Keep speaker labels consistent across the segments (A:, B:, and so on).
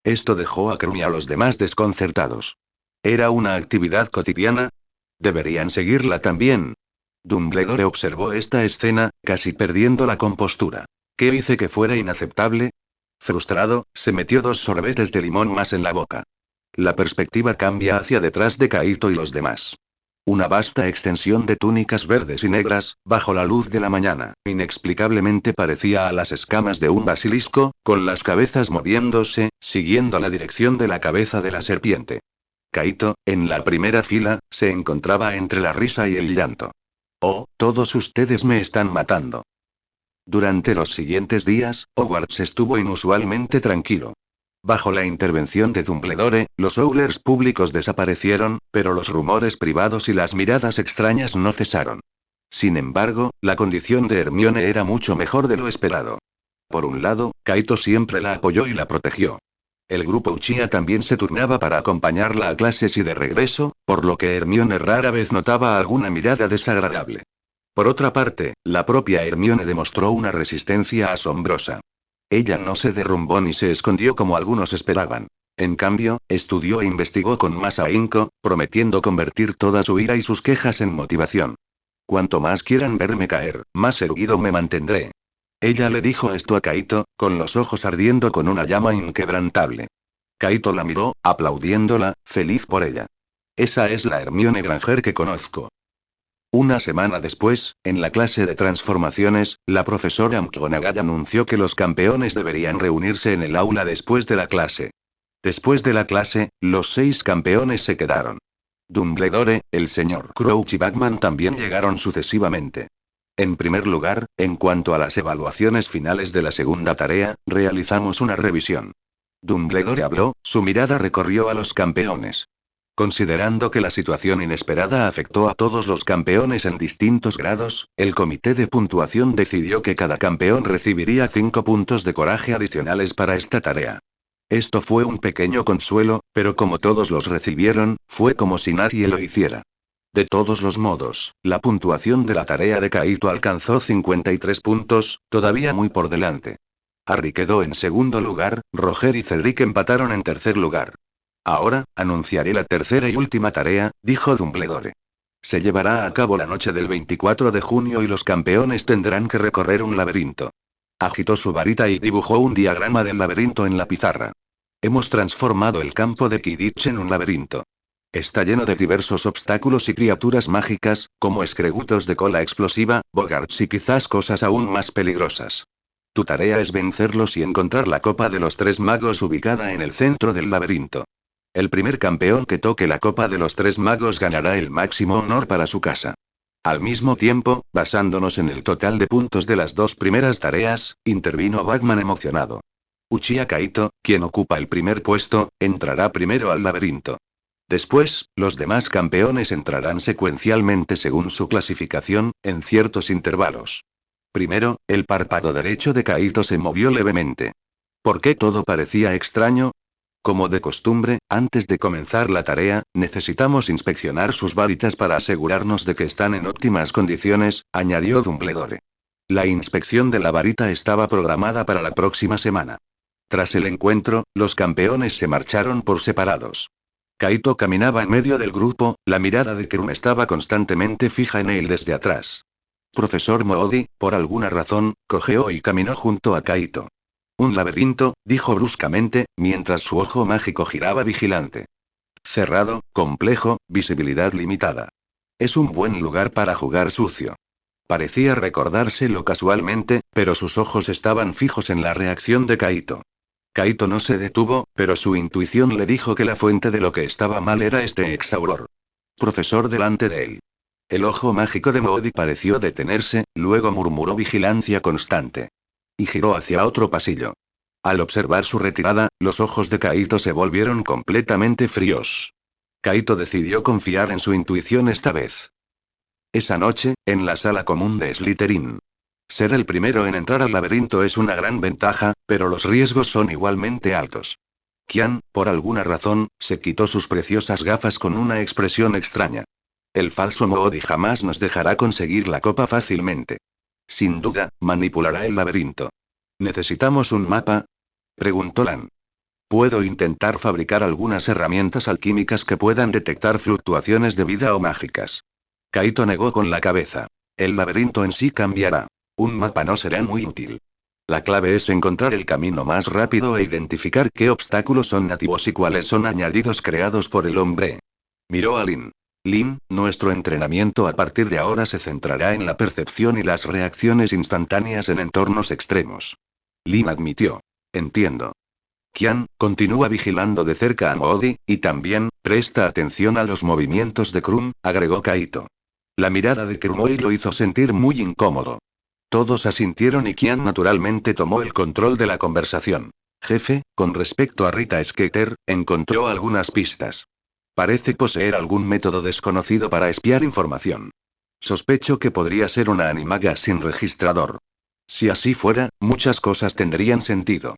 A: Esto dejó a Krum y a los demás desconcertados. ¿Era una actividad cotidiana? ¿Deberían seguirla también? Dumbledore observó esta escena, casi perdiendo la compostura. ¿Qué hice que fuera inaceptable? Frustrado, se metió 2 sorbetes de limón más en la boca. La perspectiva cambia hacia detrás de Kaito y los demás. Una vasta extensión de túnicas verdes y negras, bajo la luz de la mañana, inexplicablemente parecía a las escamas de un basilisco, con las cabezas moviéndose, siguiendo la dirección de la cabeza de la serpiente. Kaito, en la primera fila, se encontraba entre la risa y el llanto. Oh, todos ustedes me están matando. Durante los siguientes días, Hogwarts estuvo inusualmente tranquilo. Bajo la intervención de Dumbledore, los Owlers públicos desaparecieron, pero los rumores privados y las miradas extrañas no cesaron. Sin embargo, la condición de Hermione era mucho mejor de lo esperado. Por un lado, Kaito siempre la apoyó y la protegió. El grupo Uchiha también se turnaba para acompañarla a clases y de regreso, por lo que Hermione rara vez notaba alguna mirada desagradable. Por otra parte, la propia Hermione demostró una resistencia asombrosa. Ella no se derrumbó ni se escondió como algunos esperaban. En cambio, estudió e investigó con más ahínco, prometiendo convertir toda su ira y sus quejas en motivación. Cuanto más quieran verme caer, más erguido me mantendré. Ella le dijo esto a Kaito, con los ojos ardiendo con una llama inquebrantable. Kaito la miró, aplaudiéndola, feliz por ella. Esa es la Hermione Granger que conozco. Una semana después, en la clase de transformaciones, la profesora McGonagall anunció que los campeones deberían reunirse en el aula después de la clase. Después de la clase, los 6 campeones se quedaron. Dumbledore, el señor Crouch y Bagman también llegaron sucesivamente. En primer lugar, en cuanto a las evaluaciones finales de la segunda tarea, realizamos una revisión. Dumbledore habló, su mirada recorrió a los campeones. Considerando que la situación inesperada afectó a todos los campeones en distintos grados, el comité de puntuación decidió que cada campeón recibiría 5 puntos de coraje adicionales para esta tarea. Esto fue un pequeño consuelo, pero como todos los recibieron, fue como si nadie lo hiciera. De todos los modos, la puntuación de la tarea de Kaito alcanzó 53 puntos, todavía muy por delante. Harry quedó en segundo lugar, Roger y Cedric empataron en tercer lugar. Ahora, anunciaré la tercera y última tarea, dijo Dumbledore. Se llevará a cabo la noche del 24 de junio y los campeones tendrán que recorrer un laberinto. Agitó su varita y dibujó un diagrama del laberinto en la pizarra. Hemos transformado el campo de Quidditch en un laberinto. Está lleno de diversos obstáculos y criaturas mágicas, como escregutos de cola explosiva, bogarts y quizás cosas aún más peligrosas. Tu tarea es vencerlos y encontrar la copa de los 3 magos ubicada en el centro del laberinto. El primer campeón que toque la copa de los 3 magos ganará el máximo honor para su casa. Al mismo tiempo, basándonos en el total de puntos de las 2 primeras tareas, intervino Bagman emocionado. Uchiha Kaito, quien ocupa el primer puesto, entrará primero al laberinto. Después, los demás campeones entrarán secuencialmente según su clasificación, en ciertos intervalos. Primero, el párpado derecho de Kaito se movió levemente. ¿Por qué todo parecía extraño? Como de costumbre, antes de comenzar la tarea, necesitamos inspeccionar sus varitas para asegurarnos de que están en óptimas condiciones, añadió Dumbledore. La inspección de la varita estaba programada para la próxima semana. Tras el encuentro, los campeones se marcharon por separados. Kaito caminaba en medio del grupo, la mirada de Krum estaba constantemente fija en él desde atrás. Profesor Moody, por alguna razón, cojeó y caminó junto a Kaito. Un laberinto, dijo bruscamente, mientras su ojo mágico giraba vigilante. Cerrado, complejo, visibilidad limitada. Es un buen lugar para jugar sucio. Parecía recordárselo casualmente, pero sus ojos estaban fijos en la reacción de Kaito. Kaito no se detuvo, pero su intuición le dijo que la fuente de lo que estaba mal era este exauror. Profesor delante de él. El ojo mágico de Moody pareció detenerse, luego murmuró vigilancia constante. Y giró hacia otro pasillo. Al observar su retirada, los ojos de Kaito se volvieron completamente fríos. Kaito decidió confiar en su intuición esta vez. Esa noche, en la sala común de Slytherin. Ser el primero en entrar al laberinto es una gran ventaja, pero los riesgos son igualmente altos. Qian, por alguna razón, se quitó sus preciosas gafas con una expresión extraña. El falso Moody jamás nos dejará conseguir la copa fácilmente. Sin duda, manipulará el laberinto. ¿Necesitamos un mapa? Preguntó Lan. Puedo intentar fabricar algunas herramientas alquímicas que puedan detectar fluctuaciones de vida o mágicas. Kaito negó con la cabeza. El laberinto en sí cambiará. Un mapa no será muy útil. La clave es encontrar el camino más rápido e identificar qué obstáculos son nativos y cuáles son añadidos creados por el hombre. Miró a Lin. Lin, nuestro entrenamiento a partir de ahora se centrará en la percepción y las reacciones instantáneas en entornos extremos. Lin admitió. Entiendo. Qian, continúa vigilando de cerca a Moody, y también, presta atención a los movimientos de Krum, agregó Kaito. La mirada de Krumoy lo hizo sentir muy incómodo. Todos asintieron y Qian naturalmente tomó el control de la conversación. Jefe, con respecto a Rita Skeeter, encontró algunas pistas. Parece poseer algún método desconocido para espiar información. Sospecho que podría ser una animaga sin registrador. Si así fuera, muchas cosas tendrían sentido.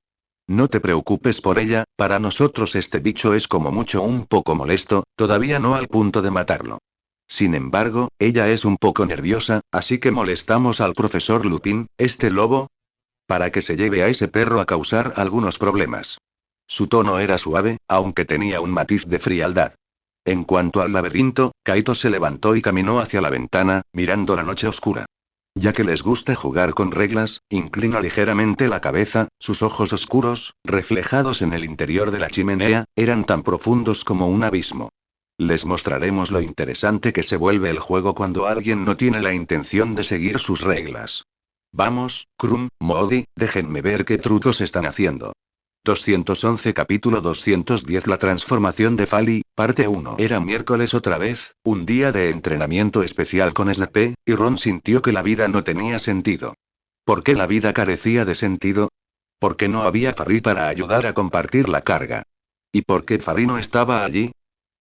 A: No te preocupes por ella, para nosotros este bicho es como mucho un poco molesto, todavía no al punto de matarlo. Sin embargo, ella es un poco nerviosa, así que molestamos al profesor Lupin, este lobo, para que se lleve a ese perro a causar algunos problemas. Su tono era suave, aunque tenía un matiz de frialdad. En cuanto al laberinto, Kaito se levantó y caminó hacia la ventana, mirando la noche oscura. Ya que les gusta jugar con reglas, inclina ligeramente la cabeza, sus ojos oscuros, reflejados en el interior de la chimenea, eran tan profundos como un abismo. Les mostraremos lo interesante que se vuelve el juego cuando alguien no tiene la intención de seguir sus reglas. Vamos, Krum, Moody, déjenme ver qué trucos están haciendo. 211 Capítulo 210 La transformación de Fali, parte 1. Era miércoles otra vez, un día de entrenamiento especial con Snape, y Ron sintió que la vida no tenía sentido. ¿Por qué la vida carecía de sentido? ¿Por qué no había Fari para ayudar a compartir la carga? ¿Y por qué Fari no estaba allí?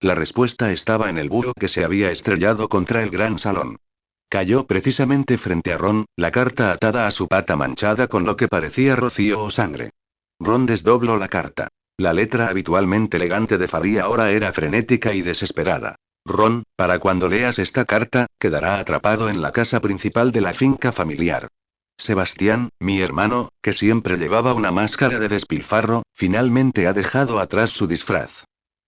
A: La respuesta estaba en el búho que se había estrellado contra el gran salón. Cayó precisamente frente a Ron, la carta atada a su pata manchada con lo que parecía rocío o sangre. Ron desdobló la carta. La letra habitualmente elegante de Fari ahora era frenética y desesperada. Ron, para cuando leas esta carta, quedará atrapado en la casa principal de la finca familiar. Sebastián, mi hermano, que siempre llevaba una máscara de despilfarro, finalmente ha dejado atrás su disfraz.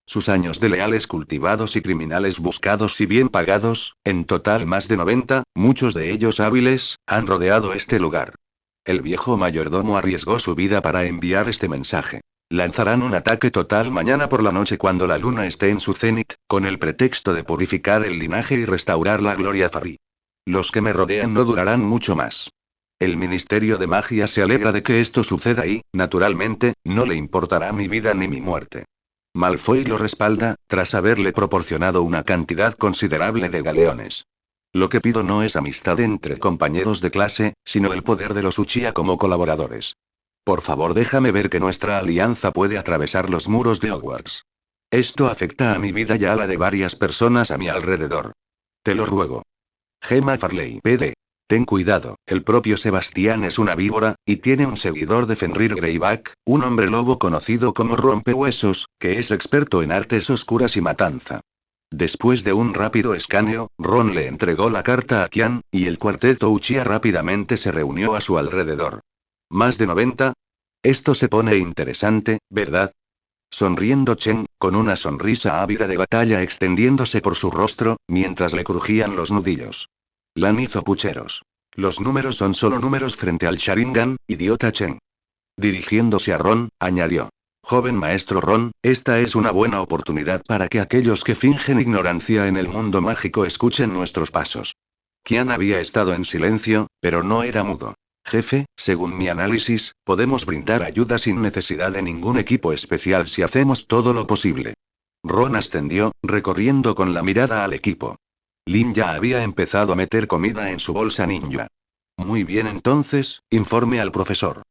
A: Sus años de leales cultivados y criminales buscados y bien pagados, en total más de 90, muchos de ellos hábiles, han rodeado este lugar. El viejo mayordomo arriesgó su vida para enviar este mensaje. Lanzarán un ataque total mañana por la noche cuando la luna esté en su cenit, con el pretexto de purificar el linaje y restaurar la gloria Fari. Los que me rodean no durarán mucho más. El Ministerio de Magia se alegra de que esto suceda y, naturalmente, no le importará mi vida ni mi muerte. Malfoy lo respalda, tras haberle proporcionado una cantidad considerable de galeones. Lo que pido no es amistad entre compañeros de clase, sino el poder de los Uchiha como colaboradores. Por favor, déjame ver que nuestra alianza puede atravesar los muros de Hogwarts. Esto afecta a mi vida y a la de varias personas a mi alrededor. Te lo ruego. Gemma Farley. PD. Ten cuidado, el propio Sebastián es una víbora, y tiene un seguidor de Fenrir Greyback, un hombre lobo conocido como Rompehuesos, que es experto en artes oscuras y matanza. Después de un rápido escaneo, Ron le entregó la carta a Qian, y el cuarteto Uchiha rápidamente se reunió a su alrededor. ¿Más de 90? Esto se pone interesante, ¿verdad? Sonriendo Chen, con una sonrisa ávida de batalla extendiéndose por su rostro, mientras le crujían los nudillos. Lan hizo pucheros. Los números son solo números frente al Sharingan, idiota Chen. Dirigiéndose a Ron, añadió. Joven maestro Ron, esta es una buena oportunidad para que aquellos que fingen ignorancia en el mundo mágico escuchen nuestros pasos. Qian había estado en silencio, pero no era mudo. Jefe, según mi análisis, podemos brindar ayuda sin necesidad de ningún equipo especial si hacemos todo lo posible. Ron ascendió, recorriendo con la mirada al equipo. Lin ya había empezado a meter comida en su bolsa ninja. Muy bien, entonces, informe al profesor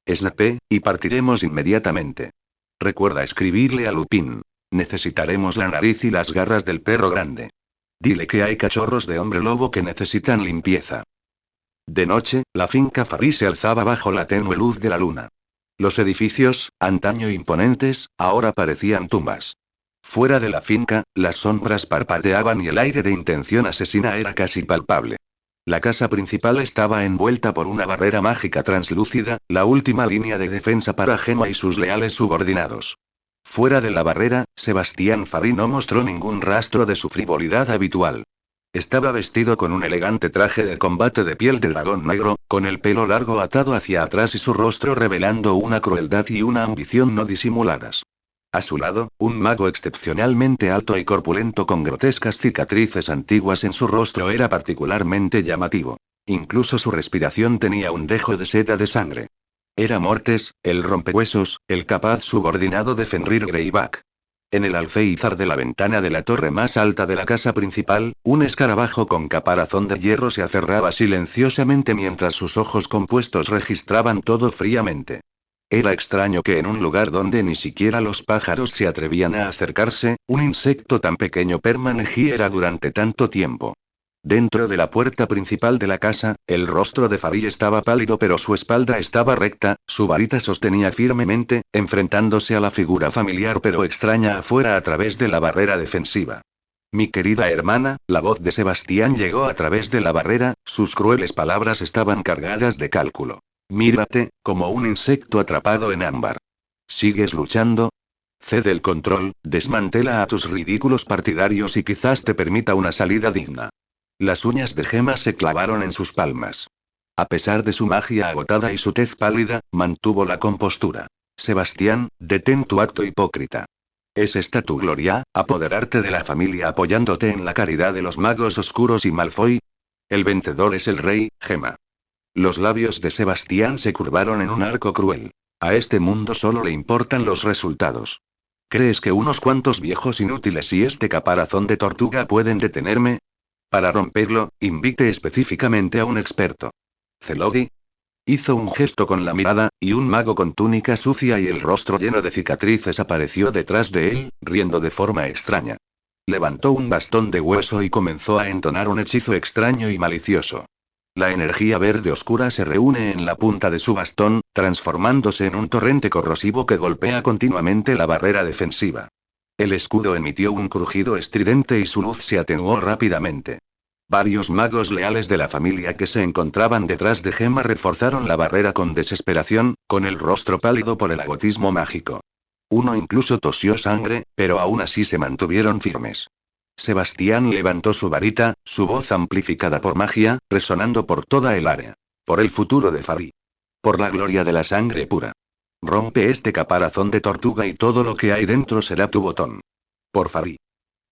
A: Snape, y partiremos inmediatamente. Recuerda escribirle a Lupin. Necesitaremos la nariz y las garras del perro grande. Dile que hay cachorros de hombre lobo que necesitan limpieza. De noche, la finca Fari se alzaba bajo la tenue luz de la luna. Los edificios, antaño imponentes, ahora parecían tumbas. Fuera de la finca, las sombras parpadeaban y el aire de intención asesina era casi palpable. La casa principal estaba envuelta por una barrera mágica translúcida, la última línea de defensa para Gemma y sus leales subordinados. Fuera de la barrera, Sebastián Farí no mostró ningún rastro de su frivolidad habitual. Estaba vestido con un elegante traje de combate de piel de dragón negro, con el pelo largo atado hacia atrás y su rostro revelando una crueldad y una ambición no disimuladas. A su lado, un mago excepcionalmente alto y corpulento con grotescas cicatrices antiguas en su rostro era particularmente llamativo. Incluso su respiración tenía un dejo de seda de sangre. Era Mortes, el rompehuesos, el capaz subordinado de Fenrir Greyback. En el alféizar de la ventana de la torre más alta de la casa principal, un escarabajo con caparazón de hierro se aferraba silenciosamente mientras sus ojos compuestos registraban todo fríamente. Era extraño que en un lugar donde ni siquiera los pájaros se atrevían a acercarse, un insecto tan pequeño permaneciera durante tanto tiempo. Dentro de la puerta principal de la casa, el rostro de Farí estaba pálido pero su espalda estaba recta, su varita sostenía firmemente, enfrentándose a la figura familiar pero extraña afuera a través de la barrera defensiva. Mi querida hermana, la voz de Sebastián llegó a través de la barrera, sus crueles palabras estaban cargadas de cálculo. Mírate, como un insecto atrapado en ámbar. ¿Sigues luchando? Cede el control, desmantela a tus ridículos partidarios y quizás te permita una salida digna. Las uñas de Gema se clavaron en sus palmas. A pesar de su magia agotada y su tez pálida, mantuvo la compostura. Sebastián, detén tu acto hipócrita. ¿Es esta tu gloria, apoderarte de la familia apoyándote en la caridad de los magos oscuros y Malfoy? El vencedor es el rey, Gema. Los labios de Sebastián se curvaron en un arco cruel. A este mundo solo le importan los resultados. ¿Crees que unos cuantos viejos inútiles y este caparazón de tortuga pueden detenerme? Para romperlo, invite específicamente a un experto. ¿Zelodi? Hizo un gesto con la mirada, y un mago con túnica sucia y el rostro lleno de cicatrices apareció detrás de él, riendo de forma extraña. Levantó un bastón de hueso y comenzó a entonar un hechizo extraño y malicioso. La energía verde oscura se reúne en la punta de su bastón, transformándose en un torrente corrosivo que golpea continuamente la barrera defensiva. El escudo emitió un crujido estridente y su luz se atenuó rápidamente. Varios magos leales de la familia que se encontraban detrás de Gema reforzaron la barrera con desesperación, con el rostro pálido por el agotismo mágico. Uno incluso tosió sangre, pero aún así se mantuvieron firmes. Sebastián levantó su varita, su voz amplificada por magia, resonando por toda el área. Por el futuro de Farí. Por la gloria de la sangre pura. Rompe este caparazón de tortuga y todo lo que hay dentro será tu botón. Por Farí.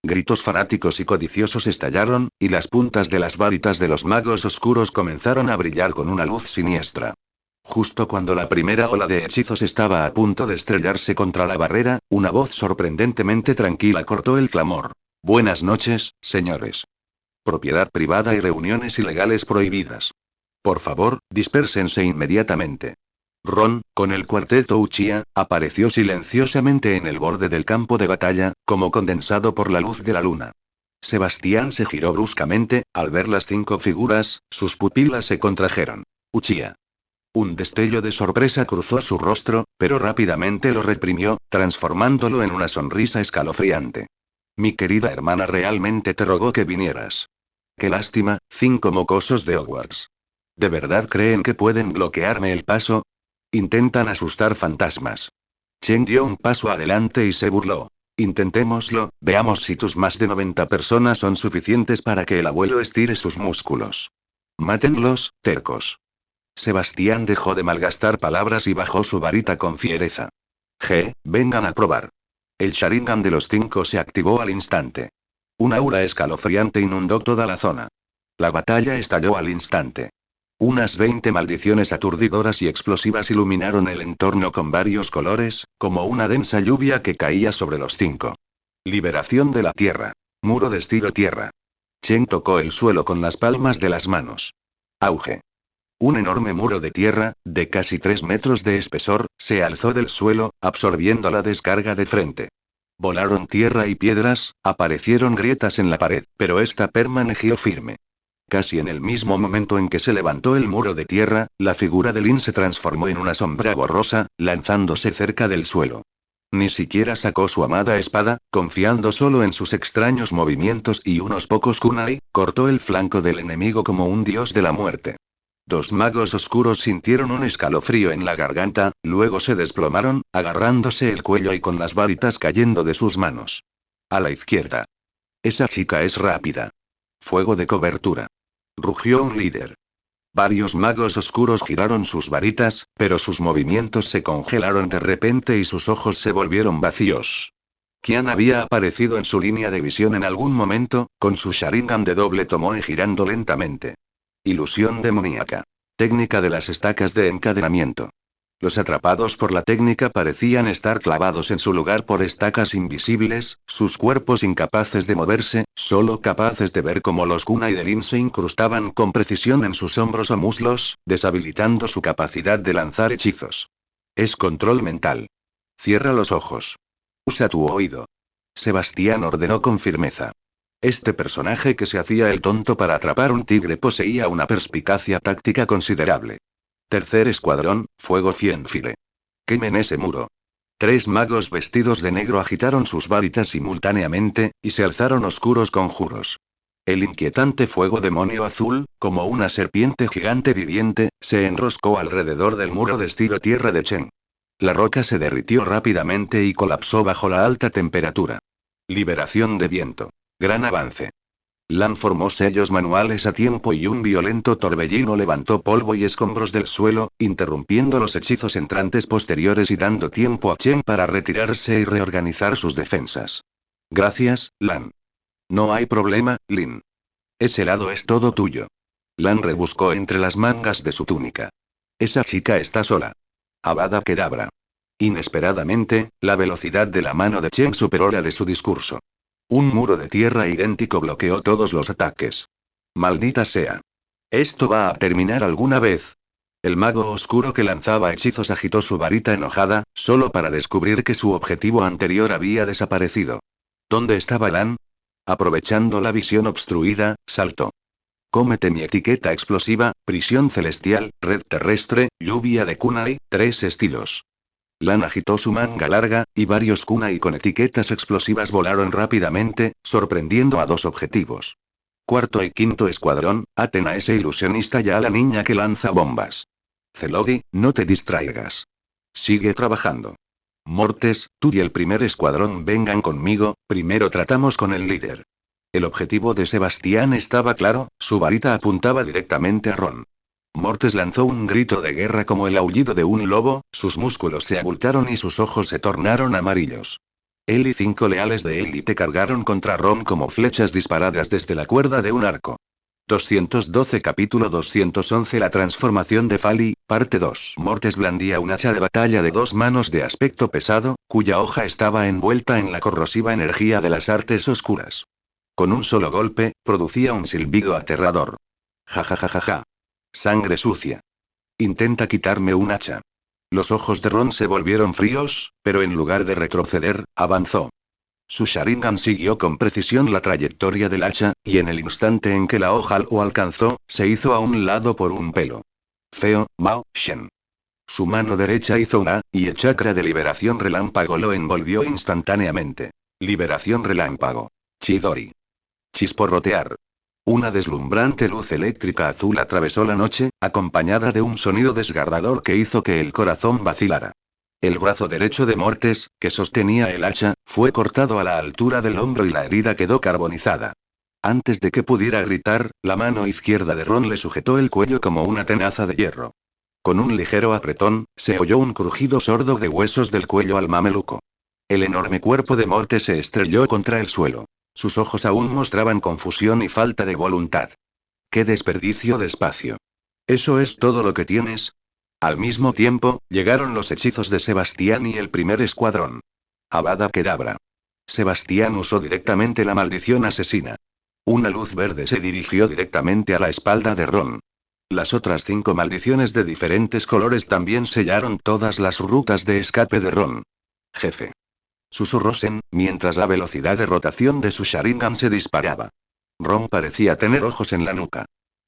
A: Gritos fanáticos y codiciosos estallaron, y las puntas de las varitas de los magos oscuros comenzaron a brillar con una luz siniestra. Justo cuando la primera ola de hechizos estaba a punto de estrellarse contra la barrera, una voz sorprendentemente tranquila cortó el clamor. Buenas noches, señores. Propiedad privada y reuniones ilegales prohibidas. Por favor, dispérsense inmediatamente. Ron, con el cuarteto Uchiha, apareció silenciosamente en el borde del campo de batalla, como condensado por la luz de la luna. Sebastián se giró bruscamente, al ver las 5 figuras, sus pupilas se contrajeron. Uchiha. Un destello de sorpresa cruzó su rostro, pero rápidamente lo reprimió, transformándolo en una sonrisa escalofriante. Mi querida hermana realmente te rogó que vinieras. Qué lástima, 5 mocosos de Hogwarts. ¿De verdad creen que pueden bloquearme el paso? Intentan asustar fantasmas. Chen dio un paso adelante y se burló. Intentémoslo, veamos si tus más de 90 personas son suficientes para que el abuelo estire sus músculos. Mátenlos, tercos. Sebastián dejó de malgastar palabras y bajó su varita con fiereza. Vengan a probar. El Sharingan de los 5 se activó al instante. Un aura escalofriante inundó toda la zona. La batalla estalló al instante. Unas 20 maldiciones aturdidoras y explosivas iluminaron el entorno con varios colores, como una densa lluvia que caía sobre los 5. Liberación de la tierra. Muro de estilo tierra. Chen tocó el suelo con las palmas de las manos. Auge. Un enorme muro de tierra, de casi 3 metros de espesor, se alzó del suelo, absorbiendo la descarga de frente. Volaron tierra y piedras, aparecieron grietas en la pared, pero esta permaneció firme. Casi en el mismo momento en que se levantó el muro de tierra, la figura de Lin se transformó en una sombra borrosa, lanzándose cerca del suelo. Ni siquiera sacó su amada espada, confiando solo en sus extraños movimientos y unos pocos kunai, cortó el flanco del enemigo como un dios de la muerte. Dos magos oscuros sintieron un escalofrío en la garganta, luego se desplomaron, agarrándose el cuello y con las varitas cayendo de sus manos. A la izquierda. Esa chica es rápida. Fuego de cobertura. Rugió un líder. Varios magos oscuros giraron sus varitas, pero sus movimientos se congelaron de repente y sus ojos se volvieron vacíos. Qian había aparecido en su línea de visión en algún momento, con su Sharingan de doble tomoe girando lentamente. Ilusión demoníaca. Técnica de las estacas de encadenamiento. Los atrapados por la técnica parecían estar clavados en su lugar por estacas invisibles, sus cuerpos incapaces de moverse, solo capaces de ver cómo los kunai de Lin se incrustaban con precisión en sus hombros o muslos, deshabilitando su capacidad de lanzar hechizos. Es control mental. Cierra los ojos. Usa tu oído. Sebastián ordenó con firmeza. Este personaje que se hacía el tonto para atrapar un tigre poseía una perspicacia táctica considerable. Tercer escuadrón, fuego Fienfile. Quemen ese muro. 3 magos vestidos de negro agitaron sus varitas simultáneamente, y se alzaron oscuros conjuros. El inquietante fuego demonio azul, como una serpiente gigante viviente, se enroscó alrededor del muro de estilo tierra de Chen. La roca se derritió rápidamente y colapsó bajo la alta temperatura. Liberación de viento. Gran avance. Lan formó sellos manuales a tiempo y un violento torbellino levantó polvo y escombros del suelo, interrumpiendo los hechizos entrantes posteriores y dando tiempo a Chen para retirarse y reorganizar sus defensas. Gracias, Lan. No hay problema, Lin. Ese lado es todo tuyo. Lan rebuscó entre las mangas de su túnica. Esa chica está sola. Avada Kedavra. Inesperadamente, la velocidad de la mano de Chen superó la de su discurso. Un muro de tierra idéntico bloqueó todos los ataques. Maldita sea. ¿Esto va a terminar alguna vez? El mago oscuro que lanzaba hechizos agitó su varita enojada, solo para descubrir que su objetivo anterior había desaparecido. ¿Dónde estaba Lan? Aprovechando la visión obstruida, saltó. Cómete mi etiqueta explosiva, prisión celestial, red terrestre, lluvia de kunai, 3 estilos. Lan agitó su manga larga, y varios kunai con etiquetas explosivas volaron rápidamente, sorprendiendo a 2 objetivos. Cuarto y quinto escuadrón, aten a ese ilusionista y a la niña que lanza bombas. Zelodi, no te distraigas. Sigue trabajando. Mortes, tú y el primer escuadrón vengan conmigo, primero tratamos con el líder. El objetivo de Sebastián estaba claro, su varita apuntaba directamente a Ron. Mortes lanzó un grito de guerra como el aullido de un lobo, sus músculos se abultaron y sus ojos se tornaron amarillos. Él y 5 leales de élite cargaron contra Ron como flechas disparadas desde la cuerda de un arco. 212 Capítulo 211 La transformación de Fali, parte 2. Mortes blandía un hacha de batalla de 2 manos de aspecto pesado, cuya hoja estaba envuelta en la corrosiva energía de las artes oscuras. Con un solo golpe, producía un silbido aterrador. Ja ja ja ja ja. Sangre sucia. Intenta quitarme un hacha. Los ojos de Ron se volvieron fríos, pero en lugar de retroceder, avanzó. Su Sharingan siguió con precisión la trayectoria del hacha, y en el instante en que la hoja lo alcanzó, se hizo a un lado por un pelo. Feo, Mao, Shen. Su mano derecha hizo una, y el chakra de liberación relámpago lo envolvió instantáneamente. Liberación relámpago. Chidori. Chisporrotear. Una deslumbrante luz eléctrica azul atravesó la noche, acompañada de un sonido desgarrador que hizo que el corazón vacilara. El brazo derecho de Mortes, que sostenía el hacha, fue cortado a la altura del hombro y la herida quedó carbonizada. Antes de que pudiera gritar, la mano izquierda de Ron le sujetó el cuello como una tenaza de hierro. Con un ligero apretón, se oyó un crujido sordo de huesos del cuello al mameluco. El enorme cuerpo de Mortes se estrelló contra el suelo. Sus ojos aún mostraban confusión y falta de voluntad. ¡Qué desperdicio de espacio! ¿Eso es todo lo que tienes? Al mismo tiempo, llegaron los hechizos de Sebastián y el primer escuadrón. Avada Kedavra. Sebastián usó directamente la maldición asesina. Una luz verde se dirigió directamente a la espalda de Ron. Las otras 5 maldiciones de diferentes colores también sellaron todas las rutas de escape de Ron. Jefe. Susurró Sen, mientras la velocidad de rotación de su Sharingan se disparaba. Ron parecía tener ojos en la nuca.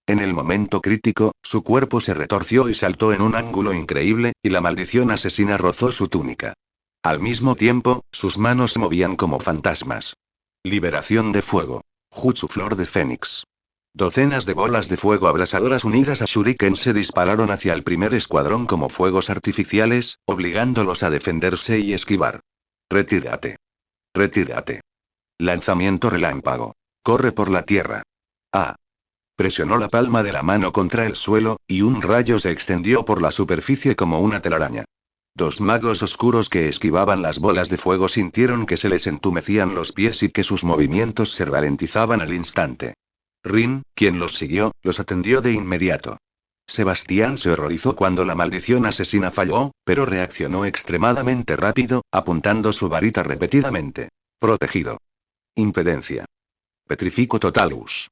A: En el momento crítico, su cuerpo se retorció y saltó en un ángulo increíble, y la maldición asesina rozó su túnica. Al mismo tiempo, sus manos se movían como fantasmas. Liberación de fuego. Jutsu Flor de Fénix. Docenas de bolas de fuego abrasadoras unidas a Shuriken se dispararon hacia el primer escuadrón como fuegos artificiales, obligándolos a defenderse y esquivar. Retírate. Retírate. Lanzamiento relámpago. Corre por la tierra. Ah. Presionó la palma de la mano contra el suelo, y un rayo se extendió por la superficie como una telaraña. Dos magos oscuros que esquivaban las bolas de fuego sintieron que se les entumecían los pies y que sus movimientos se ralentizaban al instante. Rin, quien los siguió, los atendió de inmediato. Sebastián se horrorizó cuando la maldición asesina falló, pero reaccionó extremadamente rápido, apuntando su varita repetidamente. Protegido. Impedencia. Petrifico totalus.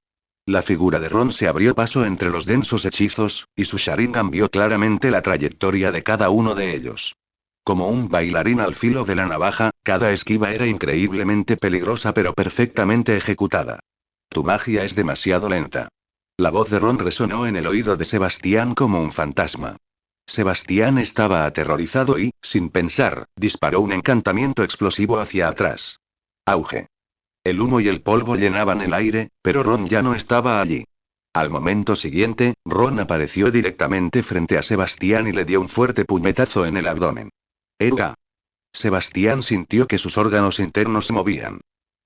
A: La figura de Ron se abrió paso entre los densos hechizos, y su Sharingan vio claramente la trayectoria de cada uno de ellos. Como un bailarín al filo de la navaja, cada esquiva era increíblemente peligrosa pero perfectamente ejecutada. Tu magia es demasiado lenta. La voz de Ron resonó en el oído de Sebastián como un fantasma. Sebastián estaba aterrorizado y, sin pensar, disparó un encantamiento explosivo hacia atrás. Auge. El humo y el polvo llenaban el aire, pero Ron ya no estaba allí. Al momento siguiente, Ron apareció directamente frente a Sebastián y le dio un fuerte puñetazo en el abdomen. ¡Eruga! Sebastián sintió que sus órganos internos se movían.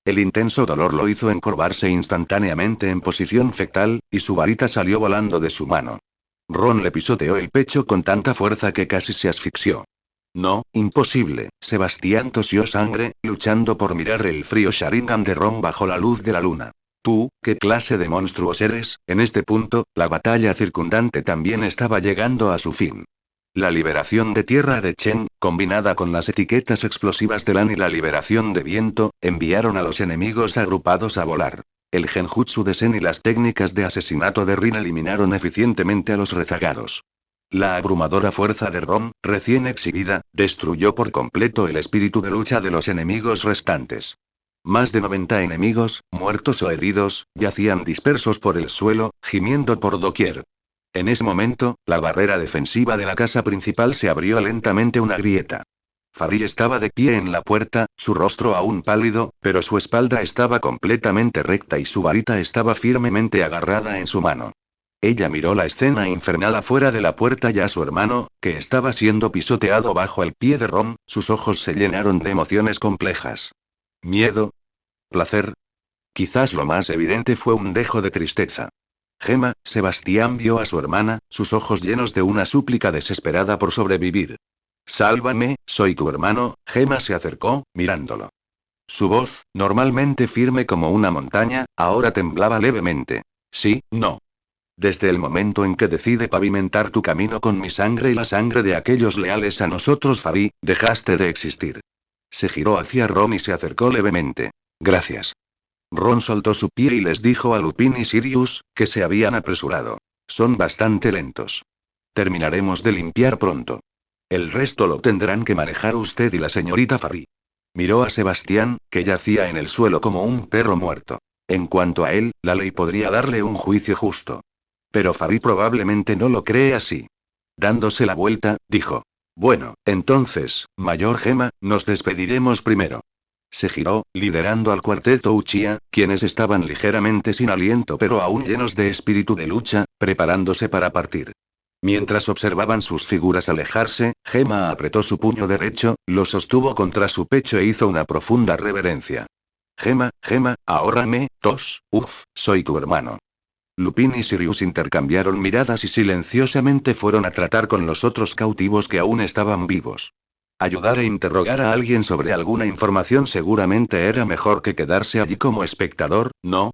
A: El intenso dolor lo hizo encorvarse instantáneamente en posición fetal, y su varita salió volando de su mano. Ron le pisoteó el pecho con tanta fuerza que casi se asfixió. No, imposible. Sebastián tosió sangre, luchando por mirar el frío Sharingan de Ron bajo la luz de la luna. Tú, ¿qué clase de monstruos eres? En este punto, la batalla circundante también estaba llegando a su fin. La liberación de tierra de Chen, combinada con las etiquetas explosivas de Lan y la liberación de viento, enviaron a los enemigos agrupados a volar. El genjutsu de Sen y las técnicas de asesinato de Rin eliminaron eficientemente a los rezagados. La abrumadora fuerza de Ron, recién exhibida, destruyó por completo el espíritu de lucha de los enemigos restantes. Más de 90 enemigos, muertos o heridos, yacían dispersos por el suelo, gimiendo por doquier. En ese momento, la barrera defensiva de la casa principal se abrió lentamente una grieta. Farid estaba de pie en la puerta, su rostro aún pálido, pero su espalda estaba completamente recta y su varita estaba firmemente agarrada en su mano. Ella miró la escena infernal afuera de la puerta y a su hermano, que estaba siendo pisoteado bajo el pie de Ron, sus ojos se llenaron de emociones complejas. ¿Miedo? ¿Placer? Quizás lo más evidente fue un dejo de tristeza. Gema, Sebastián vio a su hermana, sus ojos llenos de una súplica desesperada por sobrevivir. Sálvame, soy tu hermano. Gema se acercó, mirándolo. Su voz, normalmente firme como una montaña, ahora temblaba levemente. Sí, no. Desde el momento en que decide pavimentar tu camino con mi sangre y la sangre de aquellos leales a nosotros, Farid, dejaste de existir. Se giró hacia Ron y se acercó levemente. Gracias. Ron soltó su pie y les dijo a Lupin y Sirius, que se habían apresurado. Son bastante lentos. Terminaremos de limpiar pronto. El resto lo tendrán que manejar usted y la señorita Farid. Miró a Sebastián, que yacía en el suelo como un perro muerto. En cuanto a él, la ley podría darle un juicio justo. Pero Farid probablemente no lo cree así. Dándose la vuelta, dijo. Bueno, entonces, Mayor Gema, nos despediremos primero. Se giró, liderando al cuarteto Uchiha, quienes estaban ligeramente sin aliento pero aún llenos de espíritu de lucha, preparándose para partir. Mientras observaban sus figuras alejarse, Gema apretó su puño derecho, lo sostuvo contra su pecho e hizo una profunda reverencia. Gema, ahórrame, soy tu hermano. Lupin y Sirius intercambiaron miradas y silenciosamente fueron a tratar con los otros cautivos que aún estaban vivos. Ayudar e interrogar a alguien sobre alguna información seguramente era mejor que quedarse allí como espectador, ¿no?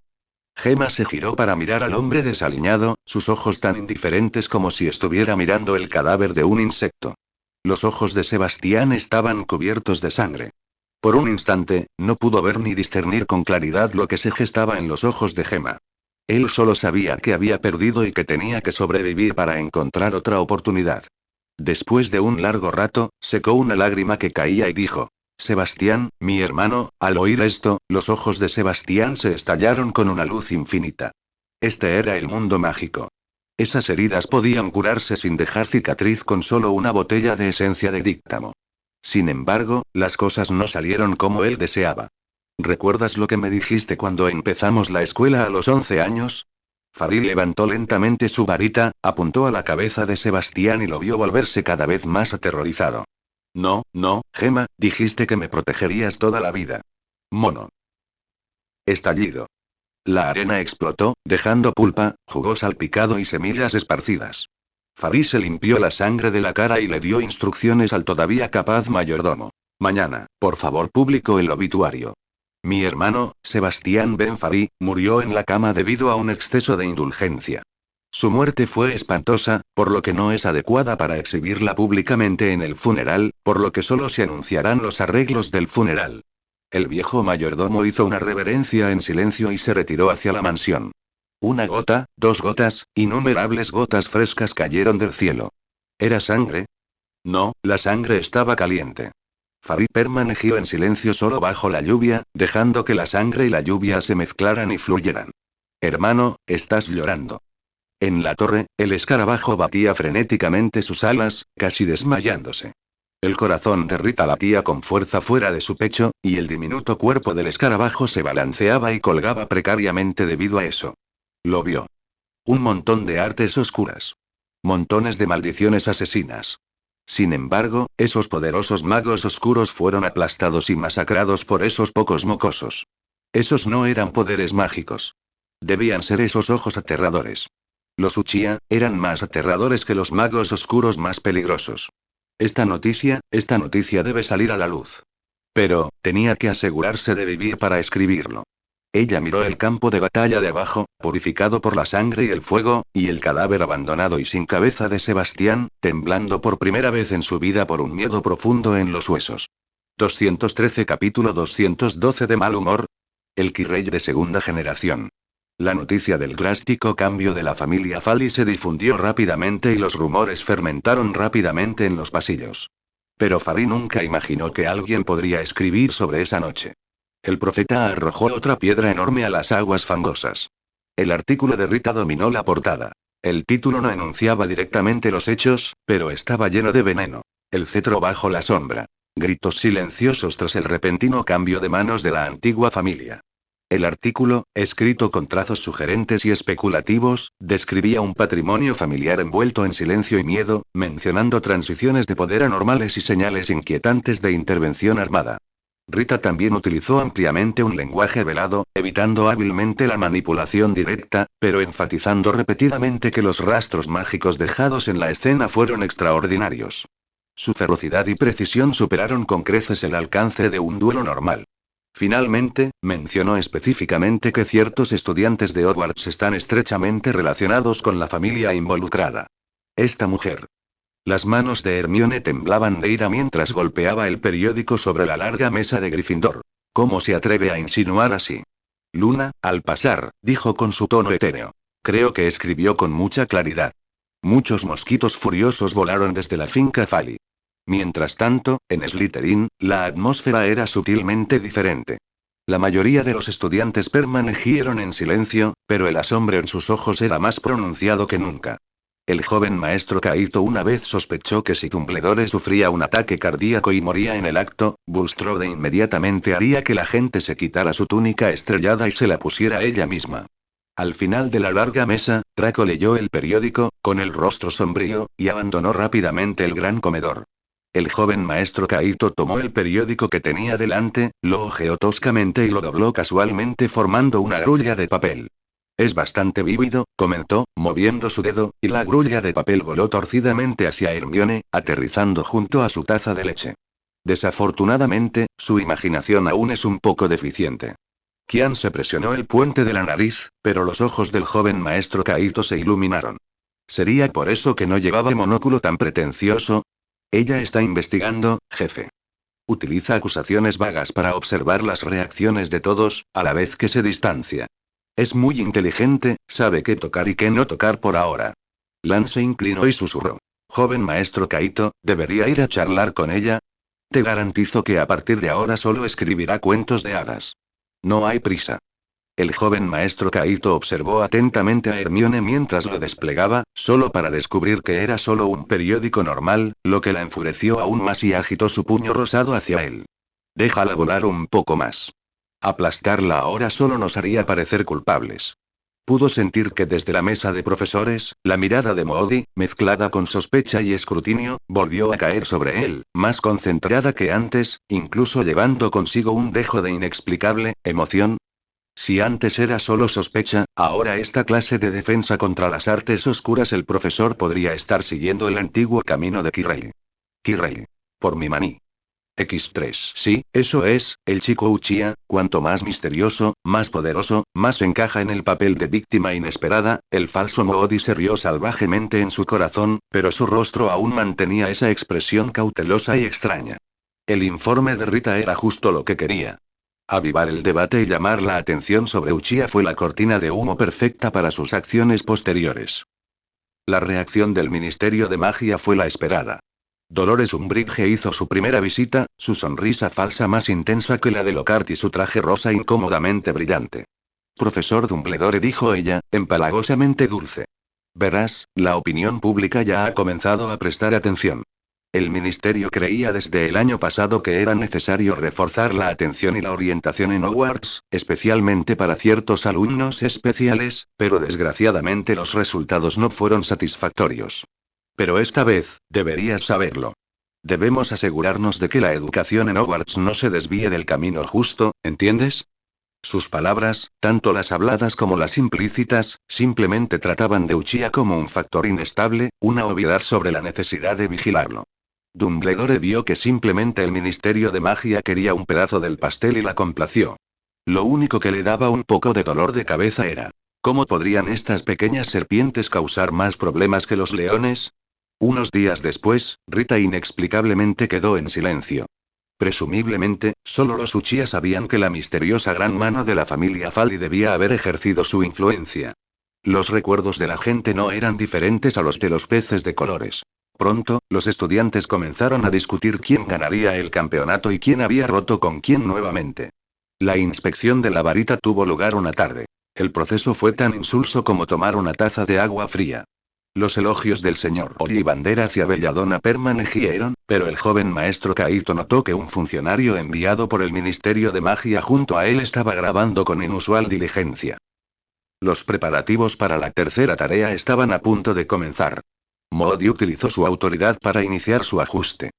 A: Gema se giró para mirar al hombre desaliñado, sus ojos tan indiferentes como si estuviera mirando el cadáver de un insecto. Los ojos de Sebastián estaban cubiertos de sangre. Por un instante, no pudo ver ni discernir con claridad lo que se gestaba en los ojos de Gema. Él solo sabía que había perdido y que tenía que sobrevivir para encontrar otra oportunidad. Después de un largo rato, secó una lágrima que caía y dijo. Sebastián, mi hermano. Al oír esto, los ojos de Sebastián se estallaron con una luz infinita. Este era el mundo mágico. Esas heridas podían curarse sin dejar cicatriz con solo una botella de esencia de díctamo. Sin embargo, las cosas no salieron como él deseaba. ¿Recuerdas lo que me dijiste cuando empezamos la escuela a los 11 años? Farí levantó lentamente su varita, apuntó a la cabeza de Sebastián y lo vio volverse cada vez más aterrorizado. No, no, Gemma, dijiste que me protegerías toda la vida. Mono. Estallido. La arena explotó, dejando pulpa, jugo salpicado y semillas esparcidas. Farí se limpió la sangre de la cara y le dio instrucciones al todavía capaz mayordomo. Mañana, por favor, publico el obituario. Mi hermano, Sebastián Ben Farí, murió en la cama debido a un exceso de indulgencia. Su muerte fue espantosa, por lo que no es adecuada para exhibirla públicamente en el funeral, por lo que solo se anunciarán los arreglos del funeral. El viejo mayordomo hizo una reverencia en silencio y se retiró hacia la mansión. Una gota, dos gotas, innumerables gotas frescas cayeron del cielo. ¿Era sangre? No, la sangre estaba caliente. Farid permaneció en silencio solo bajo la lluvia, dejando que la sangre y la lluvia se mezclaran y fluyeran. Hermano, estás llorando. En la torre, el escarabajo batía frenéticamente sus alas, casi desmayándose. El corazón de Rita latía con fuerza fuera de su pecho, y el diminuto cuerpo del escarabajo se balanceaba y colgaba precariamente debido a eso. Lo vio. Un montón de artes oscuras. Montones de maldiciones asesinas. Sin embargo, esos poderosos magos oscuros fueron aplastados y masacrados por esos pocos mocosos. Esos no eran poderes mágicos. Debían ser esos ojos aterradores. Los Uchiha eran más aterradores que los magos oscuros más peligrosos. Esta noticia debe salir a la luz. Pero, tenía que asegurarse de vivir para escribirlo. Ella miró el campo de batalla de abajo, purificado por la sangre y el fuego, y el cadáver abandonado y sin cabeza de Sebastián, temblando por primera vez en su vida por un miedo profundo en los huesos. 213 Capítulo 212 de mal humor. El Kirrey de segunda generación. La noticia del drástico cambio de la familia Fali se difundió rápidamente y los rumores fermentaron rápidamente en los pasillos. Pero Farí nunca imaginó que alguien podría escribir sobre esa noche. El profeta arrojó otra piedra enorme a las aguas fangosas. El artículo de Rita dominó la portada. El título no enunciaba directamente los hechos, pero estaba lleno de veneno. El cetro bajo la sombra. Gritos silenciosos tras el repentino cambio de manos de la antigua familia. El artículo, escrito con trazos sugerentes y especulativos, describía un patrimonio familiar envuelto en silencio y miedo, mencionando transiciones de poder anormales y señales inquietantes de intervención armada. Rita también utilizó ampliamente un lenguaje velado, evitando hábilmente la manipulación directa, pero enfatizando repetidamente que los rastros mágicos dejados en la escena fueron extraordinarios. Su ferocidad y precisión superaron con creces el alcance de un duelo normal. Finalmente, mencionó específicamente que ciertos estudiantes de Hogwarts están estrechamente relacionados con la familia involucrada. Esta mujer. Las manos de Hermione temblaban de ira mientras golpeaba el periódico sobre la larga mesa de Gryffindor. ¿Cómo se atreve a insinuar así? Luna, al pasar, dijo con su tono etéreo. Creo que escribió con mucha claridad. Muchos mosquitos furiosos volaron desde la finca Fali. Mientras tanto, en Slytherin, la atmósfera era sutilmente diferente. La mayoría de los estudiantes permanecieron en silencio, pero el asombro en sus ojos era más pronunciado que nunca. El joven maestro Kaito una vez sospechó que si Dumbledore sufría un ataque cardíaco y moría en el acto, Bulstrode inmediatamente haría que la gente se quitara su túnica estrellada y se la pusiera ella misma. Al final de la larga mesa, Draco leyó el periódico, con el rostro sombrío, y abandonó rápidamente el gran comedor. El joven maestro Kaito tomó el periódico que tenía delante, lo hojeó toscamente y lo dobló casualmente formando una grulla de papel. Es bastante vívido, comentó, moviendo su dedo, y la grulla de papel voló torcidamente hacia Hermione, aterrizando junto a su taza de leche. Desafortunadamente, su imaginación aún es un poco deficiente. Kian se presionó el puente de la nariz, pero los ojos del joven maestro Kaito se iluminaron. ¿Sería por eso que no llevaba monóculo tan pretencioso? Ella está investigando, jefe. Utiliza acusaciones vagas para observar las reacciones de todos, a la vez que se distancia. Es muy inteligente, sabe qué tocar y qué no tocar por ahora. Lance se inclinó y susurró. Joven maestro Kaito, ¿debería ir a charlar con ella? Te garantizo que a partir de ahora solo escribirá cuentos de hadas. No hay prisa. El joven maestro Kaito observó atentamente a Hermione mientras lo desplegaba, solo para descubrir que era solo un periódico normal, lo que la enfureció aún más y agitó su puño rosado hacia él. Déjala volar un poco más. Aplastarla ahora solo nos haría parecer culpables. Pudo sentir que desde la mesa de profesores, la mirada de Moody, mezclada con sospecha y escrutinio, volvió a caer sobre él, más concentrada que antes, incluso llevando consigo un dejo de inexplicable emoción. Si antes era solo sospecha, ahora esta clase de defensa contra las artes oscuras el profesor podría estar siguiendo el antiguo camino de Kirei. Kirei. Por mi maní. X3. Sí, eso es, el chico Uchiha, cuanto más misterioso, más poderoso, más encaja en el papel de víctima inesperada. El falso Moody se rió salvajemente en su corazón, pero su rostro aún mantenía esa expresión cautelosa y extraña. El informe de Rita era justo lo que quería. Avivar el debate y llamar la atención sobre Uchiha fue la cortina de humo perfecta para sus acciones posteriores. La reacción del Ministerio de Magia fue la esperada. Dolores Umbridge hizo su primera visita, su sonrisa falsa más intensa que la de Lockhart y su traje rosa incómodamente brillante. Profesor Dumbledore, dijo ella, empalagosamente dulce. Verás, la opinión pública ya ha comenzado a prestar atención. El ministerio creía desde el año pasado que era necesario reforzar la atención y la orientación en Hogwarts, especialmente para ciertos alumnos especiales, pero desgraciadamente los resultados no fueron satisfactorios. Pero esta vez, deberías saberlo. Debemos asegurarnos de que la educación en Hogwarts no se desvíe del camino justo, ¿entiendes? Sus palabras, tanto las habladas como las implícitas, simplemente trataban de Uchiha como un factor inestable, una obviedad sobre la necesidad de vigilarlo. Dumbledore vio que simplemente el Ministerio de Magia quería un pedazo del pastel y la complació. Lo único que le daba un poco de dolor de cabeza era: ¿cómo podrían estas pequeñas serpientes causar más problemas que los leones? Unos días después, Rita inexplicablemente quedó en silencio. Presumiblemente, solo los Uchiha sabían que la misteriosa gran mano de la familia Fali debía haber ejercido su influencia. Los recuerdos de la gente no eran diferentes a los de los peces de colores. Pronto, los estudiantes comenzaron a discutir quién ganaría el campeonato y quién había roto con quién nuevamente. La inspección de la varita tuvo lugar una tarde. El proceso fue tan insulso como tomar una taza de agua fría. Los elogios del señor Ollivander hacia Belladonna permanecieron, pero el joven maestro Kaito notó que un funcionario enviado por el Ministerio de Magia junto a él estaba grabando con inusual diligencia. Los preparativos para la tercera tarea estaban a punto de comenzar. Moody utilizó su autoridad para iniciar su ajuste.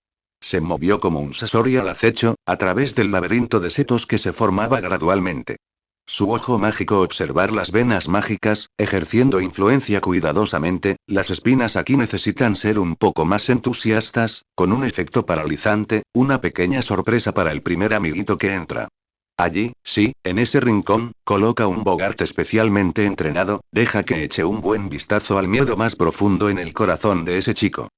A: Se movió como un Sasori al acecho, a través del laberinto de setos que se formaba gradualmente. Su ojo mágico observar las venas mágicas, ejerciendo influencia cuidadosamente. Las espinas aquí necesitan ser un poco más entusiastas, con un efecto paralizante, una pequeña sorpresa para el primer amiguito que entra. Allí, sí, en ese rincón, coloca un Bogart especialmente entrenado, deja que eche un buen vistazo al miedo más profundo en el corazón de ese chico.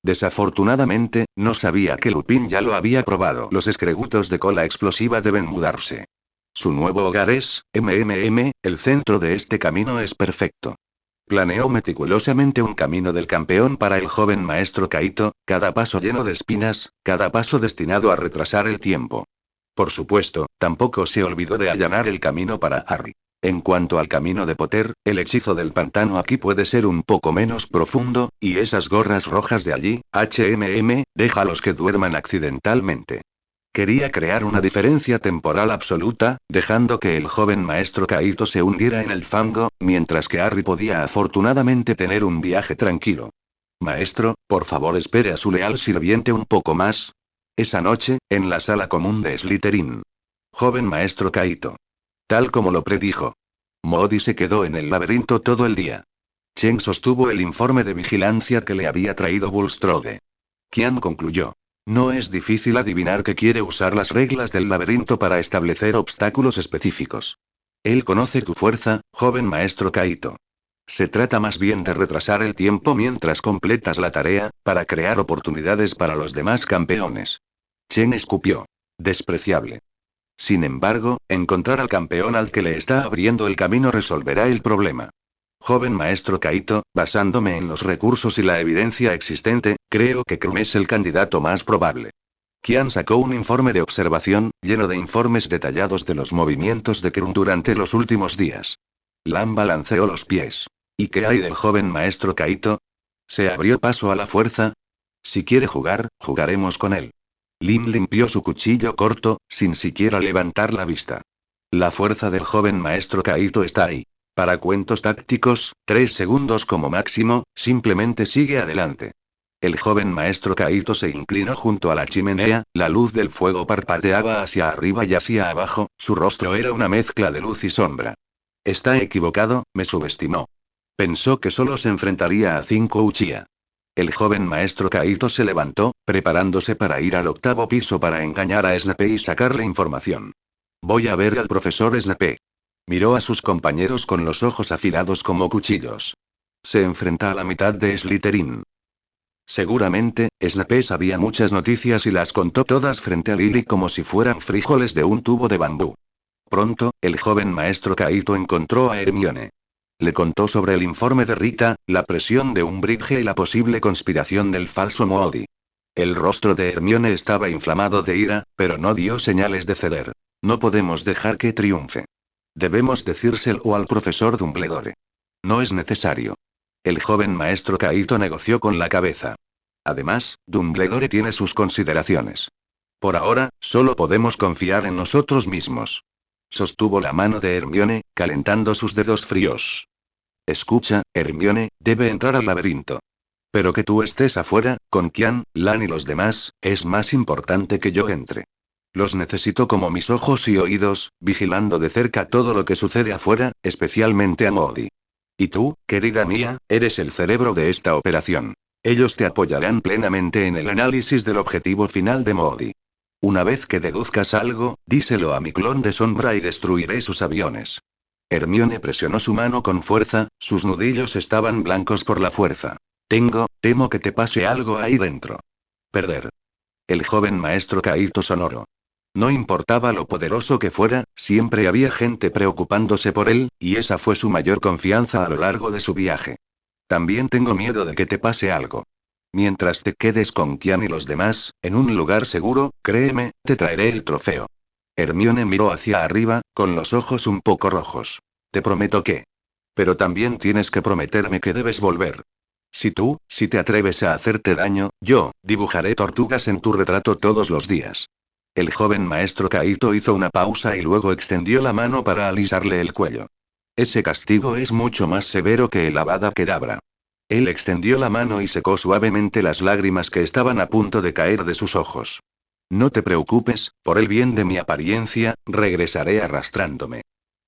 A: Desafortunadamente, no sabía que Lupin ya lo había probado. Los escregutos de cola explosiva deben mudarse. Su nuevo hogar es, el centro de este camino es perfecto. Planeó meticulosamente un camino del campeón para el joven maestro Kaito, cada paso lleno de espinas, cada paso destinado a retrasar el tiempo. Por supuesto, tampoco se olvidó de allanar el camino para Harry. En cuanto al camino de Potter, el hechizo del pantano aquí puede ser un poco menos profundo, y esas gorras rojas de allí, déjalos que duerman accidentalmente. Quería crear una diferencia temporal absoluta, dejando que el joven maestro Kaito se hundiera en el fango, mientras que Harry podía afortunadamente tener un viaje tranquilo. Maestro, por favor espere a su leal sirviente un poco más. Esa noche, en la sala común de Slytherin. Joven maestro Kaito. Tal como lo predijo. Moody se quedó en el laberinto todo el día. Chen sostuvo el informe de vigilancia que le había traído Bulstrode. Qian concluyó. No es difícil adivinar que quiere usar las reglas del laberinto para establecer obstáculos específicos. Él conoce tu fuerza, joven maestro Kaito. Se trata más bien de retrasar el tiempo mientras completas la tarea, para crear oportunidades para los demás campeones. Chen escupió. Despreciable. Sin embargo, encontrar al campeón al que le está abriendo el camino resolverá el problema. Joven maestro Kaito, basándome en los recursos y la evidencia existente, creo que Krum es el candidato más probable. Qian sacó un informe de observación, lleno de informes detallados de los movimientos de Krum durante los últimos días. Lam balanceó los pies. ¿Y qué hay del joven maestro Kaito? ¿Se abrió paso a la fuerza? Si quiere jugar, jugaremos con él. Lim limpió su cuchillo corto, sin siquiera levantar la vista. La fuerza del joven maestro Kaito está ahí. Para cuentos tácticos, 3 segundos como máximo, simplemente sigue adelante. El joven maestro Kaito se inclinó junto a la chimenea, la luz del fuego parpadeaba hacia arriba y hacia abajo, su rostro era una mezcla de luz y sombra. Está equivocado, me subestimó. Pensó que solo se enfrentaría a 5 Uchiha. El joven maestro Kaito se levantó, preparándose para ir al 8º piso para engañar a Snape y sacarle información. Voy a ver al profesor Snape. Miró a sus compañeros con los ojos afilados como cuchillos. Se enfrenta a la mitad de Slytherin. Seguramente, Snape sabía muchas noticias y las contó todas frente a Lily como si fueran frijoles de un tubo de bambú. Pronto, el joven maestro Kaito encontró a Hermione. Le contó sobre el informe de Rita, la presión de Umbridge y la posible conspiración del falso Moody. El rostro de Hermione estaba inflamado de ira, pero no dio señales de ceder. No podemos dejar que triunfe. Debemos decírselo al profesor Dumbledore. No es necesario. El joven maestro Kaito negoció con la cabeza. Además, Dumbledore tiene sus consideraciones. Por ahora, solo podemos confiar en nosotros mismos. Sostuvo la mano de Hermione, calentando sus dedos fríos. Escucha, Hermione, debe entrar al laberinto. Pero que tú estés afuera, con Qian, Lan y los demás, es más importante que yo entre. Los necesito como mis ojos y oídos, vigilando de cerca todo lo que sucede afuera, especialmente a Moody. Y tú, querida mía, eres el cerebro de esta operación. Ellos te apoyarán plenamente en el análisis del objetivo final de Moody. Una vez que deduzcas algo, díselo a mi clon de sombra y destruiré sus aviones. Hermione presionó su mano con fuerza, sus nudillos estaban blancos por la fuerza. Temo que te pase algo ahí dentro. Perder. El joven maestro Kaito sonoro. No importaba lo poderoso que fuera, siempre había gente preocupándose por él, y esa fue su mayor confianza a lo largo de su viaje. También tengo miedo de que te pase algo. Mientras te quedes con Qian y los demás, en un lugar seguro, créeme, te traeré el trofeo. Hermione miró hacia arriba, con los ojos un poco rojos. Te prometo que. Pero también tienes que prometerme que debes volver. Si te atreves a hacerte daño, yo, dibujaré tortugas en tu retrato todos los días. El joven maestro Kaito hizo una pausa y luego extendió la mano para alisarle el cuello. Ese castigo es mucho más severo que el Avada Kedavra. Él extendió la mano y secó suavemente las lágrimas que estaban a punto de caer de sus ojos. No te preocupes, por el bien de mi apariencia, regresaré arrastrándome.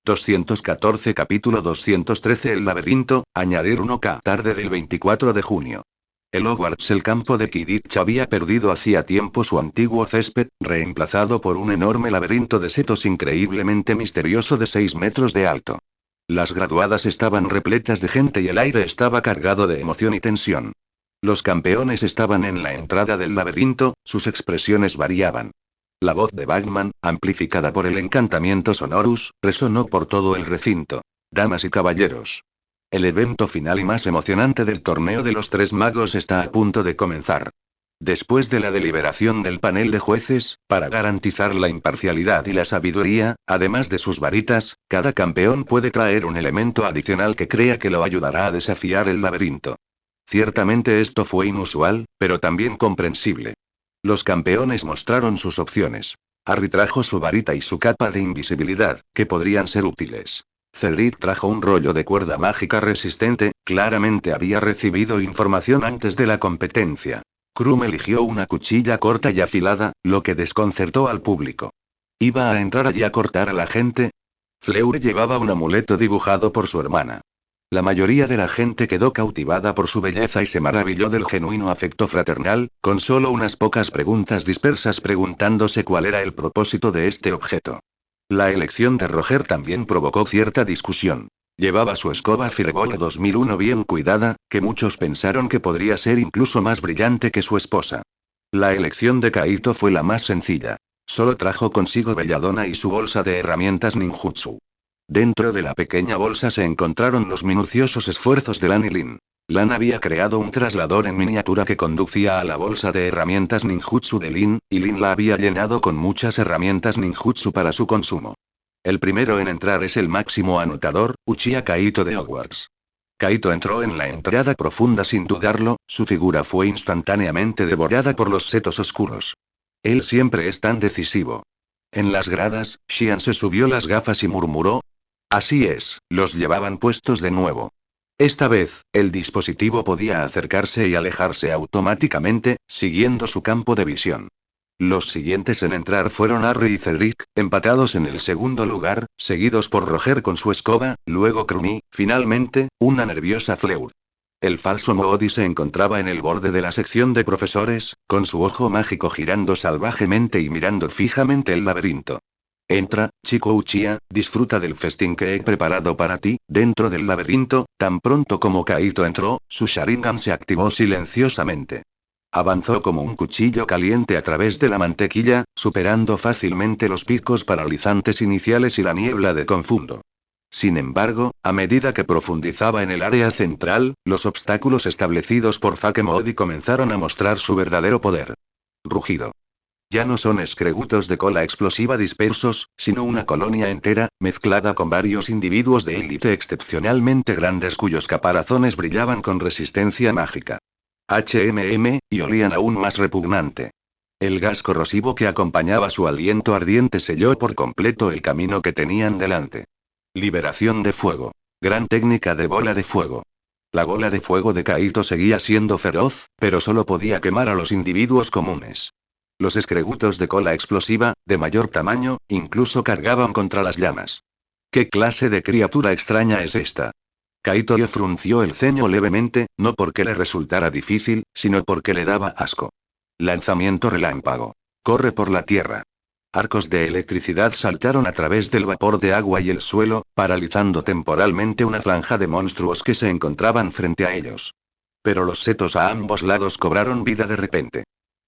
A: 214 Capítulo 213 El laberinto, añadir 1K tarde del 24 de junio. El Hogwarts, el campo de Quidditch, había perdido hacía tiempo su antiguo césped, reemplazado por un enorme laberinto de setos increíblemente misterioso de 6 metros de alto. Las graduadas estaban repletas de gente y el aire estaba cargado de emoción y tensión. Los campeones estaban en la entrada del laberinto, sus expresiones variaban. La voz de Bagman, amplificada por el encantamiento Sonorus, resonó por todo el recinto. Damas y caballeros. El evento final y más emocionante del torneo de los 3 magos está a punto de comenzar. Después de la deliberación del panel de jueces, para garantizar la imparcialidad y la sabiduría, además de sus varitas, cada campeón puede traer un elemento adicional que crea que lo ayudará a desafiar el laberinto. Ciertamente esto fue inusual, pero también comprensible. Los campeones mostraron sus opciones. Harry trajo su varita y su capa de invisibilidad, que podrían ser útiles. Cedric trajo un rollo de cuerda mágica resistente, claramente había recibido información antes de la competencia. Krum eligió una cuchilla corta y afilada, lo que desconcertó al público. ¿Iba a entrar allí a cortar a la gente? Fleur llevaba un amuleto dibujado por su hermana. La mayoría de la gente quedó cautivada por su belleza y se maravilló del genuino afecto fraternal, con solo unas pocas preguntas dispersas preguntándose cuál era el propósito de este objeto. La elección de Roger también provocó cierta discusión. Llevaba su escoba Firbolg 2001 bien cuidada, que muchos pensaron que podría ser incluso más brillante que su esposa. La elección de Kaito fue la más sencilla. Solo trajo consigo Belladonna y su bolsa de herramientas ninjutsu. Dentro de la pequeña bolsa se encontraron los minuciosos esfuerzos de Lan y Lin. Lan había creado un traslador en miniatura que conducía a la bolsa de herramientas ninjutsu de Lin, y Lin la había llenado con muchas herramientas ninjutsu para su consumo. El primero en entrar es el máximo anotador, Uchiha Kaito de Hogwarts. Kaito entró en la entrada profunda sin dudarlo, su figura fue instantáneamente devorada por los setos oscuros. Él siempre es tan decisivo. En las gradas, Xian se subió las gafas y murmuró: Así es, los llevaban puestos de nuevo. Esta vez, el dispositivo podía acercarse y alejarse automáticamente, siguiendo su campo de visión. Los siguientes en entrar fueron Harry y Cedric, empatados en el segundo lugar, seguidos por Roger con su escoba, luego Crummy, finalmente, una nerviosa Fleur. El falso Moody se encontraba en el borde de la sección de profesores, con su ojo mágico girando salvajemente y mirando fijamente el laberinto. Entra, chico Uchiha, disfruta del festín que he preparado para ti. Dentro del laberinto, tan pronto como Kaito entró, su Sharingan se activó silenciosamente. Avanzó como un cuchillo caliente a través de la mantequilla, superando fácilmente los picos paralizantes iniciales y la niebla de confundo. Sin embargo, a medida que profundizaba en el área central, los obstáculos establecidos por Fake Moody comenzaron a mostrar su verdadero poder. Rugido. Ya no son escregutos de cola explosiva dispersos, sino una colonia entera, mezclada con varios individuos de élite excepcionalmente grandes cuyos caparazones brillaban con resistencia mágica. Y olían aún más repugnante. El gas corrosivo que acompañaba su aliento ardiente selló por completo el camino que tenían delante. Liberación de fuego. Gran técnica de bola de fuego. La bola de fuego de Kaito seguía siendo feroz, pero solo podía quemar a los individuos comunes. Los escregutos de cola explosiva, de mayor tamaño, incluso cargaban contra las llamas. ¿Qué clase de criatura extraña es esta? Kaito frunció el ceño levemente, no porque le resultara difícil, sino porque le daba asco. Lanzamiento relámpago. Corre por la tierra. Arcos de electricidad saltaron a través del vapor de agua y el suelo, paralizando temporalmente una franja de monstruos que se encontraban frente a ellos. Pero los setos a ambos lados cobraron vida de repente.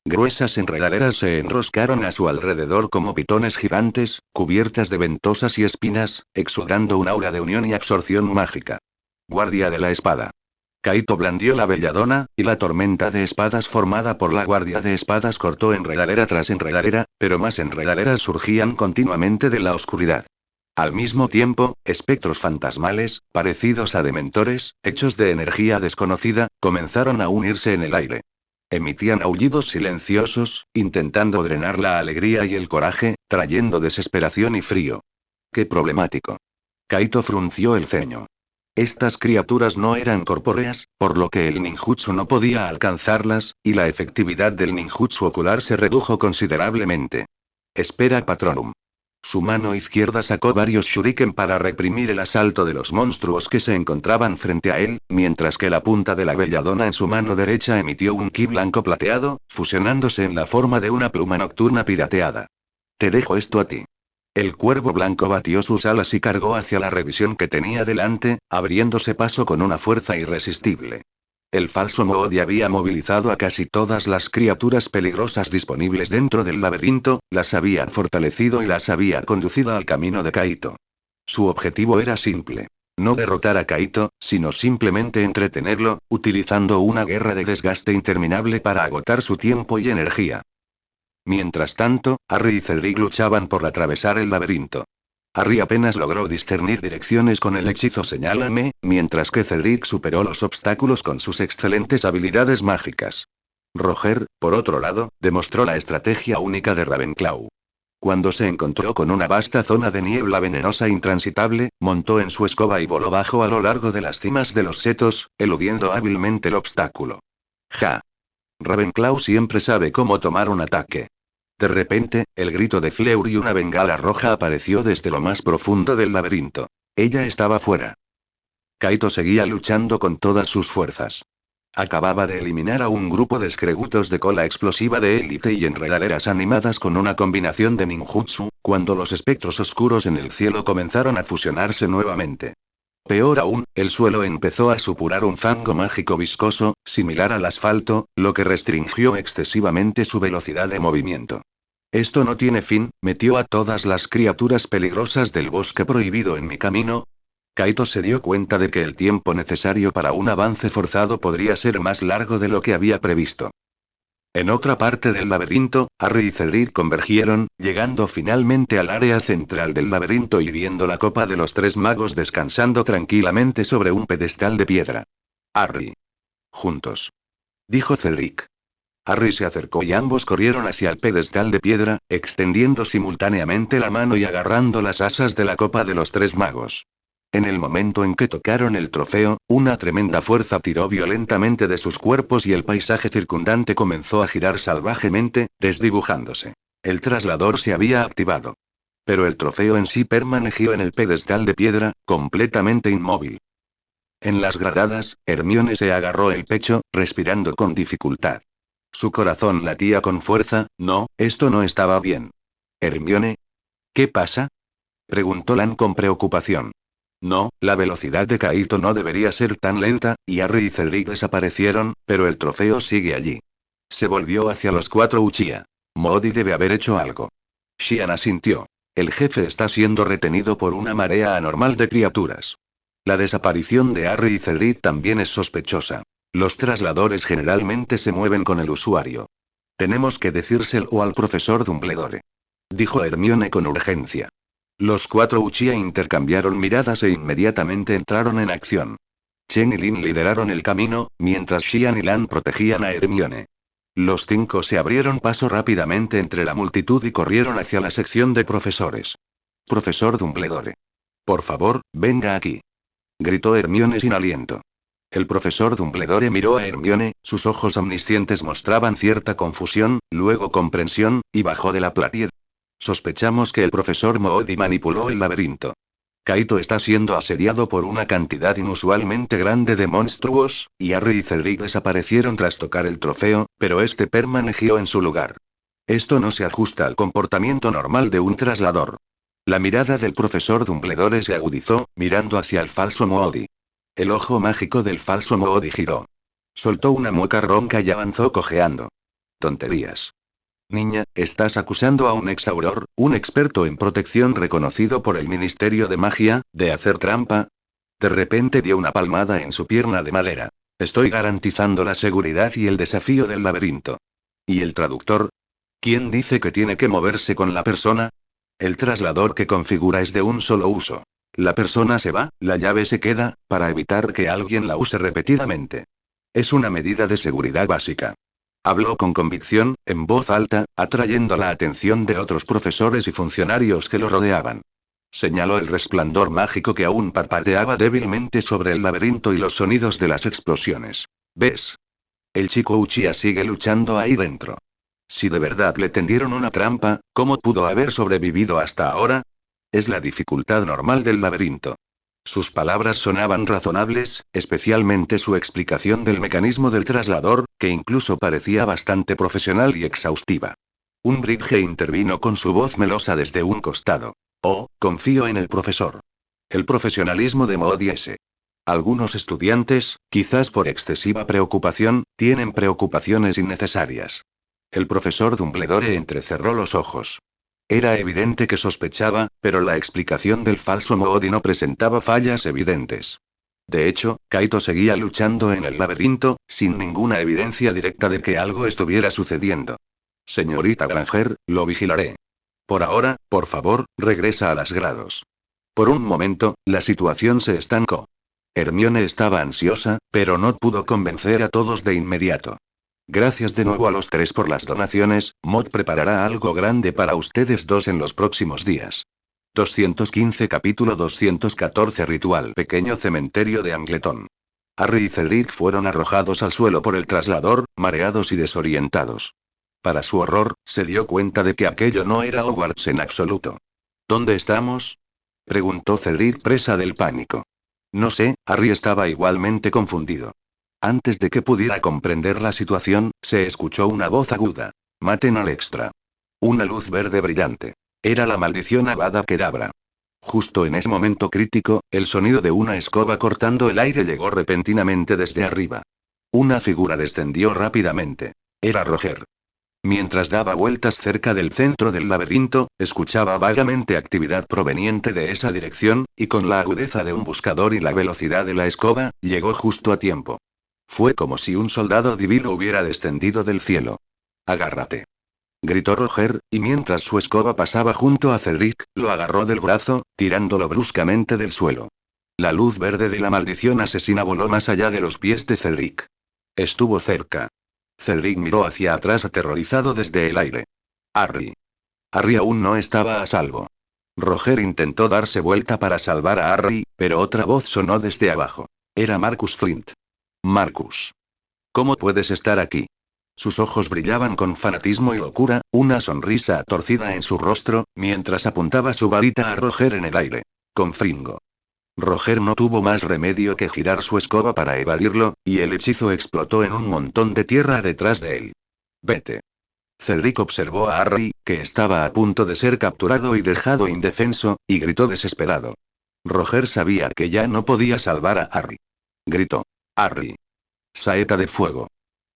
A: Gruesas enredaderas se enroscaron a su alrededor como pitones gigantes, cubiertas de ventosas y espinas, exudando un aura de unión y absorción mágica. Guardia de la espada. Kaito blandió la belladona, y la tormenta de espadas formada por la guardia de espadas cortó enredadera tras enredadera, pero más enredaderas surgían continuamente de la oscuridad. Al mismo tiempo, espectros fantasmales, parecidos a dementores, hechos de energía desconocida, comenzaron a unirse en el aire. Emitían aullidos silenciosos, intentando drenar la alegría y el coraje, trayendo desesperación y frío. ¡Qué problemático! Kaito frunció el ceño. Estas criaturas no eran corpóreas, por lo que el ninjutsu no podía alcanzarlas, y la efectividad del ninjutsu ocular se redujo considerablemente. Espera, Patronum. Su mano izquierda sacó varios shuriken para reprimir el asalto de los monstruos que se encontraban frente a él, mientras que la punta de la belladona en su mano derecha emitió un ki blanco plateado, fusionándose en la forma de una pluma nocturna pirateada. Te dejo esto a ti. El cuervo blanco batió sus alas y cargó hacia la revisión que tenía delante, abriéndose paso con una fuerza irresistible. El falso Moody había movilizado a casi todas las criaturas peligrosas disponibles dentro del laberinto, las había fortalecido y las había conducido al camino de Kaito. Su objetivo era simple. No derrotar a Kaito, sino simplemente entretenerlo, utilizando una guerra de desgaste interminable para agotar su tiempo y energía. Mientras tanto, Harry y Cedric luchaban por atravesar el laberinto. Harry apenas logró discernir direcciones con el hechizo Señálame, mientras que Cedric superó los obstáculos con sus excelentes habilidades mágicas. Roger, por otro lado, demostró la estrategia única de Ravenclaw. Cuando se encontró con una vasta zona de niebla venenosa intransitable, montó en su escoba y voló bajo a lo largo de las cimas de los setos, eludiendo hábilmente el obstáculo. ¡Ja! Ravenclaw siempre sabe cómo tomar un ataque. De repente, el grito de Fleur y una bengala roja apareció desde lo más profundo del laberinto. Ella estaba fuera. Kaito seguía luchando con todas sus fuerzas. Acababa de eliminar a un grupo de escregutos de cola explosiva de élite y enredaderas animadas con una combinación de ninjutsu, cuando los espectros oscuros en el cielo comenzaron a fusionarse nuevamente. Peor aún, el suelo empezó a supurar un fango mágico viscoso, similar al asfalto, lo que restringió excesivamente su velocidad de movimiento. Esto no tiene fin, metió a todas las criaturas peligrosas del bosque prohibido en mi camino. Kaito se dio cuenta de que el tiempo necesario para un avance forzado podría ser más largo de lo que había previsto. En otra parte del laberinto, Harry y Cedric convergieron, llegando finalmente al área central del laberinto y viendo la copa de los tres magos descansando tranquilamente sobre un pedestal de piedra. Harry. Juntos. Dijo Cedric. Harry se acercó y ambos corrieron hacia el pedestal de piedra, extendiendo simultáneamente la mano y agarrando las asas de la copa de los tres magos. En el momento en que tocaron el trofeo, una tremenda fuerza tiró violentamente de sus cuerpos y el paisaje circundante comenzó a girar salvajemente, desdibujándose. El traslador se había activado. Pero el trofeo en sí permaneció en el pedestal de piedra, completamente inmóvil. En las gradas, Hermione se agarró el pecho, respirando con dificultad. Su corazón latía con fuerza. No, esto no estaba bien. Hermione, ¿qué pasa? Preguntó Lan con preocupación. No, la velocidad de Kaito no debería ser tan lenta, y Harry y Cedric desaparecieron, pero el trofeo sigue allí. Se volvió hacia los cuatro Uchiha. Modi debe haber hecho algo. Xian asintió. El jefe está siendo retenido por una marea anormal de criaturas. La desaparición de Harry y Cedric también es sospechosa. Los trasladores generalmente se mueven con el usuario. Tenemos que decírselo al profesor Dumbledore. Dijo Hermione con urgencia. Los cuatro Uchiha intercambiaron miradas e inmediatamente entraron en acción. Chen y Lin lideraron el camino, mientras Xian y Lan protegían a Hermione. Los cinco se abrieron paso rápidamente entre la multitud y corrieron hacia la sección de profesores. Profesor Dumbledore. Por favor, venga aquí. Gritó Hermione sin aliento. El profesor Dumbledore miró a Hermione, sus ojos omniscientes mostraban cierta confusión, luego comprensión, y bajó de la platier. Sospechamos que el profesor Moody manipuló el laberinto. Kaito está siendo asediado por una cantidad inusualmente grande de monstruos, y Harry y Cedric desaparecieron tras tocar el trofeo, pero este permaneció en su lugar. Esto no se ajusta al comportamiento normal de un traslador. La mirada del profesor Dumbledore se agudizó, mirando hacia el falso Moody. El ojo mágico del falso Moody giró. Soltó una mueca ronca y avanzó cojeando. Tonterías. Niña, estás acusando a un exauror, un experto en protección reconocido por el Ministerio de Magia, de hacer trampa. De repente dio una palmada en su pierna de madera. Estoy garantizando la seguridad y el desafío del laberinto. ¿Y el traductor? ¿Quién dice que tiene que moverse con la persona? El traslador que configura es de un solo uso. La persona se va, la llave se queda, para evitar que alguien la use repetidamente. Es una medida de seguridad básica. Habló con convicción, en voz alta, atrayendo la atención de otros profesores y funcionarios que lo rodeaban. Señaló el resplandor mágico que aún parpadeaba débilmente sobre el laberinto y los sonidos de las explosiones. ¿Ves? El chico Uchiha sigue luchando ahí dentro. Si de verdad le tendieron una trampa, ¿cómo pudo haber sobrevivido hasta ahora? Es la dificultad normal del laberinto. Sus palabras sonaban razonables, especialmente su explicación del mecanismo del traslador, que incluso parecía bastante profesional y exhaustiva. Un Bridge intervino con su voz melosa desde un costado. Oh, confío en el profesor. El profesionalismo de Moody S. Algunos estudiantes, quizás por excesiva preocupación, tienen preocupaciones innecesarias. El profesor Dumbledore entrecerró los ojos. Era evidente que sospechaba, pero la explicación del falso Moody no presentaba fallas evidentes. De hecho, Kaito seguía luchando en el laberinto, sin ninguna evidencia directa de que algo estuviera sucediendo. Señorita Granger, lo vigilaré. Por ahora, por favor, regresa a las grados. Por un momento, la situación se estancó. Hermione estaba ansiosa, pero no pudo convencer a todos de inmediato. Gracias de nuevo a los tres por las donaciones, Mod preparará algo grande para ustedes dos en los próximos días. 215 Capítulo 214 Ritual Pequeño cementerio de Angleton. Harry y Cedric fueron arrojados al suelo por el traslador, mareados y desorientados. Para su horror, se dio cuenta de que aquello no era Hogwarts en absoluto. ¿Dónde estamos? Preguntó Cedric presa del pánico. No sé, Harry estaba igualmente confundido. Antes de que pudiera comprender la situación, se escuchó una voz aguda. Maten al extra. Una luz verde brillante. Era la maldición Avada Kedavra. Justo en ese momento crítico, el sonido de una escoba cortando el aire llegó repentinamente desde arriba. Una figura descendió rápidamente. Era Roger. Mientras daba vueltas cerca del centro del laberinto, escuchaba vagamente actividad proveniente de esa dirección, y con la agudeza de un buscador y la velocidad de la escoba, llegó justo a tiempo. Fue como si un soldado divino hubiera descendido del cielo. Agárrate. Gritó Roger, y mientras su escoba pasaba junto a Cedric, lo agarró del brazo, tirándolo bruscamente del suelo. La luz verde de la maldición asesina voló más allá de los pies de Cedric. Estuvo cerca. Cedric miró hacia atrás aterrorizado desde el aire. Harry. Harry aún no estaba a salvo. Roger intentó darse vuelta para salvar a Harry, pero otra voz sonó desde abajo. Era Marcus Flint. Marcus. ¿Cómo puedes estar aquí? Sus ojos brillaban con fanatismo y locura, una sonrisa torcida en su rostro, mientras apuntaba su varita a Roger en el aire. Con Fringo. Roger no tuvo más remedio que girar su escoba para evadirlo, y el hechizo explotó en un montón de tierra detrás de él. Vete. Cedric observó a Harry, que estaba a punto de ser capturado y dejado indefenso, y gritó desesperado. Roger sabía que ya no podía salvar a Harry. Gritó. Harry. Saeta de fuego.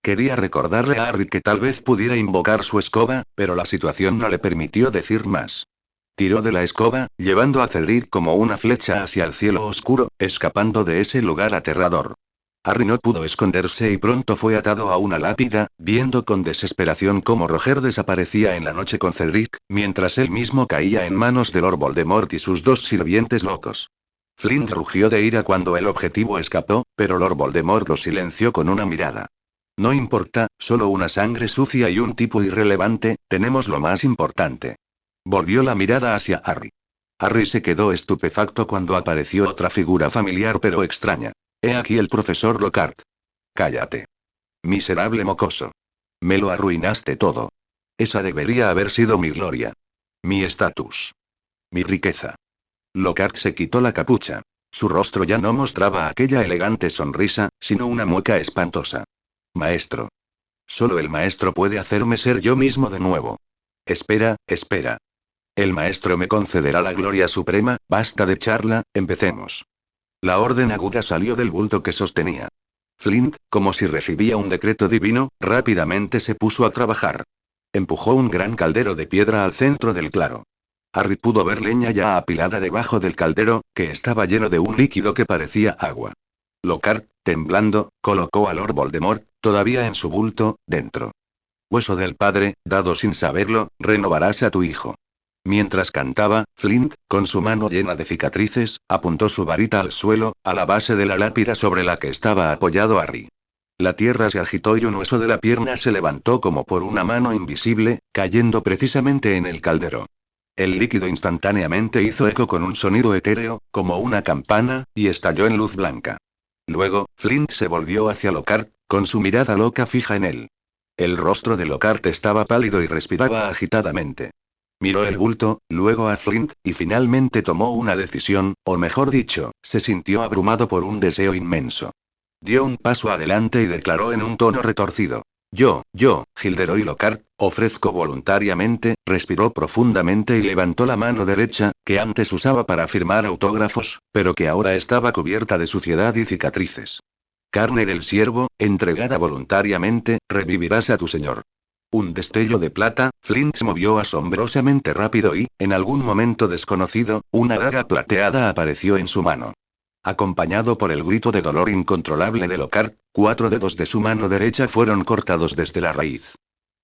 A: Quería recordarle a Harry que tal vez pudiera invocar su escoba, pero la situación no le permitió decir más. Tiró de la escoba, llevando a Cedric como una flecha hacia el cielo oscuro, escapando de ese lugar aterrador. Harry no pudo esconderse y pronto fue atado a una lápida, viendo con desesperación cómo Roger desaparecía en la noche con Cedric, mientras él mismo caía en manos de Lord Voldemort y sus dos sirvientes locos. Flint rugió de ira cuando el objetivo escapó, pero Lord Voldemort lo silenció con una mirada. No importa, solo una sangre sucia y un tipo irrelevante, tenemos lo más importante. Volvió la mirada hacia Harry. Harry se quedó estupefacto cuando apareció otra figura familiar pero extraña. He aquí el profesor Lockhart. Cállate. Miserable mocoso. Me lo arruinaste todo. Esa debería haber sido mi gloria. Mi estatus. Mi riqueza. Lockhart se quitó la capucha. Su rostro ya no mostraba aquella elegante sonrisa, sino una mueca espantosa. Maestro. Solo el maestro puede hacerme ser yo mismo de nuevo. Espera, espera. El maestro me concederá la gloria suprema, basta de charla, empecemos. La orden aguda salió del bulto que sostenía. Flint, como si recibía un decreto divino, rápidamente se puso a trabajar. Empujó un gran caldero de piedra al centro del claro. Harry pudo ver leña ya apilada debajo del caldero, que estaba lleno de un líquido que parecía agua. Lockhart, temblando, colocó a Lord Voldemort, todavía en su bulto, dentro. Hueso del padre, dado sin saberlo, renovarás a tu hijo. Mientras cantaba, Flint, con su mano llena de cicatrices, apuntó su varita al suelo, a la base de la lápida sobre la que estaba apoyado Harry. La tierra se agitó y un hueso de la pierna se levantó como por una mano invisible, cayendo precisamente en el caldero. El líquido instantáneamente hizo eco con un sonido etéreo, como una campana, y estalló en luz blanca. Luego, Flint se volvió hacia Lockhart, con su mirada loca fija en él. El rostro de Lockhart estaba pálido y respiraba agitadamente. Miró el bulto, luego a Flint, y finalmente tomó una decisión, o mejor dicho, se sintió abrumado por un deseo inmenso. Dio un paso adelante y declaró en un tono retorcido. Yo, Gilderoy Lockhart, ofrezco voluntariamente, respiró profundamente y levantó la mano derecha, que antes usaba para firmar autógrafos, pero que ahora estaba cubierta de suciedad y cicatrices. Carner el siervo, entregada voluntariamente, revivirás a tu señor. Un destello de plata, Flint se movió asombrosamente rápido y, en algún momento desconocido, una daga plateada apareció en su mano. Acompañado por el grito de dolor incontrolable de Lockhart, 4 dedos de su mano derecha fueron cortados desde la raíz.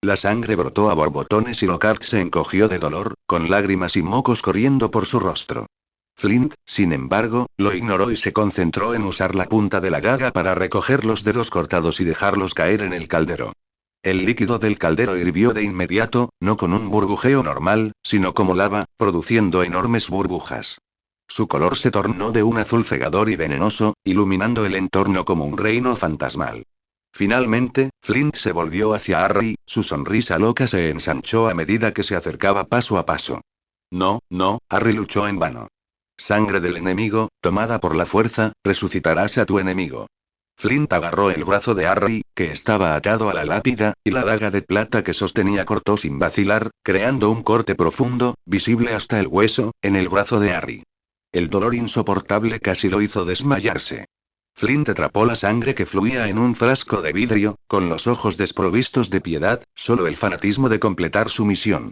A: La sangre brotó a borbotones y Lockhart se encogió de dolor, con lágrimas y mocos corriendo por su rostro. Flint, sin embargo, lo ignoró y se concentró en usar la punta de la daga para recoger los dedos cortados y dejarlos caer en el caldero. El líquido del caldero hirvió de inmediato, no con un burbujeo normal, sino como lava, produciendo enormes burbujas. Su color se tornó de un azul cegador y venenoso, iluminando el entorno como un reino fantasmal. Finalmente, Flint se volvió hacia Harry, su sonrisa loca se ensanchó a medida que se acercaba paso a paso. No, Harry luchó en vano. Sangre del enemigo, tomada por la fuerza, resucitarás a tu enemigo. Flint agarró el brazo de Harry, que estaba atado a la lápida, y la daga de plata que sostenía cortó sin vacilar, creando un corte profundo, visible hasta el hueso, en el brazo de Harry. El dolor insoportable casi lo hizo desmayarse. Flint atrapó la sangre que fluía en un frasco de vidrio, con los ojos desprovistos de piedad, solo el fanatismo de completar su misión.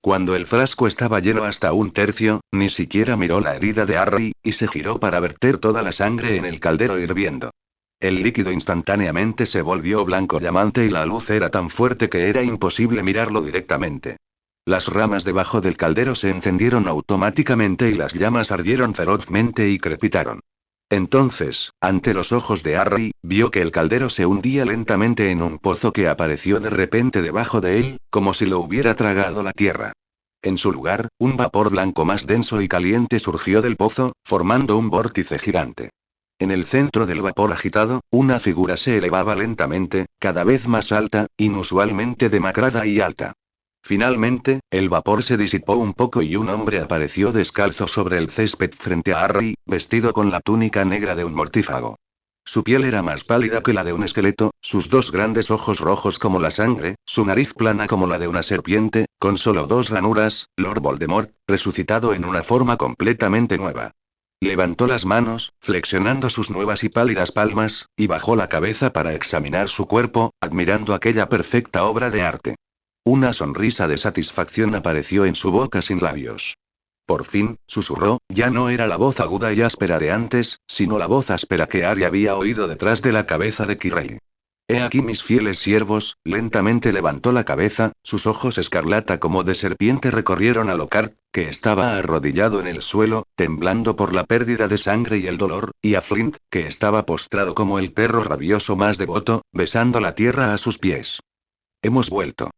A: Cuando el frasco estaba lleno hasta un tercio, ni siquiera miró la herida de Harry, y se giró para verter toda la sangre en el caldero hirviendo. El líquido instantáneamente se volvió blanco llamante y la luz era tan fuerte que era imposible mirarlo directamente. Las ramas debajo del caldero se encendieron automáticamente y las llamas ardieron ferozmente y crepitaron. Entonces, ante los ojos de Harry, vio que el caldero se hundía lentamente en un pozo que apareció de repente debajo de él, como si lo hubiera tragado la tierra. En su lugar, un vapor blanco más denso y caliente surgió del pozo, formando un vórtice gigante. En el centro del vapor agitado, una figura se elevaba lentamente, cada vez más alta, inusualmente demacrada y alta. Finalmente, el vapor se disipó un poco y un hombre apareció descalzo sobre el césped frente a Harry, vestido con la túnica negra de un mortífago. Su piel era más pálida que la de un esqueleto, sus dos grandes ojos rojos como la sangre, su nariz plana como la de una serpiente, con solo dos ranuras. Lord Voldemort, resucitado en una forma completamente nueva. Levantó las manos, flexionando sus nuevas y pálidas palmas, y bajó la cabeza para examinar su cuerpo, admirando aquella perfecta obra de arte. Una sonrisa de satisfacción apareció en su boca sin labios. Por fin, susurró, ya no era la voz aguda y áspera de antes, sino la voz áspera que Harry había oído detrás de la cabeza de Quirrell. He aquí mis fieles siervos. Lentamente levantó la cabeza, sus ojos escarlata como de serpiente recorrieron a Lockhart, que estaba arrodillado en el suelo, temblando por la pérdida de sangre y el dolor, y a Flint, que estaba postrado como el perro rabioso más devoto, besando la tierra a sus pies. Hemos vuelto.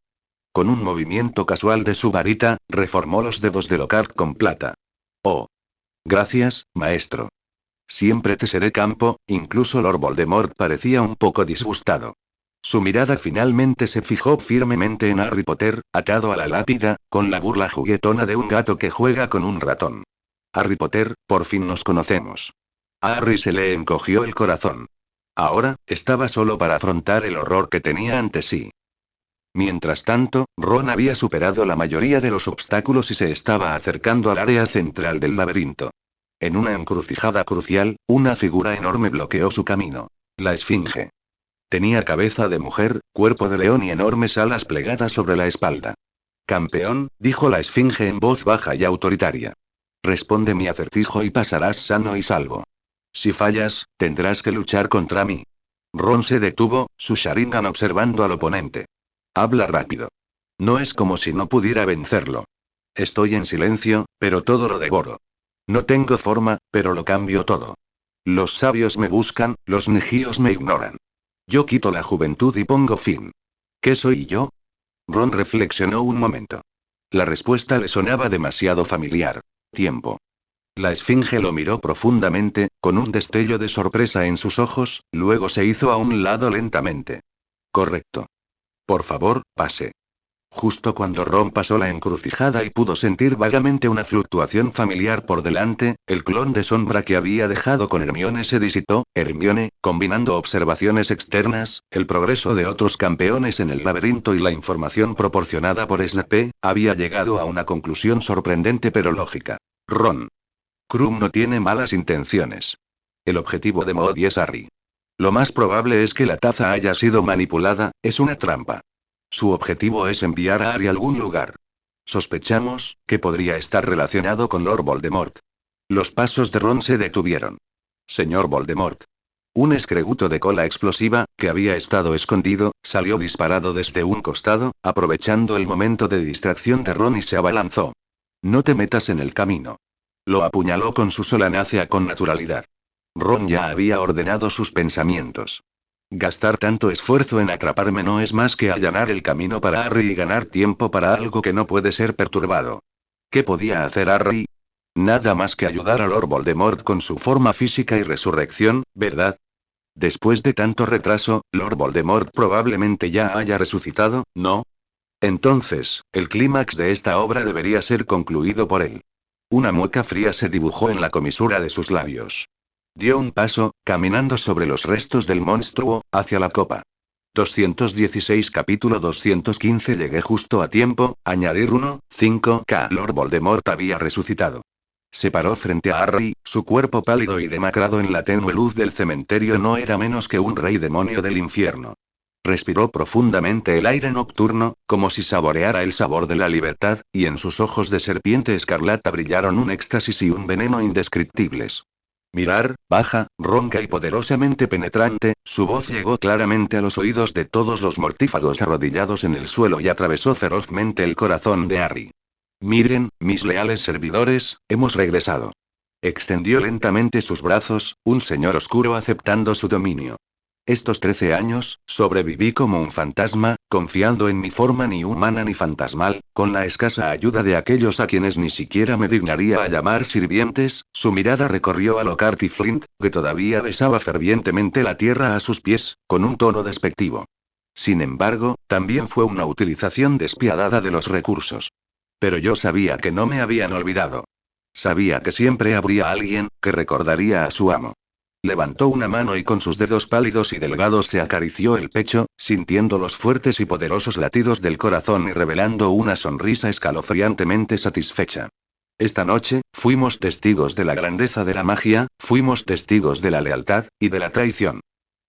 A: Con un movimiento casual de su varita, reformó los dedos de Lockhart con plata. Oh. Gracias, maestro. Siempre te seré campo. Incluso Lord Voldemort parecía un poco disgustado. Su mirada finalmente se fijó firmemente en Harry Potter, atado a la lápida, con la burla juguetona de un gato que juega con un ratón. Harry Potter, por fin nos conocemos. A Harry se le encogió el corazón. Ahora, estaba solo para afrontar el horror que tenía ante sí. Mientras tanto, Ron había superado la mayoría de los obstáculos y se estaba acercando al área central del laberinto. En una encrucijada crucial, una figura enorme bloqueó su camino. La Esfinge. Tenía cabeza de mujer, cuerpo de león y enormes alas plegadas sobre la espalda. Campeón, dijo la Esfinge en voz baja y autoritaria. Responde mi acertijo y pasarás sano y salvo. Si fallas, tendrás que luchar contra mí. Ron se detuvo, su Sharingan observando al oponente. Habla rápido. No es como si no pudiera vencerlo. Estoy en silencio, pero todo lo devoro. No tengo forma, pero lo cambio todo. Los sabios me buscan, los nejíos me ignoran. Yo quito la juventud y pongo fin. ¿Qué soy yo? Ron reflexionó un momento. La respuesta le sonaba demasiado familiar. Tiempo. La Esfinge lo miró profundamente, con un destello de sorpresa en sus ojos, luego se hizo a un lado lentamente. Correcto. Por favor, pase. Justo cuando Ron pasó la encrucijada y pudo sentir vagamente una fluctuación familiar por delante, el clon de sombra que había dejado con Hermione se disipó. Hermione, combinando observaciones externas, el progreso de otros campeones en el laberinto y la información proporcionada por Snape, había llegado a una conclusión sorprendente pero lógica. Ron. Krum no tiene malas intenciones. El objetivo de Moody es Harry. Lo más probable es que la taza haya sido manipulada, es una trampa. Su objetivo es enviar a Harry a algún lugar. Sospechamos que podría estar relacionado con Lord Voldemort. Los pasos de Ron se detuvieron. Señor Voldemort. Un escreguto de cola explosiva, que había estado escondido, salió disparado desde un costado, aprovechando el momento de distracción de Ron y se abalanzó. No te metas en el camino. Lo apuñaló con su solanácea con naturalidad. Ron ya había ordenado sus pensamientos. Gastar tanto esfuerzo en atraparme no es más que allanar el camino para Harry y ganar tiempo para algo que no puede ser perturbado. ¿Qué podía hacer Harry? Nada más que ayudar a Lord Voldemort con su forma física y resurrección, ¿verdad? Después de tanto retraso, Lord Voldemort probablemente ya haya resucitado, ¿no? Entonces, el clímax de esta obra debería ser concluido por él. Una mueca fría se dibujó en la comisura de sus labios. Dio un paso, caminando sobre los restos del monstruo, hacia la copa. 216 Capítulo 215 Llegué justo a tiempo, añadir 5K Lord Voldemort había resucitado. Se paró frente a Harry, su cuerpo pálido y demacrado en la tenue luz del cementerio no era menos que un rey demonio del infierno. Respiró profundamente el aire nocturno, como si saboreara el sabor de la libertad, y en sus ojos de serpiente escarlata brillaron un éxtasis y un veneno indescriptibles. Mirar, baja, ronca y poderosamente penetrante, su voz llegó claramente a los oídos de todos los mortífagos arrodillados en el suelo y atravesó ferozmente el corazón de Harry. Miren, mis leales servidores, hemos regresado. Extendió lentamente sus brazos, un señor oscuro aceptando su dominio. Estos 13 años, sobreviví como un fantasma, confiando en mi forma ni humana ni fantasmal, con la escasa ayuda de aquellos a quienes ni siquiera me dignaría a llamar sirvientes. Su mirada recorrió a Lockhart y Flint, que todavía besaba fervientemente la tierra a sus pies, con un tono despectivo. Sin embargo, también fue una utilización despiadada de los recursos. Pero yo sabía que no me habían olvidado. Sabía que siempre habría alguien que recordaría a su amo. Levantó una mano y con sus dedos pálidos y delgados se acarició el pecho, sintiendo los fuertes y poderosos latidos del corazón y revelando una sonrisa escalofriantemente satisfecha. Esta noche, fuimos testigos de la grandeza de la magia, fuimos testigos de la lealtad, y de la traición.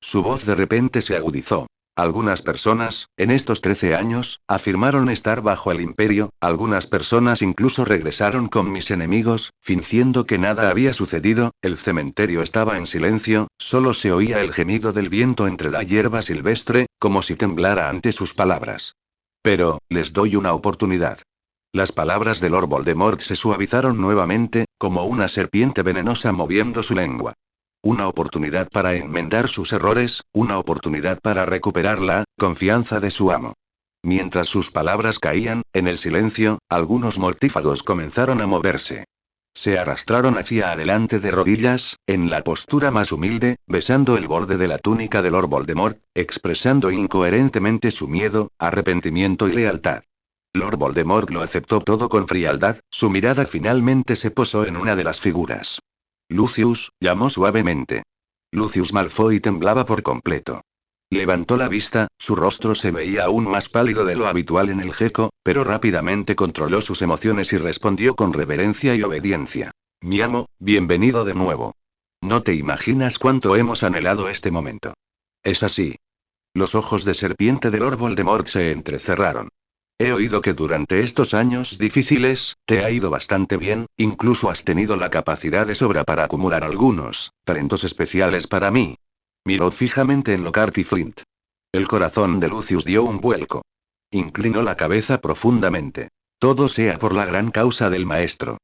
A: Su voz de repente se agudizó. Algunas personas, en estos 13 años, afirmaron estar bajo el imperio, algunas personas incluso regresaron con mis enemigos, fingiendo que nada había sucedido. El cementerio estaba en silencio, solo se oía el gemido del viento entre la hierba silvestre, como si temblara ante sus palabras. Pero, les doy una oportunidad. Las palabras de Lord Voldemort se suavizaron nuevamente, como una serpiente venenosa moviendo su lengua. Una oportunidad para enmendar sus errores, una oportunidad para recuperar la confianza de su amo. Mientras sus palabras caían, en el silencio, algunos mortífagos comenzaron a moverse. Se arrastraron hacia adelante de rodillas, en la postura más humilde, besando el borde de la túnica de Lord Voldemort, expresando incoherentemente su miedo, arrepentimiento y lealtad. Lord Voldemort lo aceptó todo con frialdad, su mirada finalmente se posó en una de las figuras. Lucius, llamó suavemente. Lucius Malfoy temblaba por completo. Levantó la vista, su rostro se veía aún más pálido de lo habitual en el geco, pero rápidamente controló sus emociones y respondió con reverencia y obediencia. Mi amo, bienvenido de nuevo. No te imaginas cuánto hemos anhelado este momento. Es así. Los ojos de serpiente de Lord Voldemort se entrecerraron. He oído que durante estos años difíciles, te ha ido bastante bien, incluso has tenido la capacidad de sobra para acumular algunos talentos especiales para mí. Miró fijamente en Lockhart y Flint. El corazón de Lucius dio un vuelco. Inclinó la cabeza profundamente. Todo sea por la gran causa del maestro.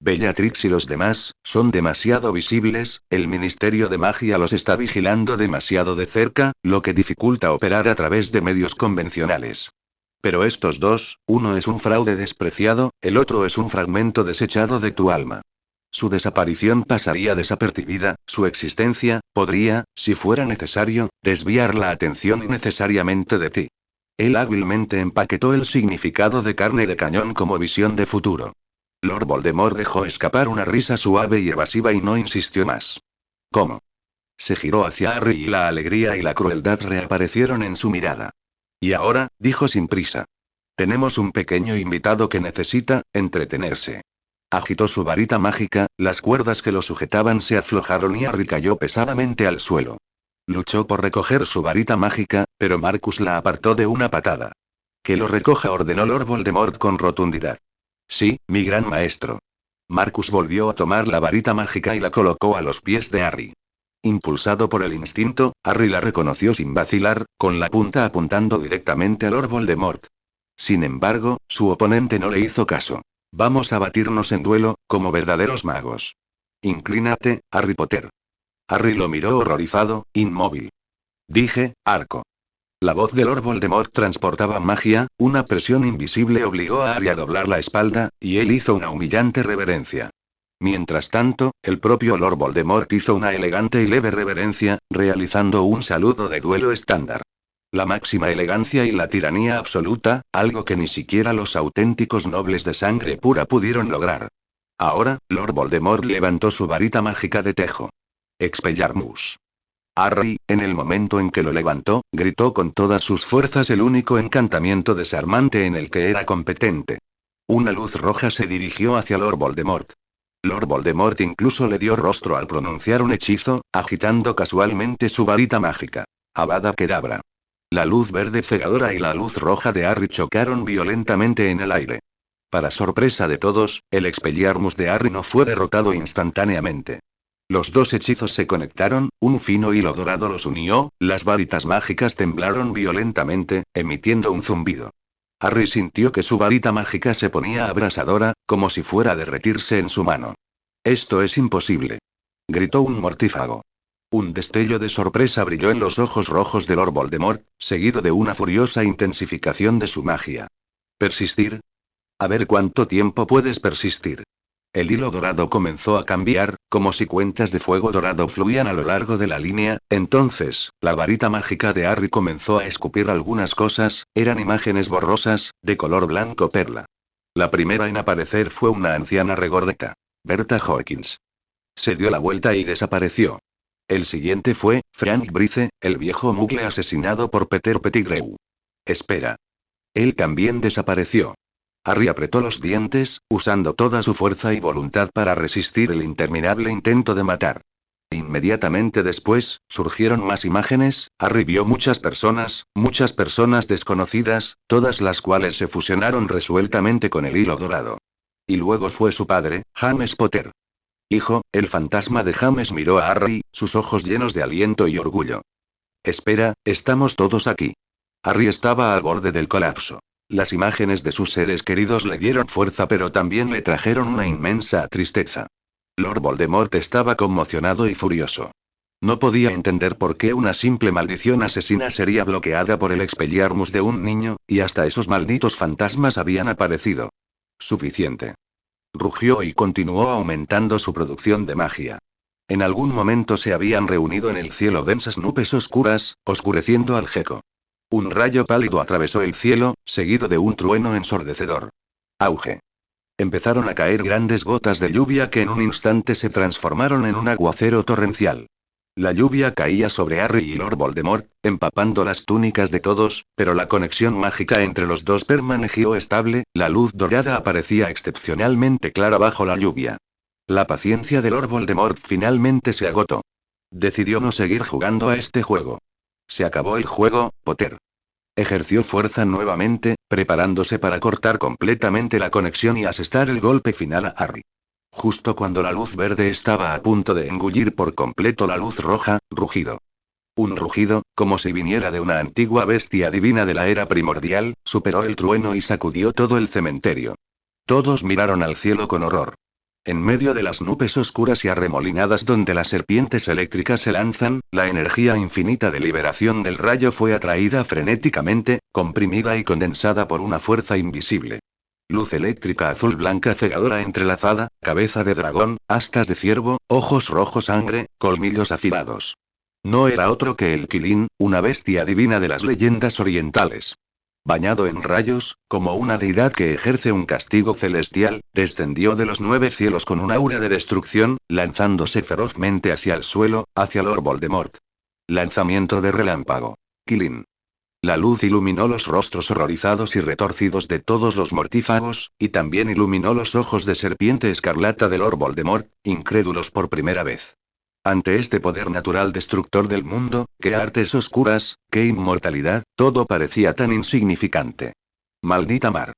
A: Bellatrix y los demás, son demasiado visibles, el Ministerio de Magia los está vigilando demasiado de cerca, lo que dificulta operar a través de medios convencionales. Pero estos dos, uno es un fraude despreciado, el otro es un fragmento desechado de tu alma. Su desaparición pasaría desapercibida, su existencia, podría, si fuera necesario, desviar la atención innecesariamente de ti. Él hábilmente empaquetó el significado de carne de cañón como visión de futuro. Lord Voldemort dejó escapar una risa suave y evasiva y no insistió más. ¿Cómo? Se giró hacia Harry y la alegría y la crueldad reaparecieron en su mirada. Y ahora, dijo sin prisa. Tenemos un pequeño invitado que necesita entretenerse. Agitó su varita mágica, las cuerdas que lo sujetaban se aflojaron y Harry cayó pesadamente al suelo. Luchó por recoger su varita mágica, pero Marcus la apartó de una patada. Que lo recoja, ordenó Lord Voldemort con rotundidad. Sí, mi gran maestro. Marcus volvió a tomar la varita mágica y la colocó a los pies de Harry. Impulsado por el instinto, Harry la reconoció sin vacilar, con la punta apuntando directamente a Lord Voldemort. Sin embargo, su oponente no le hizo caso. Vamos a batirnos en duelo, como verdaderos magos. Inclínate, Harry Potter. Harry lo miró horrorizado, inmóvil. Dije, arco. La voz de Lord Voldemort transportaba magia, una presión invisible obligó a Harry a doblar la espalda, y él hizo una humillante reverencia. Mientras tanto, el propio Lord Voldemort hizo una elegante y leve reverencia, realizando un saludo de duelo estándar. La máxima elegancia y la tiranía absoluta, algo que ni siquiera los auténticos nobles de sangre pura pudieron lograr. Ahora, Lord Voldemort levantó su varita mágica de tejo. Expelliarmus. Harry, en el momento en que lo levantó, gritó con todas sus fuerzas el único encantamiento desarmante en el que era competente. Una luz roja se dirigió hacia Lord Voldemort. Lord Voldemort incluso le dio rostro al pronunciar un hechizo, agitando casualmente su varita mágica. Avada Kedavra. La luz verde cegadora y la luz roja de Harry chocaron violentamente en el aire. Para sorpresa de todos, el Expelliarmus de Harry no fue derrotado instantáneamente. Los dos hechizos se conectaron, un fino hilo dorado los unió, las varitas mágicas temblaron violentamente, emitiendo un zumbido. Harry sintió que su varita mágica se ponía abrasadora, como si fuera a derretirse en su mano. Esto es imposible. Gritó un mortífago. Un destello de sorpresa brilló en los ojos rojos de Lord Voldemort, seguido de una furiosa intensificación de su magia. ¿Persistir? A ver cuánto tiempo puedes persistir. El hilo dorado comenzó a cambiar, como si cuentas de fuego dorado fluían a lo largo de la línea. Entonces, la varita mágica de Harry comenzó a escupir algunas cosas, eran imágenes borrosas, de color blanco perla. La primera en aparecer fue una anciana regordeta. Berta Hawkins. Se dio la vuelta y desapareció. El siguiente fue Frank Brice, el viejo muggle asesinado por Peter Pettigrew. Espera. Él también desapareció. Harry apretó los dientes, usando toda su fuerza y voluntad para resistir el interminable intento de matar. Inmediatamente después, surgieron más imágenes. Harry vio muchas personas desconocidas, todas las cuales se fusionaron resueltamente con el hilo dorado. Y luego fue su padre, James Potter. Hijo, el fantasma de James miró a Harry, sus ojos llenos de aliento y orgullo. Espera, estamos todos aquí. Harry estaba al borde del colapso. Las imágenes de sus seres queridos le dieron fuerza, pero también le trajeron una inmensa tristeza. Lord Voldemort estaba conmocionado y furioso. No podía entender por qué una simple maldición asesina sería bloqueada por el Expelliarmus de un niño, y hasta esos malditos fantasmas habían aparecido. Suficiente. Rugió y continuó aumentando su producción de magia. En algún momento se habían reunido en el cielo densas nubes oscuras, oscureciendo al gecko. Un rayo pálido atravesó el cielo, seguido de un trueno ensordecedor. Auge. Empezaron a caer grandes gotas de lluvia que en un instante se transformaron en un aguacero torrencial. La lluvia caía sobre Harry y Lord Voldemort, empapando las túnicas de todos, pero la conexión mágica entre los dos permaneció estable. La luz dorada aparecía excepcionalmente clara bajo la lluvia. La paciencia de Lord Voldemort finalmente se agotó. Decidió no seguir jugando a este juego. Se acabó el juego, Potter. Ejerció fuerza nuevamente, preparándose para cortar completamente la conexión y asestar el golpe final a Harry. Justo cuando la luz verde estaba a punto de engullir por completo la luz roja, rugido. Un rugido, como si viniera de una antigua bestia divina de la era primordial, superó el trueno y sacudió todo el cementerio. Todos miraron al cielo con horror. En medio de las nubes oscuras y arremolinadas donde las serpientes eléctricas se lanzan, la energía infinita de liberación del rayo fue atraída frenéticamente, comprimida y condensada por una fuerza invisible. Luz eléctrica azul blanca cegadora entrelazada, cabeza de dragón, astas de ciervo, ojos rojo sangre, colmillos afilados. No era otro que el Qilin, una bestia divina de las leyendas orientales. Bañado en rayos, como una deidad que ejerce un castigo celestial, descendió de los 9 cielos con un aura de destrucción, lanzándose ferozmente hacia el suelo, hacia Lord Voldemort. Lanzamiento de relámpago. Qilin. La luz iluminó los rostros horrorizados y retorcidos de todos los mortífagos, y también iluminó los ojos de serpiente escarlata de Lord Voldemort, incrédulos por primera vez. Ante este poder natural destructor del mundo, qué artes oscuras, qué inmortalidad, todo parecía tan insignificante. Maldita mar.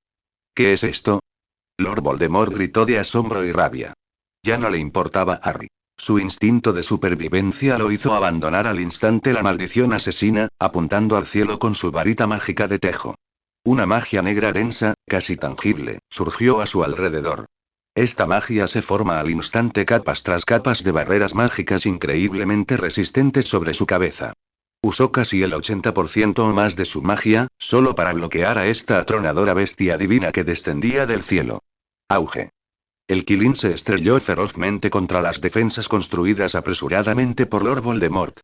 A: ¿Qué es esto? Lord Voldemort gritó de asombro y rabia. Ya no le importaba a Harry. Su instinto de supervivencia lo hizo abandonar al instante la maldición asesina, apuntando al cielo con su varita mágica de tejo. Una magia negra densa, casi tangible, surgió a su alrededor. Esta magia se forma al instante capas tras capas de barreras mágicas increíblemente resistentes sobre su cabeza. Usó casi el 80% o más de su magia, solo para bloquear a esta atronadora bestia divina que descendía del cielo. Auge. El Qilin se estrelló ferozmente contra las defensas construidas apresuradamente por Lord Voldemort.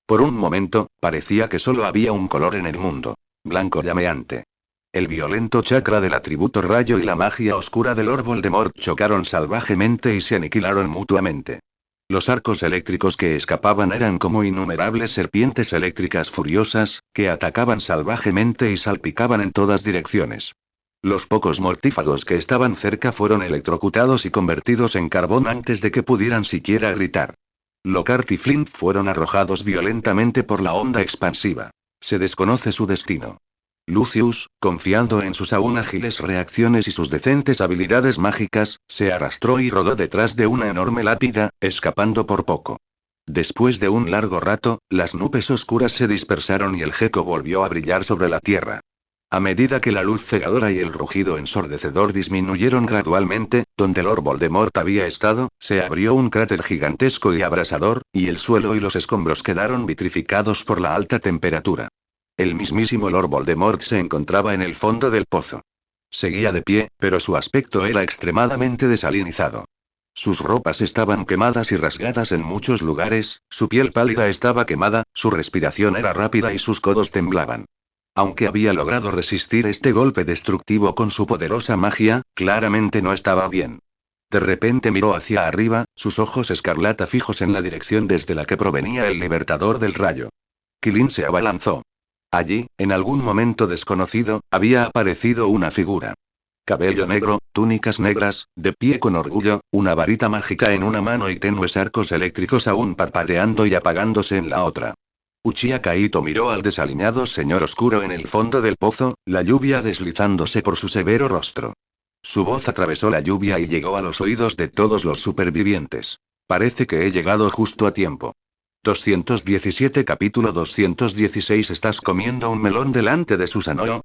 A: Por un momento, parecía que solo había un color en el mundo. Blanco llameante. El violento chakra del atributo rayo y la magia oscura de Lord Voldemort chocaron salvajemente y se aniquilaron mutuamente. Los arcos eléctricos que escapaban eran como innumerables serpientes eléctricas furiosas, que atacaban salvajemente y salpicaban en todas direcciones. Los pocos mortífagos que estaban cerca fueron electrocutados y convertidos en carbón antes de que pudieran siquiera gritar. Lockhart y Flint fueron arrojados violentamente por la onda expansiva. Se desconoce su destino. Lucius, confiando en sus aún ágiles reacciones y sus decentes habilidades mágicas, se arrastró y rodó detrás de una enorme lápida, escapando por poco. Después de un largo rato, las nubes oscuras se dispersaron y el gecko volvió a brillar sobre la tierra. A medida que la luz cegadora y el rugido ensordecedor disminuyeron gradualmente, donde Lord Voldemort había estado, se abrió un cráter gigantesco y abrasador, y el suelo y los escombros quedaron vitrificados por la alta temperatura. El mismísimo Lord Voldemort se encontraba en el fondo del pozo. Seguía de pie, pero su aspecto era extremadamente desalinizado. Sus ropas estaban quemadas y rasgadas en muchos lugares, su piel pálida estaba quemada, su respiración era rápida y sus codos temblaban. Aunque había logrado resistir este golpe destructivo con su poderosa magia, claramente no estaba bien. De repente miró hacia arriba, sus ojos escarlata fijos en la dirección desde la que provenía el libertador del rayo. Quilín se abalanzó. Allí, en algún momento desconocido, había aparecido una figura. Cabello negro, túnicas negras, de pie con orgullo, una varita mágica en una mano y tenues arcos eléctricos aún parpadeando y apagándose en la otra. Uchiha Kaito miró al desaliñado señor oscuro en el fondo del pozo, la lluvia deslizándose por su severo rostro. Su voz atravesó la lluvia y llegó a los oídos de todos los supervivientes. Parece que he llegado justo a tiempo. 217 Capítulo 216 ¿Estás comiendo un melón delante de Susanoo?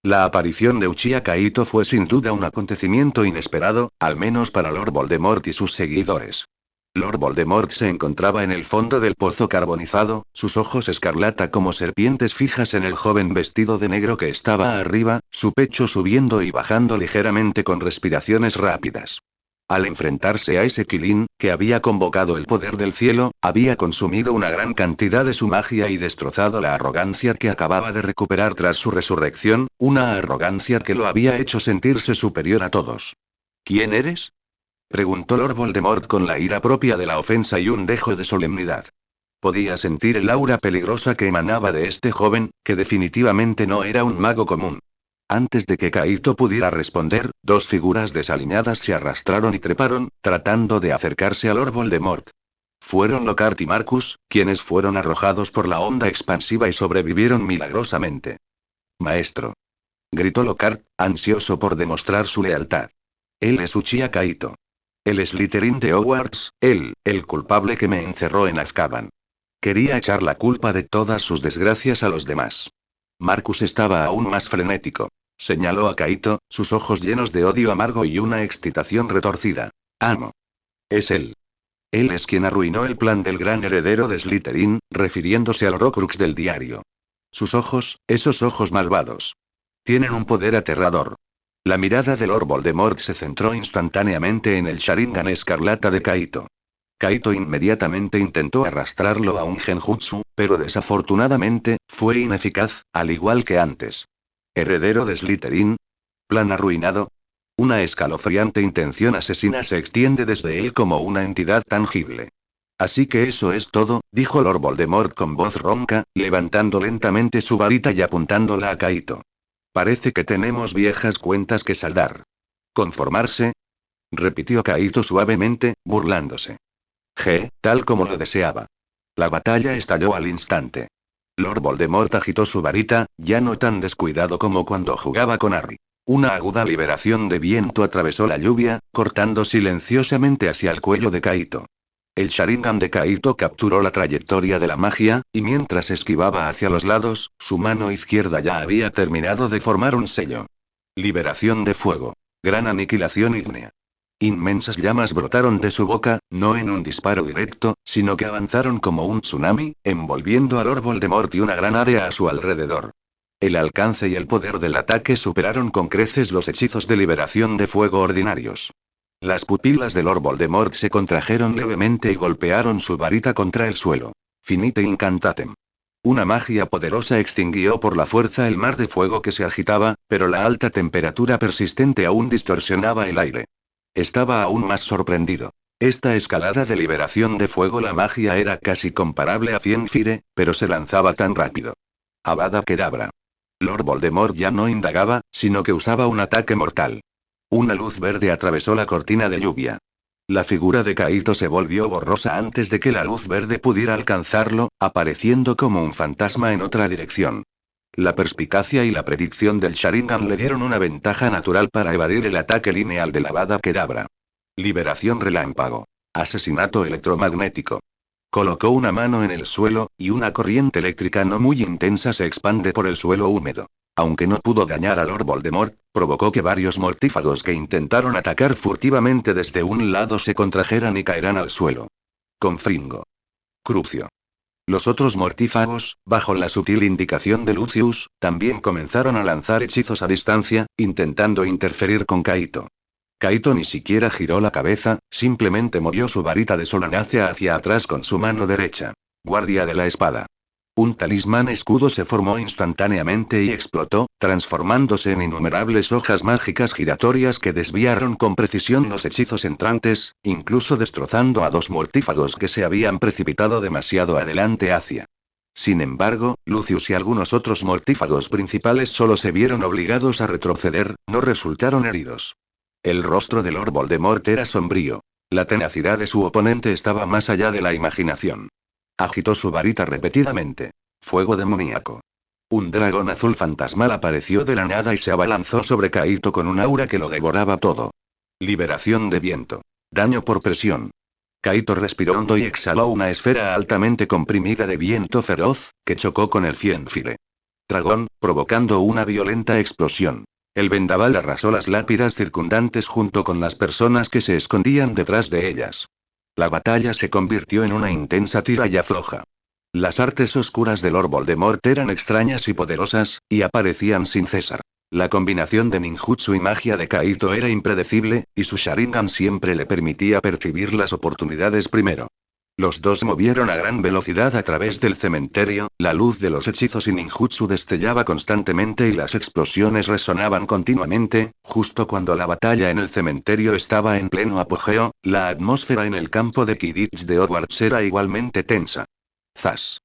A: La aparición de Uchiha Kaito fue sin duda un acontecimiento inesperado, al menos para Lord Voldemort y sus seguidores. Lord Voldemort se encontraba en el fondo del pozo carbonizado, sus ojos escarlata como serpientes fijas en el joven vestido de negro que estaba arriba, su pecho subiendo y bajando ligeramente con respiraciones rápidas. Al enfrentarse a ese Quilín, que había convocado el poder del cielo, había consumido una gran cantidad de su magia y destrozado la arrogancia que acababa de recuperar tras su resurrección, una arrogancia que lo había hecho sentirse superior a todos. ¿Quién eres? Preguntó Lord Voldemort con la ira propia de la ofensa y un dejo de solemnidad. Podía sentir el aura peligrosa que emanaba de este joven, que definitivamente no era un mago común. Antes de que Kaito pudiera responder, dos figuras desaliñadas se arrastraron y treparon, tratando de acercarse a Lord Voldemort. Fueron Lockhart y Marcus, quienes fueron arrojados por la onda expansiva y sobrevivieron milagrosamente. Maestro. Gritó Lockhart, ansioso por demostrar su lealtad. Él es Uchiha Kaito. El Slytherin de Hogwarts, él, el culpable que me encerró en Azkaban. Quería echar la culpa de todas sus desgracias a los demás. Marcus estaba aún más frenético. Señaló a Kaito, sus ojos llenos de odio amargo y una excitación retorcida. Amo. Es él. Él es quien arruinó el plan del gran heredero de Slytherin, refiriéndose al Horcrux del diario. Sus ojos, esos ojos malvados. Tienen un poder aterrador. La mirada de Lord Voldemort se centró instantáneamente en el Sharingan escarlata de Kaito. Kaito inmediatamente intentó arrastrarlo a un genjutsu, pero desafortunadamente, fue ineficaz, al igual que antes. ¿Heredero de Slytherin? ¿Plan arruinado? Una escalofriante intención asesina se extiende desde él como una entidad tangible. Así que eso es todo, dijo Lord Voldemort con voz ronca, levantando lentamente su varita y apuntándola a Kaito. Parece que tenemos viejas cuentas que saldar. ¿Conformarse? Repitió Kaito suavemente, burlándose. Tal como lo deseaba. La batalla estalló al instante. Lord Voldemort agitó su varita, ya no tan descuidado como cuando jugaba con Harry. Una aguda liberación de viento atravesó la lluvia, cortando silenciosamente hacia el cuello de Kaito. El Sharingan de Kaito capturó la trayectoria de la magia, y mientras esquivaba hacia los lados, su mano izquierda ya había terminado de formar un sello. Liberación de fuego. Gran aniquilación ígnea. Inmensas llamas brotaron de su boca, no en un disparo directo, sino que avanzaron como un tsunami, envolviendo a Lord Voldemort y una gran área a su alrededor. El alcance y el poder del ataque superaron con creces los hechizos de liberación de fuego ordinarios. Las pupilas de Lord Voldemort se contrajeron levemente y golpearon su varita contra el suelo. Finite incantatem. Una magia poderosa extinguió por la fuerza el mar de fuego que se agitaba, pero la alta temperatura persistente aún distorsionaba el aire. Estaba aún más sorprendido. Esta escalada de liberación de fuego, la magia era casi comparable a Fienfire, pero se lanzaba tan rápido. Avada Kedavra. Lord Voldemort ya no indagaba, sino que usaba un ataque mortal. Una luz verde atravesó la cortina de lluvia. La figura de Kaito se volvió borrosa antes de que la luz verde pudiera alcanzarlo, apareciendo como un fantasma en otra dirección. La perspicacia y la predicción del Sharingan le dieron una ventaja natural para evadir el ataque lineal de la Avada Kedavra. Liberación relámpago. Asesinato electromagnético. Colocó una mano en el suelo, y una corriente eléctrica no muy intensa se expande por el suelo húmedo. Aunque no pudo dañar a Lord Voldemort, provocó que varios mortífagos que intentaron atacar furtivamente desde un lado se contrajeran y caerán al suelo. Confringo. Crucio. Los otros mortífagos, bajo la sutil indicación de Lucius, también comenzaron a lanzar hechizos a distancia, intentando interferir con Kaito. Kaito ni siquiera giró la cabeza, simplemente movió su varita de Solanacia hacia atrás con su mano derecha. Guardia de la espada. Un talismán escudo se formó instantáneamente y explotó, transformándose en innumerables hojas mágicas giratorias que desviaron con precisión los hechizos entrantes, incluso destrozando a dos mortífagos que se habían precipitado demasiado adelante hacia. Sin embargo, Lucius y algunos otros mortífagos principales solo se vieron obligados a retroceder, no resultaron heridos. El rostro de Lord Voldemort era sombrío. La tenacidad de su oponente estaba más allá de la imaginación. Agitó su varita repetidamente. Fuego demoníaco. Un dragón azul fantasmal apareció de la nada y se abalanzó sobre Kaito con un aura que lo devoraba todo. Liberación de viento. Daño por presión. Kaito respiró hondo y exhaló una esfera altamente comprimida de viento feroz, que chocó con el Fiendfile. Dragón, provocando una violenta explosión. El vendaval arrasó las lápidas circundantes junto con las personas que se escondían detrás de ellas. La batalla se convirtió en una intensa tira y afloja. Las artes oscuras de Lord Voldemort eran extrañas y poderosas, y aparecían sin cesar. La combinación de ninjutsu y magia de Kaito era impredecible, y su Sharingan siempre le permitía percibir las oportunidades primero. Los dos movieron a gran velocidad a través del cementerio, la luz de los hechizos y ninjutsu destellaba constantemente y las explosiones resonaban continuamente. Justo cuando la batalla en el cementerio estaba en pleno apogeo, la atmósfera en el campo de Quidditch de Hogwarts era igualmente tensa. ¡Zas!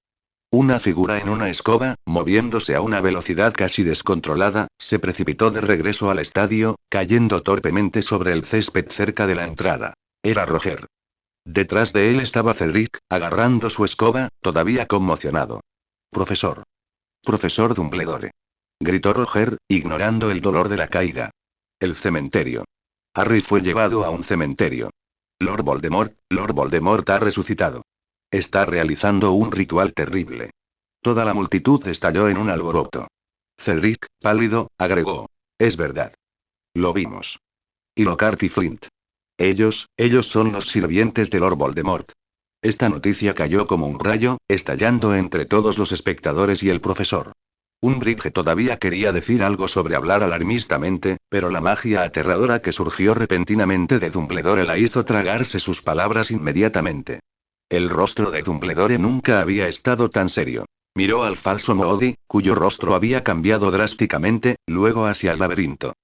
A: Una figura en una escoba, moviéndose a una velocidad casi descontrolada, se precipitó de regreso al estadio, cayendo torpemente sobre el césped cerca de la entrada. Era Roger. Detrás de él estaba Cedric, agarrando su escoba, todavía conmocionado. Profesor. Profesor Dumbledore. Gritó Roger, ignorando el dolor de la caída. El cementerio. Harry fue llevado a un cementerio. Lord Voldemort ha resucitado. Está realizando un ritual terrible. Toda la multitud estalló en un alboroto. Cedric, pálido, agregó. Es verdad. Lo vimos. Y Lockhart y Flint. Ellos son los sirvientes de Lord Voldemort. Esta noticia cayó como un rayo, estallando entre todos los espectadores y el profesor. Umbridge todavía quería decir algo sobre hablar alarmistamente, pero la magia aterradora que surgió repentinamente de Dumbledore la hizo tragarse sus palabras inmediatamente. El rostro de Dumbledore nunca había estado tan serio. Miró al falso Moody, cuyo rostro había cambiado drásticamente, luego hacia el laberinto.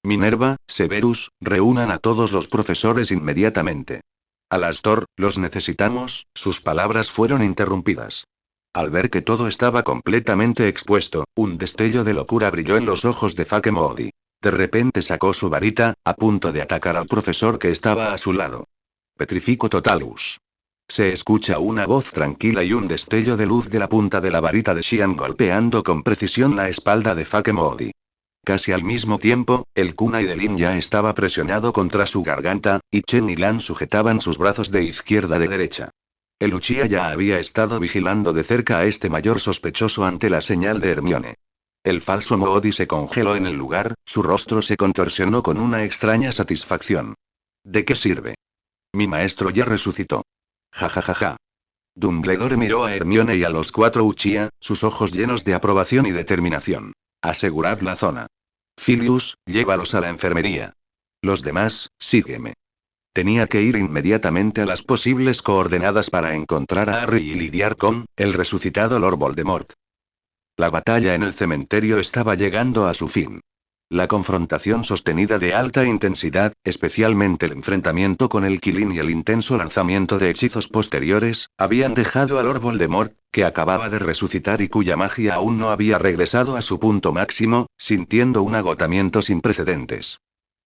A: Minerva, Severus, reúnan a todos los profesores inmediatamente. Alastor, los necesitamos. Sus palabras fueron interrumpidas. Al ver que todo estaba completamente expuesto, un destello de locura brilló en los ojos de Fake Moody. De repente sacó su varita, a punto de atacar al profesor que estaba a su lado. Petrifico Totalus. Se escucha una voz tranquila y un destello de luz de la punta de la varita de Xian golpeando con precisión la espalda de Fake Moody. Casi al mismo tiempo, el kunai de Lin ya estaba presionado contra su garganta, y Chen y Lan sujetaban sus brazos de izquierda a derecha. El Uchiha ya había estado vigilando de cerca a este mayor sospechoso ante la señal de Hermione. El falso Moody se congeló en el lugar, su rostro se contorsionó con una extraña satisfacción. ¿De qué sirve? Mi maestro ya resucitó. Ja ja ja ja. Dumbledore miró a Hermione y a los cuatro Uchiha, sus ojos llenos de aprobación y determinación. Asegurad la zona. Filius, llévalos a la enfermería. Los demás, sígueme. Tenía que ir inmediatamente a las posibles coordenadas para encontrar a Harry y lidiar con el resucitado Lord Voldemort. La batalla en el cementerio estaba llegando a su fin. La confrontación sostenida de alta intensidad, especialmente el enfrentamiento con el Qilin y el intenso lanzamiento de hechizos posteriores, habían dejado a Lord Voldemort, que acababa de resucitar y cuya magia aún no había regresado a su punto máximo, sintiendo un agotamiento sin precedentes.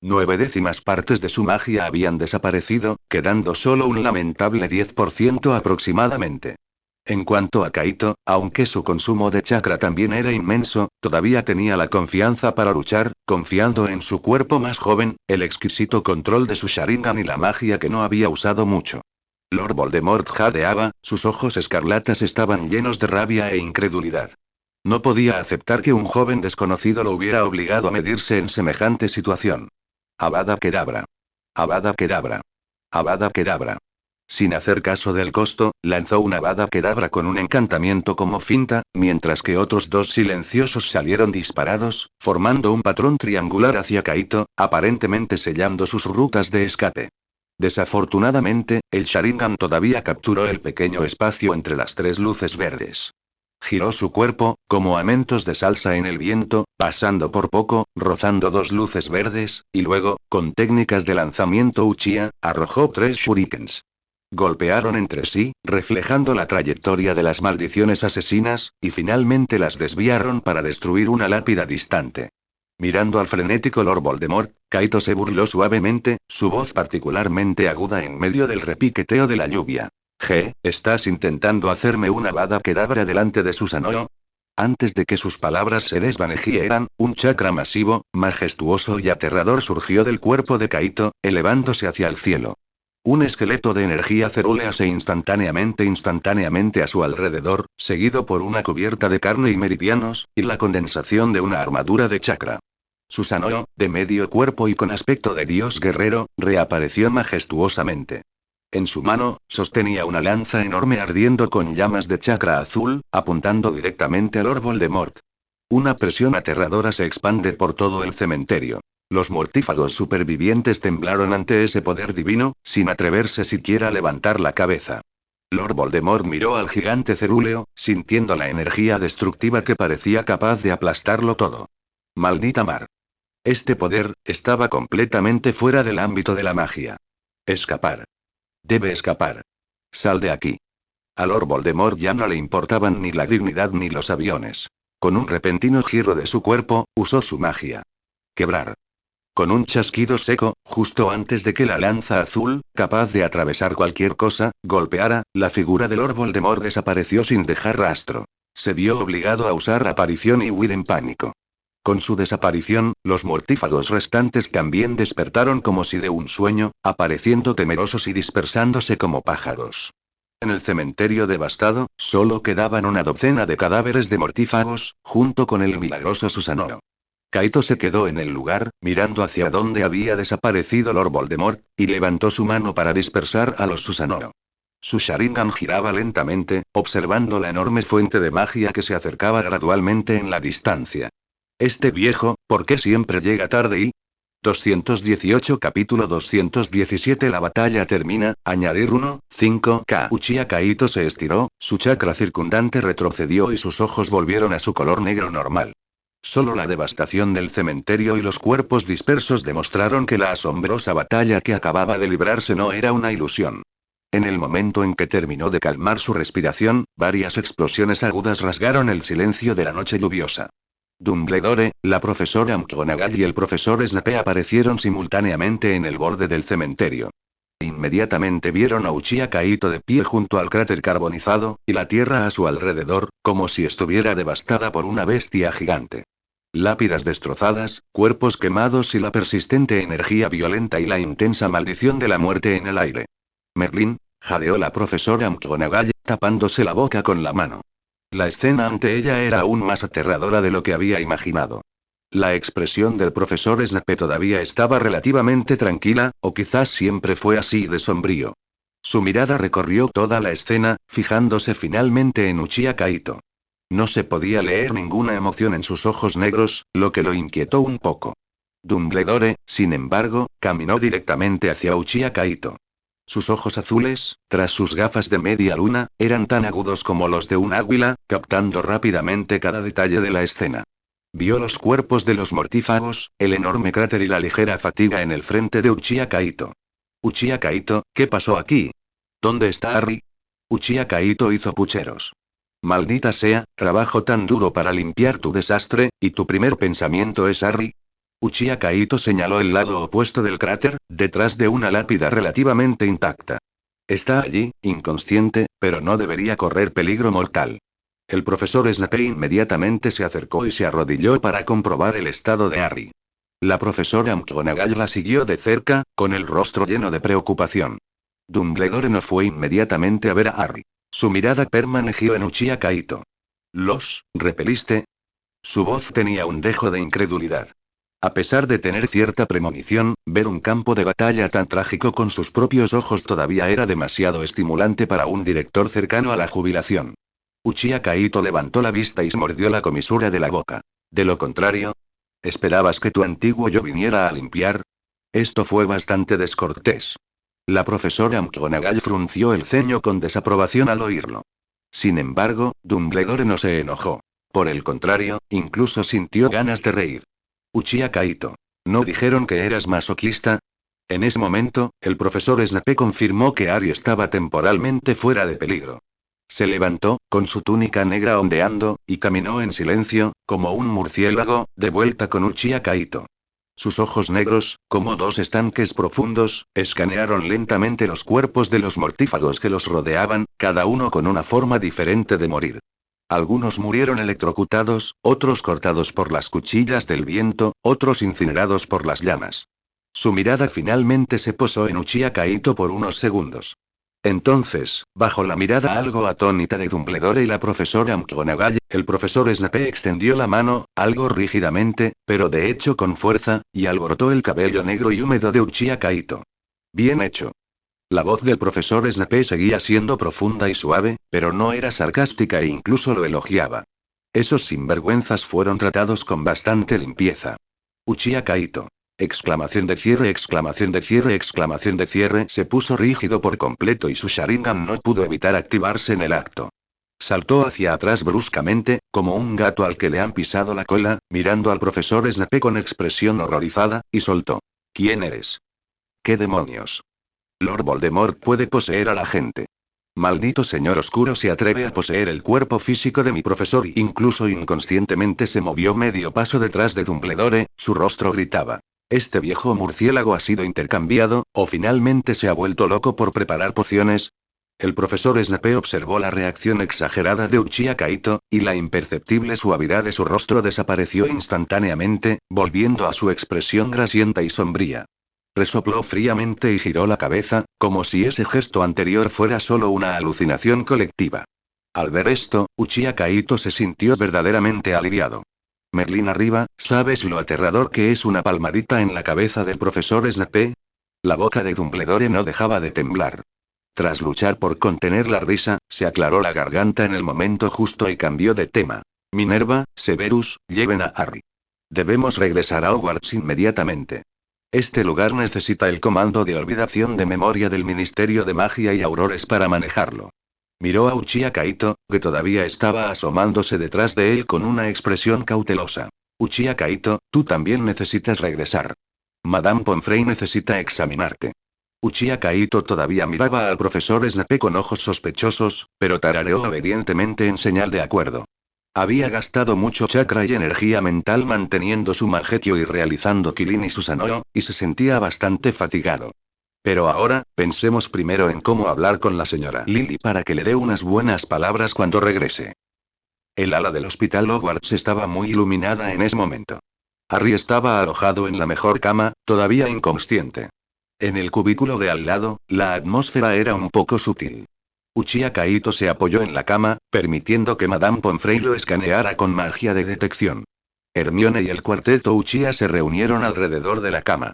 A: 9/10 partes de su magia habían desaparecido, quedando solo un lamentable 10% aproximadamente. En cuanto a Kaito, aunque su consumo de chakra también era inmenso, todavía tenía la confianza para luchar, confiando en su cuerpo más joven, el exquisito control de su Sharingan y la magia que no había usado mucho. Lord Voldemort jadeaba, sus ojos escarlatas estaban llenos de rabia e incredulidad. No podía aceptar que un joven desconocido lo hubiera obligado a medirse en semejante situación. Avada Kedavra. Avada Kedavra. Avada Kedavra. Sin hacer caso del costo, lanzó una Avada Kedavra con un encantamiento como finta, mientras que otros dos silenciosos salieron disparados, formando un patrón triangular hacia Kaito, aparentemente sellando sus rutas de escape. Desafortunadamente, el Sharingan todavía capturó el pequeño espacio entre las tres luces verdes. Giró su cuerpo, como amentos de salsa en el viento, pasando por poco, rozando dos luces verdes, y luego, con técnicas de lanzamiento Uchiha, arrojó tres shurikens. Golpearon entre sí, reflejando la trayectoria de las maldiciones asesinas, y finalmente las desviaron para destruir una lápida distante. Mirando al frenético Lord Voldemort, Kaito se burló suavemente, su voz particularmente aguda en medio del repiqueteo de la lluvia. ¿Estás intentando hacerme una Avada Kedavra delante de Susanoo? Antes de que sus palabras se desvanecieran, un chakra masivo, majestuoso y aterrador surgió del cuerpo de Kaito, elevándose hacia el cielo. Un esqueleto de energía cerúlease instantáneamente a su alrededor, seguido por una cubierta de carne y meridianos, y la condensación de una armadura de chakra. Susanoo, de medio cuerpo y con aspecto de dios guerrero, reapareció majestuosamente. En su mano, sostenía una lanza enorme ardiendo con llamas de chakra azul, apuntando directamente a Lord Voldemort. Una presión aterradora se expande por todo el cementerio. Los mortífagos supervivientes temblaron ante ese poder divino, sin atreverse siquiera a levantar la cabeza. Lord Voldemort miró al gigante cerúleo, sintiendo la energía destructiva que parecía capaz de aplastarlo todo. Maldita mar. Este poder, estaba completamente fuera del ámbito de la magia. Escapar. Debe escapar. Sal de aquí. A Lord Voldemort ya no le importaban ni la dignidad ni los aviones. Con un repentino giro de su cuerpo, usó su magia. Quebrar. Con un chasquido seco, justo antes de que la lanza azul, capaz de atravesar cualquier cosa, golpeara, la figura de Lord Voldemort desapareció sin dejar rastro. Se vio obligado a usar aparición y huir en pánico. Con su desaparición, los mortífagos restantes también despertaron como si de un sueño, apareciendo temerosos y dispersándose como pájaros. En el cementerio devastado, solo quedaban una docena de cadáveres de mortífagos, junto con el milagroso Susanoo. Kaito se quedó en el lugar, mirando hacia donde había desaparecido Lord Voldemort, y levantó su mano para dispersar a los Susanoo. Su Sharingan giraba lentamente, observando la enorme fuente de magia que se acercaba gradualmente en la distancia. Este viejo, ¿por qué siempre llega tarde y...? 218 Capítulo 217 La batalla termina, añadir 1, 5K. Uchiha Kaito se estiró, su chakra circundante retrocedió y sus ojos volvieron a su color negro normal. Solo la devastación del cementerio y los cuerpos dispersos demostraron que la asombrosa batalla que acababa de librarse no era una ilusión. En el momento en que terminó de calmar su respiración, varias explosiones agudas rasgaron el silencio de la noche lluviosa. Dumbledore, la profesora McGonagall y el profesor Snape aparecieron simultáneamente en el borde del cementerio. Inmediatamente vieron a Uchiha Kaito de pie junto al cráter carbonizado, y la tierra a su alrededor, como si estuviera devastada por una bestia gigante. Lápidas destrozadas, cuerpos quemados y la persistente energía violenta y la intensa maldición de la muerte en el aire. Merlín, jadeó la profesora McGonagall, tapándose la boca con la mano. La escena ante ella era aún más aterradora de lo que había imaginado. La expresión del profesor Snape todavía estaba relativamente tranquila, o quizás siempre fue así de sombrío. Su mirada recorrió toda la escena, fijándose finalmente en Uchiha Kaito. No se podía leer ninguna emoción en sus ojos negros, lo que lo inquietó un poco. Dumbledore, sin embargo, caminó directamente hacia Uchiha Kaito. Sus ojos azules, tras sus gafas de media luna, eran tan agudos como los de un águila, captando rápidamente cada detalle de la escena. Vio los cuerpos de los mortífagos, el enorme cráter y la ligera fatiga en el frente de Uchiha Kaito. Uchiha Kaito, ¿qué pasó aquí? ¿Dónde está Harry? Uchiha Kaito hizo pucheros. Maldita sea, trabajo tan duro para limpiar tu desastre, ¿y tu primer pensamiento es Harry? Uchiha Kaito señaló el lado opuesto del cráter, detrás de una lápida relativamente intacta. Está allí, inconsciente, pero no debería correr peligro mortal. El profesor Snape inmediatamente se acercó y se arrodilló para comprobar el estado de Harry. La profesora McGonagall la siguió de cerca, con el rostro lleno de preocupación. Dumbledore no fue inmediatamente a ver a Harry. Su mirada permaneció en Uchiha Kaito. ¿Los repeliste? Su voz tenía un dejo de incredulidad. A pesar de tener cierta premonición, ver un campo de batalla tan trágico con sus propios ojos todavía era demasiado estimulante para un director cercano a la jubilación. Uchiha Kaito levantó la vista y se mordió la comisura de la boca. De lo contrario, ¿esperabas que tu antiguo yo viniera a limpiar? Esto fue bastante descortés. La profesora McGonagall frunció el ceño con desaprobación al oírlo. Sin embargo, Dumbledore no se enojó. Por el contrario, incluso sintió ganas de reír. Uchiha Kaito. ¿No dijeron que eras masoquista? En ese momento, el profesor Snape confirmó que Harry estaba temporalmente fuera de peligro. Se levantó, con su túnica negra ondeando, y caminó en silencio, como un murciélago, de vuelta con Uchiha Kaito. Sus ojos negros, como dos estanques profundos, escanearon lentamente los cuerpos de los mortífagos que los rodeaban, cada uno con una forma diferente de morir. Algunos murieron electrocutados, otros cortados por las cuchillas del viento, otros incinerados por las llamas. Su mirada finalmente se posó en Uchiha Kaito por unos segundos. Entonces, bajo la mirada algo atónita de Dumbledore y la profesora McGonagall, el profesor Snape extendió la mano, algo rígidamente, pero de hecho con fuerza, y alborotó el cabello negro y húmedo de Uchiha Kaito. Bien hecho. La voz del profesor Snape seguía siendo profunda y suave, pero no era sarcástica e incluso lo elogiaba. Esos sinvergüenzas fueron tratados con bastante limpieza. Uchiha Kaito. Exclamación de cierre, exclamación de cierre, exclamación de cierre. Se puso rígido por completo y su Sharingan no pudo evitar activarse en el acto. Saltó hacia atrás bruscamente, como un gato al que le han pisado la cola, mirando al profesor Snape con expresión horrorizada, y soltó. ¿Quién eres? ¿Qué demonios? Lord Voldemort puede poseer a la gente. Maldito señor oscuro se atreve a poseer el cuerpo físico de mi profesor. Incluso inconscientemente se movió medio paso detrás de Dumbledore, su rostro gritaba. ¿Este viejo murciélago ha sido intercambiado, o finalmente se ha vuelto loco por preparar pociones? El profesor Snape observó la reacción exagerada de Uchiha Kaito, y la imperceptible suavidad de su rostro desapareció instantáneamente, volviendo a su expresión grasienta y sombría. Resopló fríamente y giró la cabeza, como si ese gesto anterior fuera solo una alucinación colectiva. Al ver esto, Uchiha Kaito se sintió verdaderamente aliviado. Merlín arriba, ¿sabes lo aterrador que es una palmadita en la cabeza del profesor Snape? La boca de Dumbledore no dejaba de temblar. Tras luchar por contener la risa, se aclaró la garganta en el momento justo y cambió de tema. Minerva, Severus, lleven a Harry. Debemos regresar a Hogwarts inmediatamente. Este lugar necesita el comando de olvidación de memoria del Ministerio de Magia y Aurores para manejarlo. Miró a Uchiha Kaito, que todavía estaba asomándose detrás de él con una expresión cautelosa. Uchiha Kaito, tú también necesitas regresar. Madame Pomfrey necesita examinarte. Uchiha Kaito todavía miraba al profesor Snape con ojos sospechosos, pero tarareó obedientemente en señal de acuerdo. Había gastado mucho chakra y energía mental manteniendo su Mangekyō y realizando Kilin y Susanoo, y se sentía bastante fatigado. Pero ahora, pensemos primero en cómo hablar con la señora Lily para que le dé unas buenas palabras cuando regrese. El ala del hospital Hogwarts estaba muy iluminada en ese momento. Harry estaba alojado en la mejor cama, todavía inconsciente. En el cubículo de al lado, la atmósfera era un poco sutil. Uchiha Kaito se apoyó en la cama, permitiendo que Madame Pomfrey lo escaneara con magia de detección. Hermione y el cuarteto Uchiha se reunieron alrededor de la cama.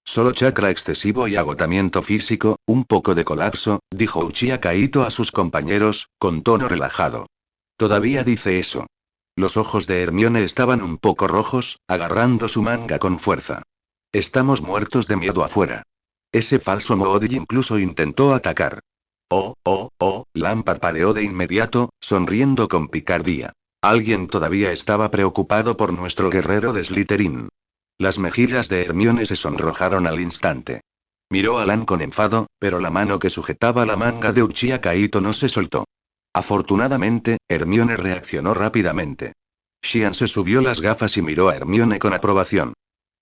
A: Solo chakra excesivo y agotamiento físico, un poco de colapso, dijo Uchiha Kaito a sus compañeros, con tono relajado. Todavía dice eso. Los ojos de Hermione estaban un poco rojos, agarrando su manga con fuerza. Estamos muertos de miedo afuera. Ese falso Moody incluso intentó atacar. Lam parpadeó de inmediato, sonriendo con picardía. Alguien todavía estaba preocupado por nuestro guerrero de Slytherin. Las mejillas de Hermione se sonrojaron al instante. Miró a Lan con enfado, pero la mano que sujetaba la manga de Uchiha Kaito no se soltó. Afortunadamente, Hermione reaccionó rápidamente. Xian se subió las gafas y miró a Hermione con aprobación.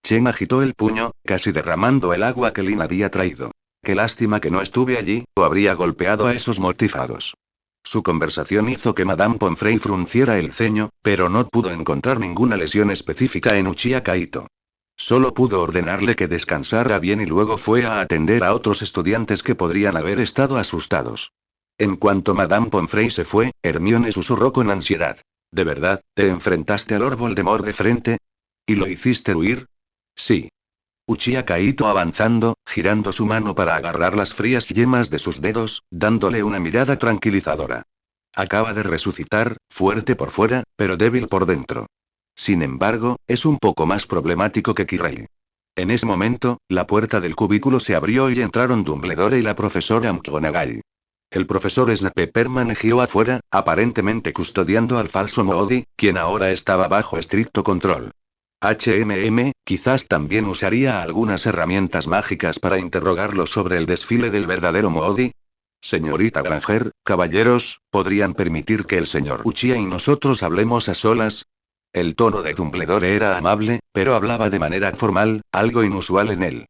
A: Chen agitó el puño, casi derramando el agua que Lin había traído. Qué lástima que no estuve allí, o habría golpeado a esos mortífagos. Su conversación hizo que Madame Pomfrey frunciera el ceño, pero no pudo encontrar ninguna lesión específica en Uchiha Kaito. Solo pudo ordenarle que descansara bien y luego fue a atender a otros estudiantes que podrían haber estado asustados. En cuanto Madame Pomfrey se fue, Hermione susurró con ansiedad. ¿De verdad, te enfrentaste a Lord Voldemort de frente? ¿Y lo hiciste huir? Sí. Uchiha Kaito avanzando, girando su mano para agarrar las frías yemas de sus dedos, dándole una mirada tranquilizadora. Acaba de resucitar, fuerte por fuera, pero débil por dentro. Sin embargo, es un poco más problemático que Kirei. En ese momento, la puerta del cubículo se abrió y entraron Dumbledore y la profesora McGonagall. El profesor Snape permaneció afuera, aparentemente custodiando al falso Moody, quien ahora estaba bajo estricto control. Quizás también usaría algunas herramientas mágicas para interrogarlo sobre el desfile del verdadero Moody. Señorita Granger, caballeros, ¿podrían permitir que el señor Uchiha y nosotros hablemos a solas? El tono de Dumbledore era amable, pero hablaba de manera formal, algo inusual en él.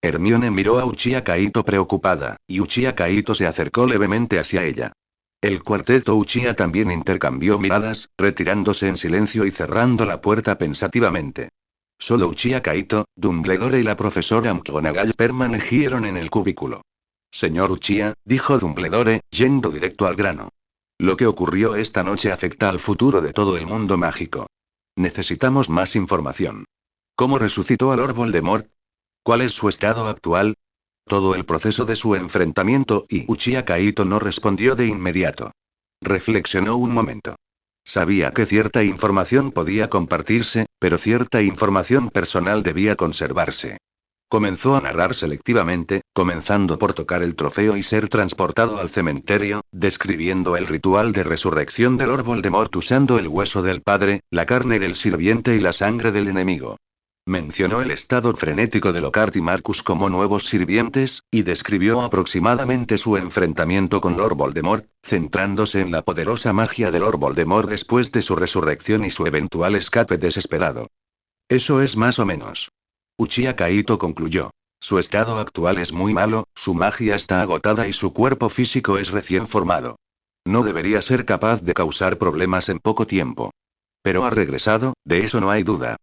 A: Hermione miró a Uchiha Kaito preocupada, y Uchiha Kaito se acercó levemente hacia ella. El cuarteto Uchiha también intercambió miradas, retirándose en silencio y cerrando la puerta pensativamente. Solo Uchiha Kaito, Dumbledore y la profesora McGonagall permanecieron en el cubículo. Señor Uchiha, dijo Dumbledore, yendo directo al grano. Lo que ocurrió esta noche afecta al futuro de todo el mundo mágico. Necesitamos más información. ¿Cómo resucitó a Lord Voldemort? ¿Cuál es su estado actual? Todo el proceso de su enfrentamiento y Uchiha Kaito no respondió de inmediato. Reflexionó un momento. Sabía que cierta información podía compartirse, pero cierta información personal debía conservarse. Comenzó a narrar selectivamente, comenzando por tocar el trofeo y ser transportado al cementerio, describiendo el ritual de resurrección de Lord Voldemort usando el hueso del padre, la carne del sirviente y la sangre del enemigo. Mencionó el estado frenético de Lockhart y Marcus como nuevos sirvientes, y describió aproximadamente su enfrentamiento con Lord Voldemort, centrándose en la poderosa magia de Lord Voldemort después de su resurrección y su eventual escape desesperado. Eso es más o menos. Uchiha Kaito concluyó. Su estado actual es muy malo, su magia está agotada y su cuerpo físico es recién formado. No debería ser capaz de causar problemas en poco tiempo. Pero ha regresado, de eso no hay duda.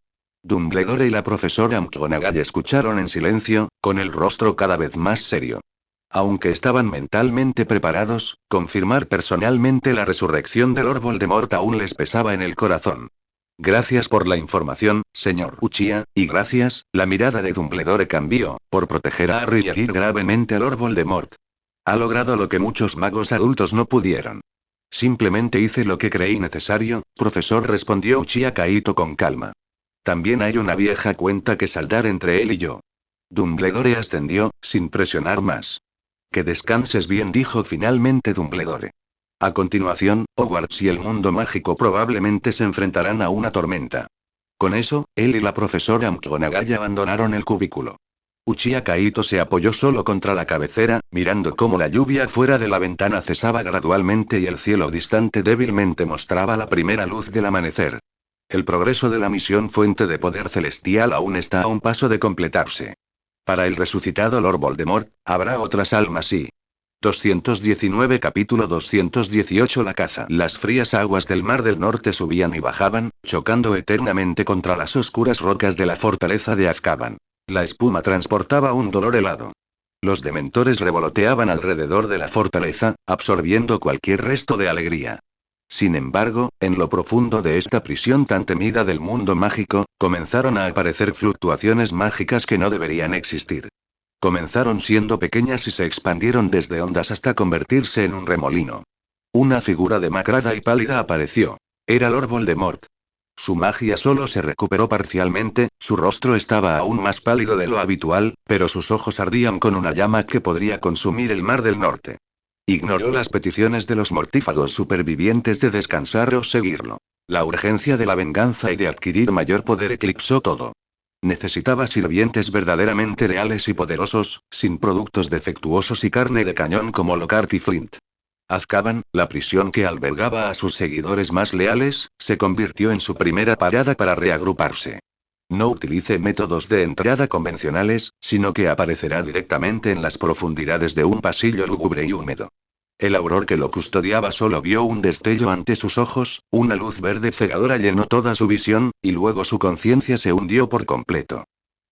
A: Dumbledore y la profesora McGonagall escucharon en silencio, con el rostro cada vez más serio. Aunque estaban mentalmente preparados, confirmar personalmente la resurrección de Lord Voldemort aún les pesaba en el corazón. Gracias por la información, señor Uchiha, y gracias, la mirada de Dumbledore cambió, por proteger a Harry y herir gravemente a Lord Voldemort. Ha logrado lo que muchos magos adultos no pudieron. Simplemente hice lo que creí necesario, profesor, respondió Uchiha Kaito con calma. También hay una vieja cuenta que saldar entre él y yo. Dumbledore ascendió, sin presionar más. Que descanses bien, dijo finalmente Dumbledore. A continuación, Hogwarts y el mundo mágico probablemente se enfrentarán a una tormenta. Con eso, él y la profesora McGonagall abandonaron el cubículo. Uchiha Kaito se apoyó solo contra la cabecera, mirando cómo la lluvia fuera de la ventana cesaba gradualmente y el cielo distante débilmente mostraba la primera luz del amanecer. El progreso de la misión Fuente de Poder Celestial aún está a un paso de completarse. Para el resucitado Lord Voldemort, habrá otras almas y... 219 Capítulo 218 La caza. Las frías aguas del Mar del Norte subían y bajaban, chocando eternamente contra las oscuras rocas de la fortaleza de Azkaban. La espuma transportaba un dolor helado. Los dementores revoloteaban alrededor de la fortaleza, absorbiendo cualquier resto de alegría. Sin embargo, en lo profundo de esta prisión tan temida del mundo mágico, comenzaron a aparecer fluctuaciones mágicas que no deberían existir. Comenzaron siendo pequeñas y se expandieron desde ondas hasta convertirse en un remolino. Una figura demacrada y pálida apareció. Era Lord Voldemort. Su magia solo se recuperó parcialmente, su rostro estaba aún más pálido de lo habitual, pero sus ojos ardían con una llama que podría consumir el Mar del Norte. Ignoró las peticiones de los mortífagos supervivientes de descansar o seguirlo. La urgencia de la venganza y de adquirir mayor poder eclipsó todo. Necesitaba sirvientes verdaderamente leales y poderosos, sin productos defectuosos y carne de cañón como Lockhart y Flint. Azkaban, la prisión que albergaba a sus seguidores más leales, se convirtió en su primera parada para reagruparse. No utilice métodos de entrada convencionales, sino que aparecerá directamente en las profundidades de un pasillo lúgubre y húmedo. El auror que lo custodiaba solo vio un destello ante sus ojos, una luz verde cegadora llenó toda su visión, y luego su conciencia se hundió por completo.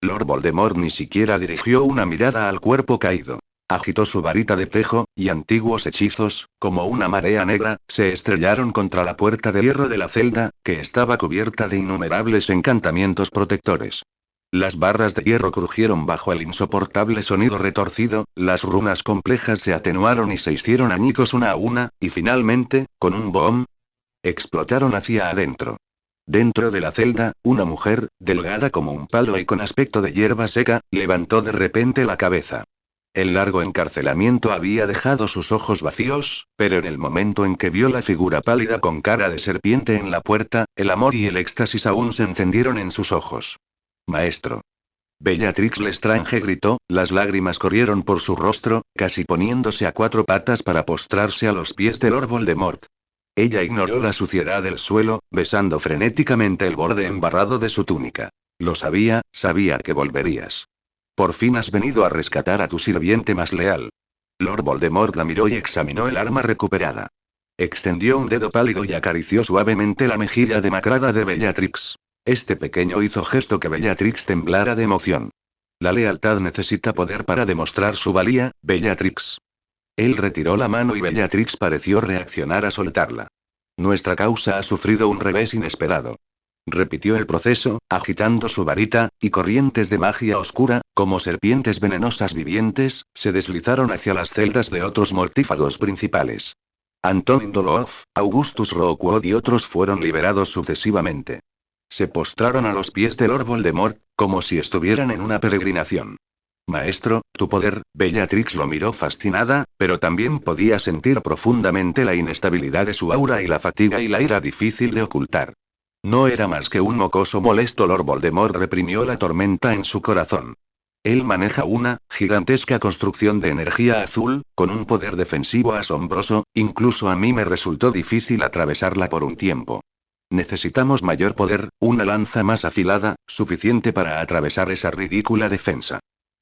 A: Lord Voldemort ni siquiera dirigió una mirada al cuerpo caído. Agitó su varita de tejo, y antiguos hechizos, como una marea negra, se estrellaron contra la puerta de hierro de la celda, que estaba cubierta de innumerables encantamientos protectores. Las barras de hierro crujieron bajo el insoportable sonido retorcido, las runas complejas se atenuaron y se hicieron añicos una a una, y finalmente, con un boom, explotaron hacia adentro. Dentro de la celda, una mujer, delgada como un palo y con aspecto de hierba seca, levantó de repente la cabeza. El largo encarcelamiento había dejado sus ojos vacíos, pero en el momento en que vio la figura pálida con cara de serpiente en la puerta, el amor y el éxtasis aún se encendieron en sus ojos. Maestro. Bellatrix Lestrange gritó, las lágrimas corrieron por su rostro, casi poniéndose a cuatro patas para postrarse a los pies de Lord Voldemort. Ella ignoró la suciedad del suelo, besando frenéticamente el borde embarrado de su túnica. Lo sabía, sabía que volverías. Por fin has venido a rescatar a tu sirviente más leal. Lord Voldemort la miró y examinó el arma recuperada. Extendió un dedo pálido y acarició suavemente la mejilla demacrada de Bellatrix. Este pequeño hizo gesto que Bellatrix temblara de emoción. La lealtad necesita poder para demostrar su valía, Bellatrix. Él retiró la mano y Bellatrix pareció reaccionar a soltarla. Nuestra causa ha sufrido un revés inesperado. Repitió el proceso, agitando su varita, y corrientes de magia oscura, como serpientes venenosas vivientes, se deslizaron hacia las celdas de otros mortífagos principales. Antonin Dolov, Augustus Rookwood y otros fueron liberados sucesivamente. Se postraron a los pies de Lord Voldemort, como si estuvieran en una peregrinación. Maestro, tu poder, Bellatrix lo miró fascinada, pero también podía sentir profundamente la inestabilidad de su aura y la fatiga y la ira difícil de ocultar. No era más que un mocoso molesto. Lord Voldemort reprimió la tormenta en su corazón. Él maneja una gigantesca construcción de energía azul, con un poder defensivo asombroso, incluso a mí me resultó difícil atravesarla por un tiempo. Necesitamos mayor poder, una lanza más afilada, suficiente para atravesar esa ridícula defensa.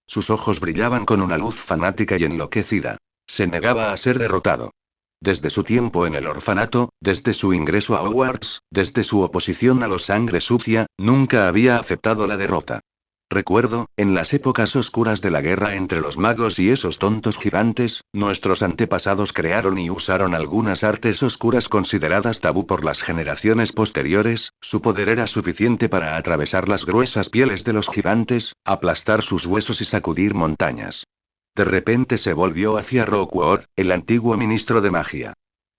A: Sus ojos brillaban con una luz fanática y enloquecida. Se negaba a ser derrotado. Desde su tiempo en el orfanato, desde su ingreso a Hogwarts, desde su oposición a los sangre sucia, nunca había aceptado la derrota. Recuerdo, en las épocas oscuras de la guerra entre los magos y esos tontos gigantes, nuestros antepasados crearon y usaron algunas artes oscuras consideradas tabú por las generaciones posteriores. Su poder era suficiente para atravesar las gruesas pieles de los gigantes, aplastar sus huesos y sacudir montañas. De repente se volvió hacia Rookwood, el antiguo ministro de magia.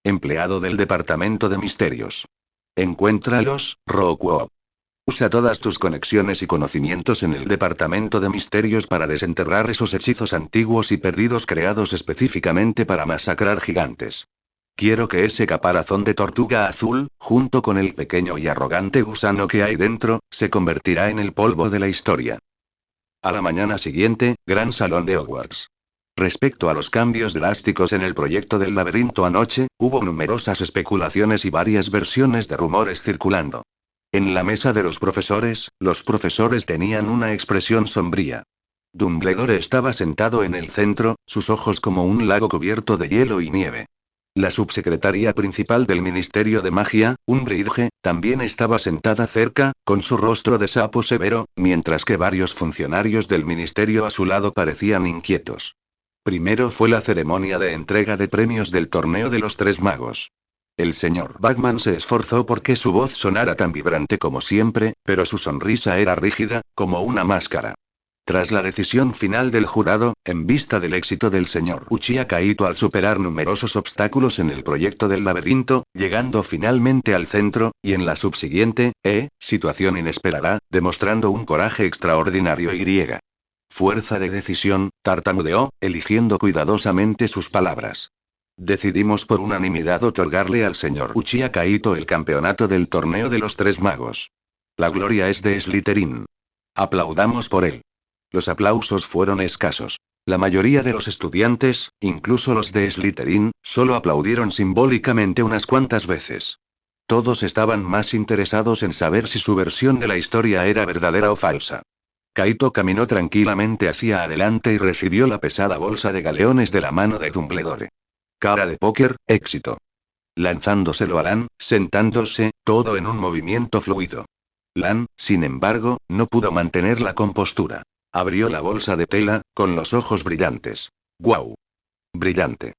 A: Empleado del Departamento de Misterios. Encuéntralos, Rookwood. Usa todas tus conexiones y conocimientos en el Departamento de Misterios para desenterrar esos hechizos antiguos y perdidos creados específicamente para masacrar gigantes. Quiero que ese caparazón de tortuga azul, junto con el pequeño y arrogante gusano que hay dentro, se convertirá en el polvo de la historia. A la mañana siguiente, gran salón de Hogwarts. Respecto a los cambios drásticos en el proyecto del laberinto anoche, hubo numerosas especulaciones y varias versiones de rumores circulando. En la mesa de los profesores tenían una expresión sombría. Dumbledore estaba sentado en el centro, sus ojos como un lago cubierto de hielo y nieve. La subsecretaria principal del Ministerio de Magia, Umbridge, también estaba sentada cerca, con su rostro de sapo severo, mientras que varios funcionarios del ministerio a su lado parecían inquietos. Primero fue la ceremonia de entrega de premios del torneo de los Tres Magos. El señor Bagman se esforzó porque su voz sonara tan vibrante como siempre, pero su sonrisa era rígida, como una máscara. Tras la decisión final del jurado, en vista del éxito del señor Uchiha Kaito al superar numerosos obstáculos en el proyecto del laberinto, llegando finalmente al centro, y en la subsiguiente, situación inesperada, demostrando un coraje extraordinario y fuerza de decisión, tartamudeó, eligiendo cuidadosamente sus palabras. Decidimos por unanimidad otorgarle al señor Uchiha Kaito el campeonato del torneo de los Tres Magos. La gloria es de Slytherin. Aplaudamos por él. Los aplausos fueron escasos. La mayoría de los estudiantes, incluso los de Slytherin, solo aplaudieron simbólicamente unas cuantas veces. Todos estaban más interesados en saber si su versión de la historia era verdadera o falsa. Kaito caminó tranquilamente hacia adelante y recibió la pesada bolsa de galeones de la mano de Dumbledore. Cara de póker, éxito. Lanzándoselo a Lan, sentándose, todo en un movimiento fluido. Lan, sin embargo, no pudo mantener la compostura. Abrió la bolsa de tela, con los ojos brillantes. ¡Guau! Brillante.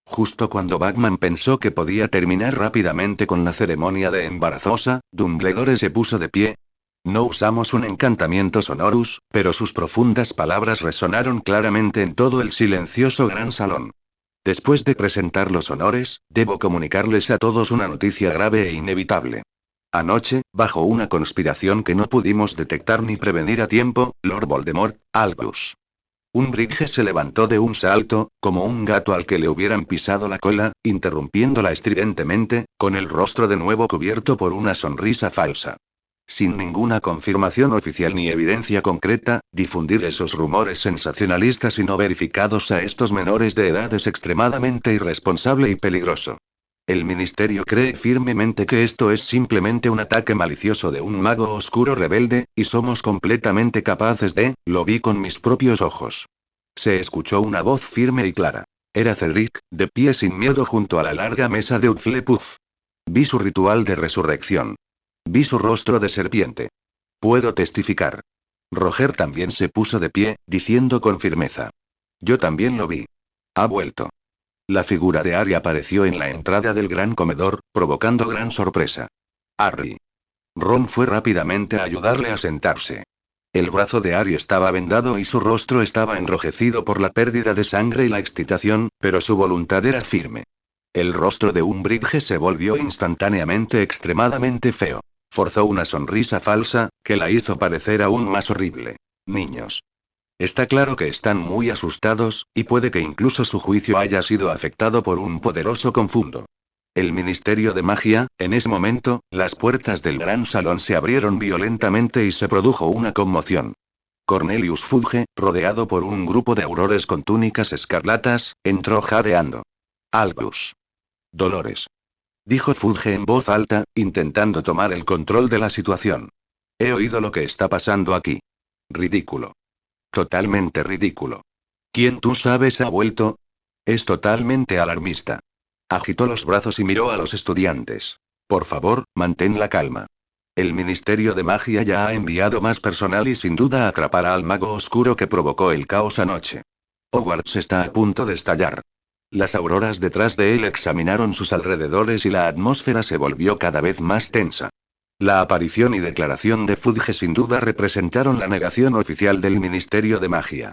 A: Justo cuando Bagman pensó que podía terminar rápidamente con la ceremonia de embarazosa, Dumbledore se puso de pie. No usamos un encantamiento sonorus, pero sus profundas palabras resonaron claramente en todo el silencioso gran salón. Después de presentar los honores, debo comunicarles a todos una noticia grave e inevitable. Anoche, bajo una conspiración que no pudimos detectar ni prevenir a tiempo, Lord Voldemort, Albus. Umbridge se levantó de un salto, como un gato al que le hubieran pisado la cola, interrumpiéndola estridentemente, con el rostro de nuevo cubierto por una sonrisa falsa. Sin ninguna confirmación oficial ni evidencia concreta, difundir esos rumores sensacionalistas y no verificados a estos menores de edad es extremadamente irresponsable y peligroso. El ministerio cree firmemente que esto es simplemente un ataque malicioso de un mago oscuro rebelde, y somos completamente capaces de, lo vi con mis propios ojos. Se escuchó una voz firme y clara. Era Cedric, de pie sin miedo junto a la larga mesa de Hufflepuff. Vi su ritual de resurrección. Vi su rostro de serpiente. Puedo testificar. Roger también se puso de pie, diciendo con firmeza. Yo también lo vi. Ha vuelto. La figura de Harry apareció en la entrada del gran comedor, provocando gran sorpresa. Harry. Ron fue rápidamente a ayudarle a sentarse. El brazo de Harry estaba vendado y su rostro estaba enrojecido por la pérdida de sangre y la excitación, pero su voluntad era firme. El rostro de Umbridge se volvió instantáneamente extremadamente feo. Forzó una sonrisa falsa, que la hizo parecer aún más horrible. Niños. Está claro que están muy asustados, y puede que incluso su juicio haya sido afectado por un poderoso confundo. El Ministerio de Magia, en ese momento, las puertas del gran salón se abrieron violentamente y se produjo una conmoción. Cornelius Fudge, rodeado por un grupo de aurores con túnicas escarlatas, entró jadeando. Albus. Dolores. Dijo Fudge en voz alta, intentando tomar el control de la situación. He oído lo que está pasando aquí. Ridículo. Totalmente ridículo. ¿Quién tú sabes ha vuelto? Es totalmente alarmista. Agitó los brazos y miró a los estudiantes. Por favor, mantén la calma. El Ministerio de Magia ya ha enviado más personal y sin duda atrapará al mago oscuro que provocó el caos anoche. Hogwarts está a punto de estallar. Las auroras detrás de él examinaron sus alrededores y la atmósfera se volvió cada vez más tensa. La aparición y declaración de Fudge sin duda representaron la negación oficial del Ministerio de Magia.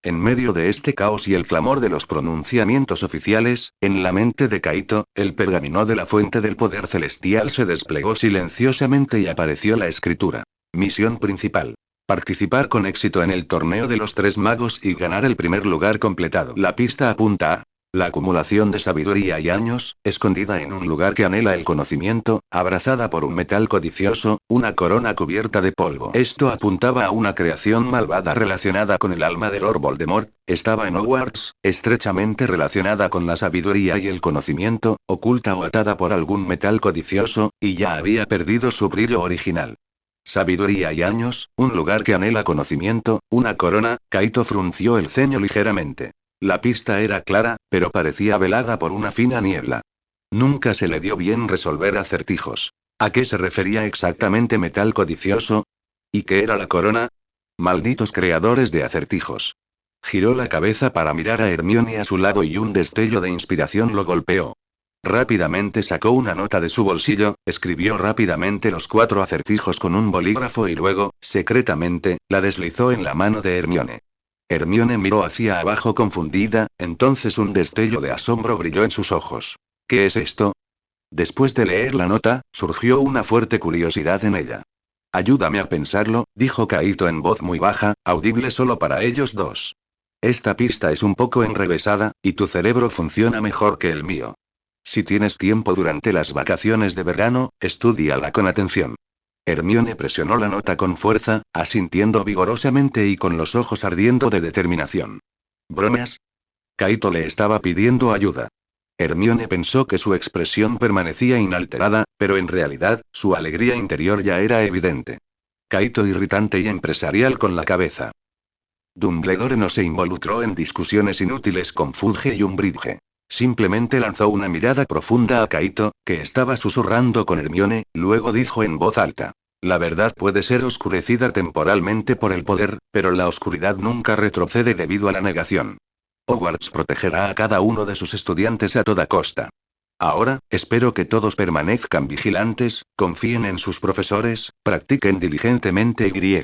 A: En medio de este caos y el clamor de los pronunciamientos oficiales, en la mente de Kaito, el pergamino de la fuente del poder celestial se desplegó silenciosamente y apareció la escritura. Misión principal. Participar con éxito en el torneo de los tres magos y ganar el primer lugar completado. La pista apunta a la acumulación de sabiduría y años, escondida en un lugar que anhela el conocimiento, abrazada por un metal codicioso, una corona cubierta de polvo. Esto apuntaba a una creación malvada relacionada con el alma de Lord Voldemort, estaba en Hogwarts, estrechamente relacionada con la sabiduría y el conocimiento, oculta o atada por algún metal codicioso, y ya había perdido su brillo original. Sabiduría y años, un lugar que anhela conocimiento, una corona. Kaito frunció el ceño ligeramente. La pista era clara, pero parecía velada por una fina niebla. Nunca se le dio bien resolver acertijos. ¿A qué se refería exactamente metal codicioso? ¿Y qué era la corona? Malditos creadores de acertijos. Giró la cabeza para mirar a Hermione a su lado y un destello de inspiración lo golpeó. Rápidamente sacó una nota de su bolsillo, escribió rápidamente los 4 acertijos con un bolígrafo y luego, secretamente, la deslizó en la mano de Hermione. Hermione miró hacia abajo confundida, entonces un destello de asombro brilló en sus ojos. ¿Qué es esto? Después de leer la nota, surgió una fuerte curiosidad en ella. Ayúdame a pensarlo, dijo Kaito en voz muy baja, audible solo para ellos dos. Esta pista es un poco enrevesada, y tu cerebro funciona mejor que el mío. Si tienes tiempo durante las vacaciones de verano, estúdiala con atención. Hermione presionó la nota con fuerza, asintiendo vigorosamente y con los ojos ardiendo de determinación. ¿Bromas? Kaito le estaba pidiendo ayuda. Hermione pensó que su expresión permanecía inalterada, pero en realidad, su alegría interior ya era evidente. Kaito irritante y empresarial con la cabeza. Dumbledore no se involucró en discusiones inútiles con Fudge y Umbridge. Simplemente lanzó una mirada profunda a Kaito, que estaba susurrando con Hermione, luego dijo en voz alta. La verdad puede ser oscurecida temporalmente por el poder, pero la oscuridad nunca retrocede debido a la negación. Hogwarts protegerá a cada uno de sus estudiantes a toda costa. Ahora, espero que todos permanezcan vigilantes, confíen en sus profesores, practiquen diligentemente y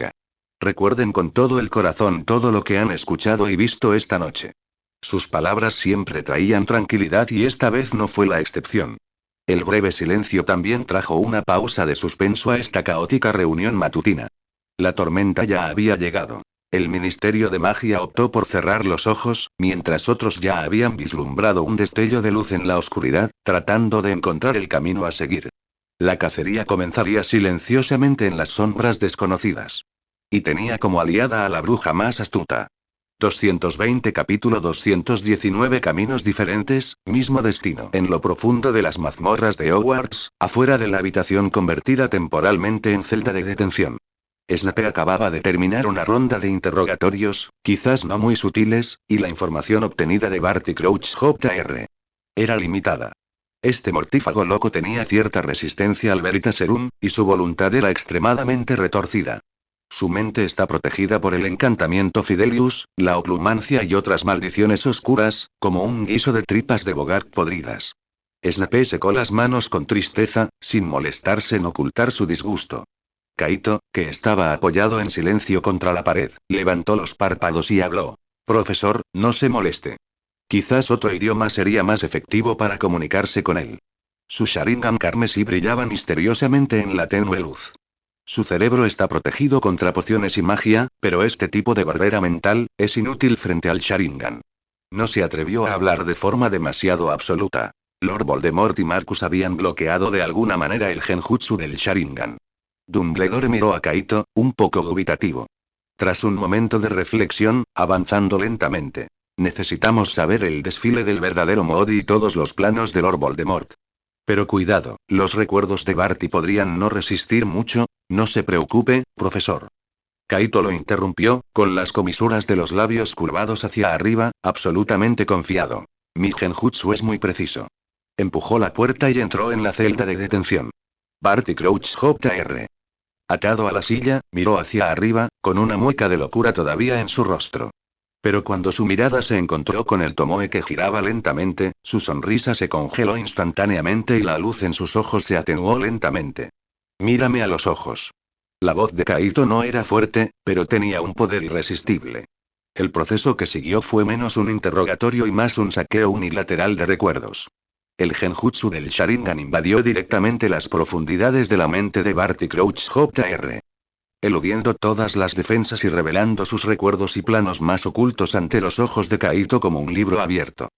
A: recuerden con todo el corazón todo lo que han escuchado y visto esta noche. Sus palabras siempre traían tranquilidad y esta vez no fue la excepción. El breve silencio también trajo una pausa de suspenso a esta caótica reunión matutina. La tormenta ya había llegado. El Ministerio de Magia optó por cerrar los ojos, mientras otros ya habían vislumbrado un destello de luz en la oscuridad, tratando de encontrar el camino a seguir. La cacería comenzaría silenciosamente en las sombras desconocidas. Y tenía como aliada a la bruja más astuta. 220 capítulo 219 Caminos diferentes, mismo destino. En lo profundo de las mazmorras de Hogwarts, afuera de la habitación convertida temporalmente en celda de detención. Snape acababa de terminar una ronda de interrogatorios, quizás no muy sutiles, y la información obtenida de Barty Crouch Jr. era limitada. Este mortífago loco tenía cierta resistencia al Veritaserum, y su voluntad era extremadamente retorcida. Su mente está protegida por el encantamiento Fidelius, la oclumancia y otras maldiciones oscuras, como un guiso de tripas de Bogart podridas. Snape secó las manos con tristeza, sin molestarse en ocultar su disgusto. Kaito, que estaba apoyado en silencio contra la pared, levantó los párpados y habló. Profesor, no se moleste. Quizás otro idioma sería más efectivo para comunicarse con él. Su Sharingan carmesí brillaba misteriosamente en la tenue luz. Su cerebro está protegido contra pociones y magia, pero este tipo de barrera mental es inútil frente al Sharingan. No se atrevió a hablar de forma demasiado absoluta. Lord Voldemort y Marcus habían bloqueado de alguna manera el genjutsu del Sharingan. Dumbledore miró a Kaito, un poco dubitativo. Tras un momento de reflexión, avanzando lentamente. Necesitamos saber el desfile del verdadero Moody y todos los planos de Lord Voldemort. Pero cuidado, los recuerdos de Barty podrían no resistir mucho, no se preocupe, profesor. Kaito lo interrumpió, con las comisuras de los labios curvados hacia arriba, absolutamente confiado. Mi genjutsu es muy preciso. Empujó la puerta y entró en la celda de detención. Barty Crouch Jr. Atado a la silla, miró hacia arriba, con una mueca de locura todavía en su rostro. Pero cuando su mirada se encontró con el Tomoe que giraba lentamente, su sonrisa se congeló instantáneamente y la luz en sus ojos se atenuó lentamente. Mírame a los ojos. La voz de Kaito no era fuerte, pero tenía un poder irresistible. El proceso que siguió fue menos un interrogatorio y más un saqueo unilateral de recuerdos. El genjutsu del Sharingan invadió directamente las profundidades de la mente de Barty Crouch Jr. Eludiendo todas las defensas y revelando sus recuerdos y planos más ocultos ante los ojos de Kaito como un libro abierto.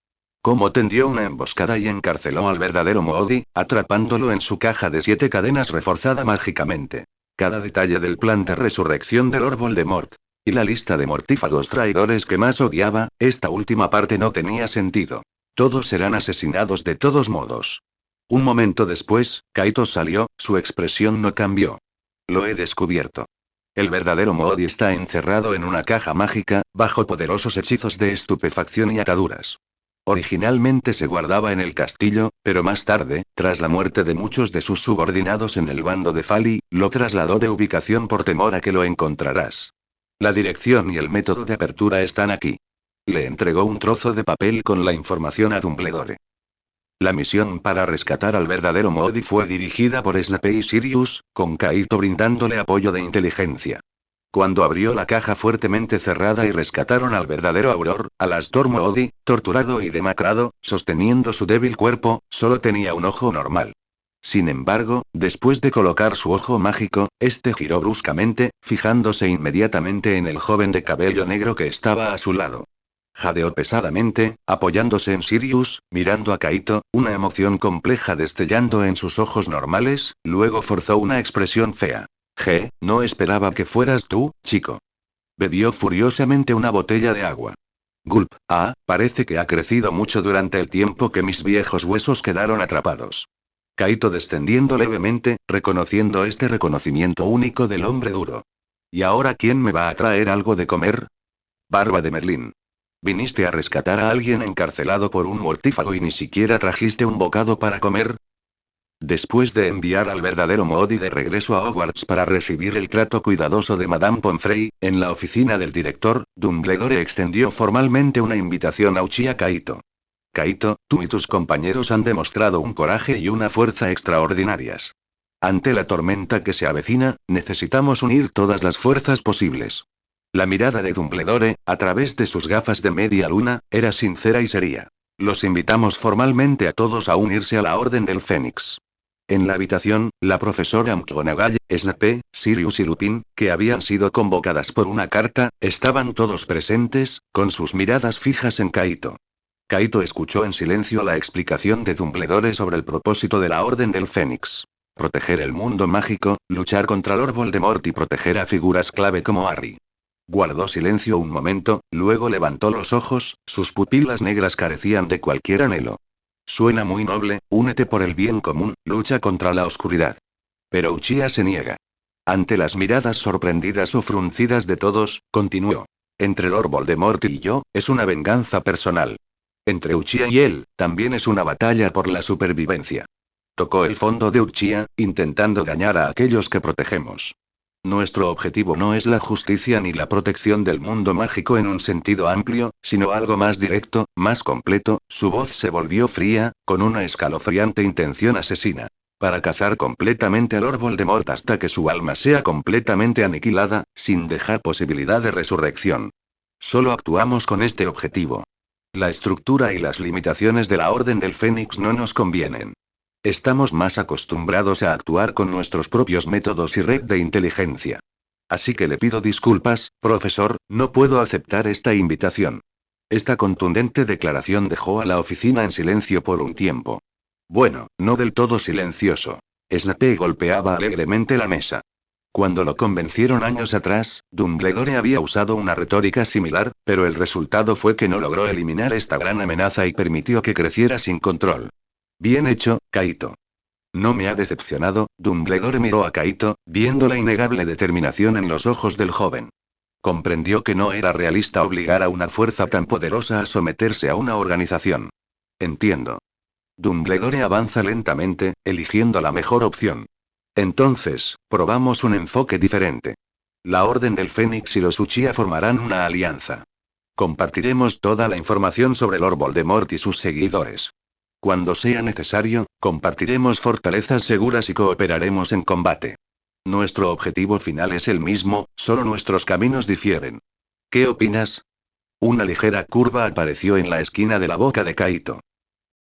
A: Como tendió una emboscada y encarceló al verdadero Moody, atrapándolo en su caja de 7 cadenas reforzada mágicamente. Cada detalle del plan de resurrección de Lord Voldemort. Y la lista de mortífagos traidores que más odiaba, esta última parte no tenía sentido. Todos serán asesinados de todos modos. Un momento después, Kaito salió, su expresión no cambió. Lo he descubierto. El verdadero Moody está encerrado en una caja mágica, bajo poderosos hechizos de estupefacción y ataduras. Originalmente se guardaba en el castillo, pero más tarde, tras la muerte de muchos de sus subordinados en el bando de Fali, lo trasladó de ubicación por temor a que lo encontrarás. La dirección y el método de apertura están aquí. Le entregó un trozo de papel con la información a Dumbledore. La misión para rescatar al verdadero Moody fue dirigida por Snape y Sirius, con Kaito brindándole apoyo de inteligencia. Cuando abrió la caja fuertemente cerrada y rescataron al verdadero Auror, Alastor Moody, torturado y demacrado, sosteniendo su débil cuerpo, solo tenía un ojo normal. Sin embargo, después de colocar su ojo mágico, este giró bruscamente, fijándose inmediatamente en el joven de cabello negro que estaba a su lado. Jadeó pesadamente, apoyándose en Sirius, mirando a Kaito, una emoción compleja destellando en sus ojos normales, luego forzó una expresión fea. No esperaba que fueras tú, chico. Bebió furiosamente una botella de agua. Gulp, parece que ha crecido mucho durante el tiempo que mis viejos huesos quedaron atrapados. Kaito descendiendo levemente, reconociendo este reconocimiento único del hombre duro. ¿Y ahora quién me va a traer algo de comer? Barba de Merlín. ¿Viniste a rescatar a alguien encarcelado por un mortífago y ni siquiera trajiste un bocado para comer? Después de enviar al verdadero Moody de regreso a Hogwarts para recibir el trato cuidadoso de Madame Pomfrey, en la oficina del director, Dumbledore extendió formalmente una invitación a Uchiha Kaito. Kaito, tú y tus compañeros han demostrado un coraje y una fuerza extraordinarias. Ante la tormenta que se avecina, necesitamos unir todas las fuerzas posibles. La mirada de Dumbledore, a través de sus gafas de media luna, era sincera y seria. Los invitamos formalmente a todos a unirse a la Orden del Fénix. En la habitación, la profesora McGonagall, Snape, Sirius y Lupin, que habían sido convocadas por una carta, estaban todos presentes, con sus miradas fijas en Kaito. Kaito escuchó en silencio la explicación de Dumbledore sobre el propósito de la Orden del Fénix. Proteger el mundo mágico, luchar contra Lord Voldemort y proteger a figuras clave como Harry. Guardó silencio un momento, luego levantó los ojos, sus pupilas negras carecían de cualquier anhelo. Suena muy noble, únete por el bien común, lucha contra la oscuridad. Pero Uchiha se niega. Ante las miradas sorprendidas o fruncidas de todos, continuó. Entre Lord Voldemort y yo, es una venganza personal. Entre Uchiha y él, también es una batalla por la supervivencia. Tocó el fondo de Uchiha, intentando dañar a aquellos que protegemos. Nuestro objetivo no es la justicia ni la protección del mundo mágico en un sentido amplio, sino algo más directo, más completo. Su voz se volvió fría, con una escalofriante intención asesina. Para cazar completamente a Lord Voldemort hasta que su alma sea completamente aniquilada, sin dejar posibilidad de resurrección. Solo actuamos con este objetivo. La estructura y las limitaciones de la Orden del Fénix no nos convienen. Estamos más acostumbrados a actuar con nuestros propios métodos y red de inteligencia. Así que le pido disculpas, profesor, no puedo aceptar esta invitación. Esta contundente declaración dejó a la oficina en silencio por un tiempo. Bueno, no del todo silencioso. Snape golpeaba alegremente la mesa. Cuando lo convencieron años atrás, Dumbledore había usado una retórica similar, pero el resultado fue que no logró eliminar esta gran amenaza y permitió que creciera sin control. Bien hecho, Kaito. No me ha decepcionado. Dumbledore miró a Kaito, viendo la innegable determinación en los ojos del joven. Comprendió que no era realista obligar a una fuerza tan poderosa a someterse a una organización. Entiendo. Dumbledore avanza lentamente, eligiendo la mejor opción. Entonces, probamos un enfoque diferente. La Orden del Fénix y los Uchiha formarán una alianza. Compartiremos toda la información sobre Lord Voldemort y sus seguidores. Cuando sea necesario, compartiremos fortalezas seguras y cooperaremos en combate. Nuestro objetivo final es el mismo, solo nuestros caminos difieren. ¿Qué opinas? Una ligera curva apareció en la esquina de la boca de Kaito.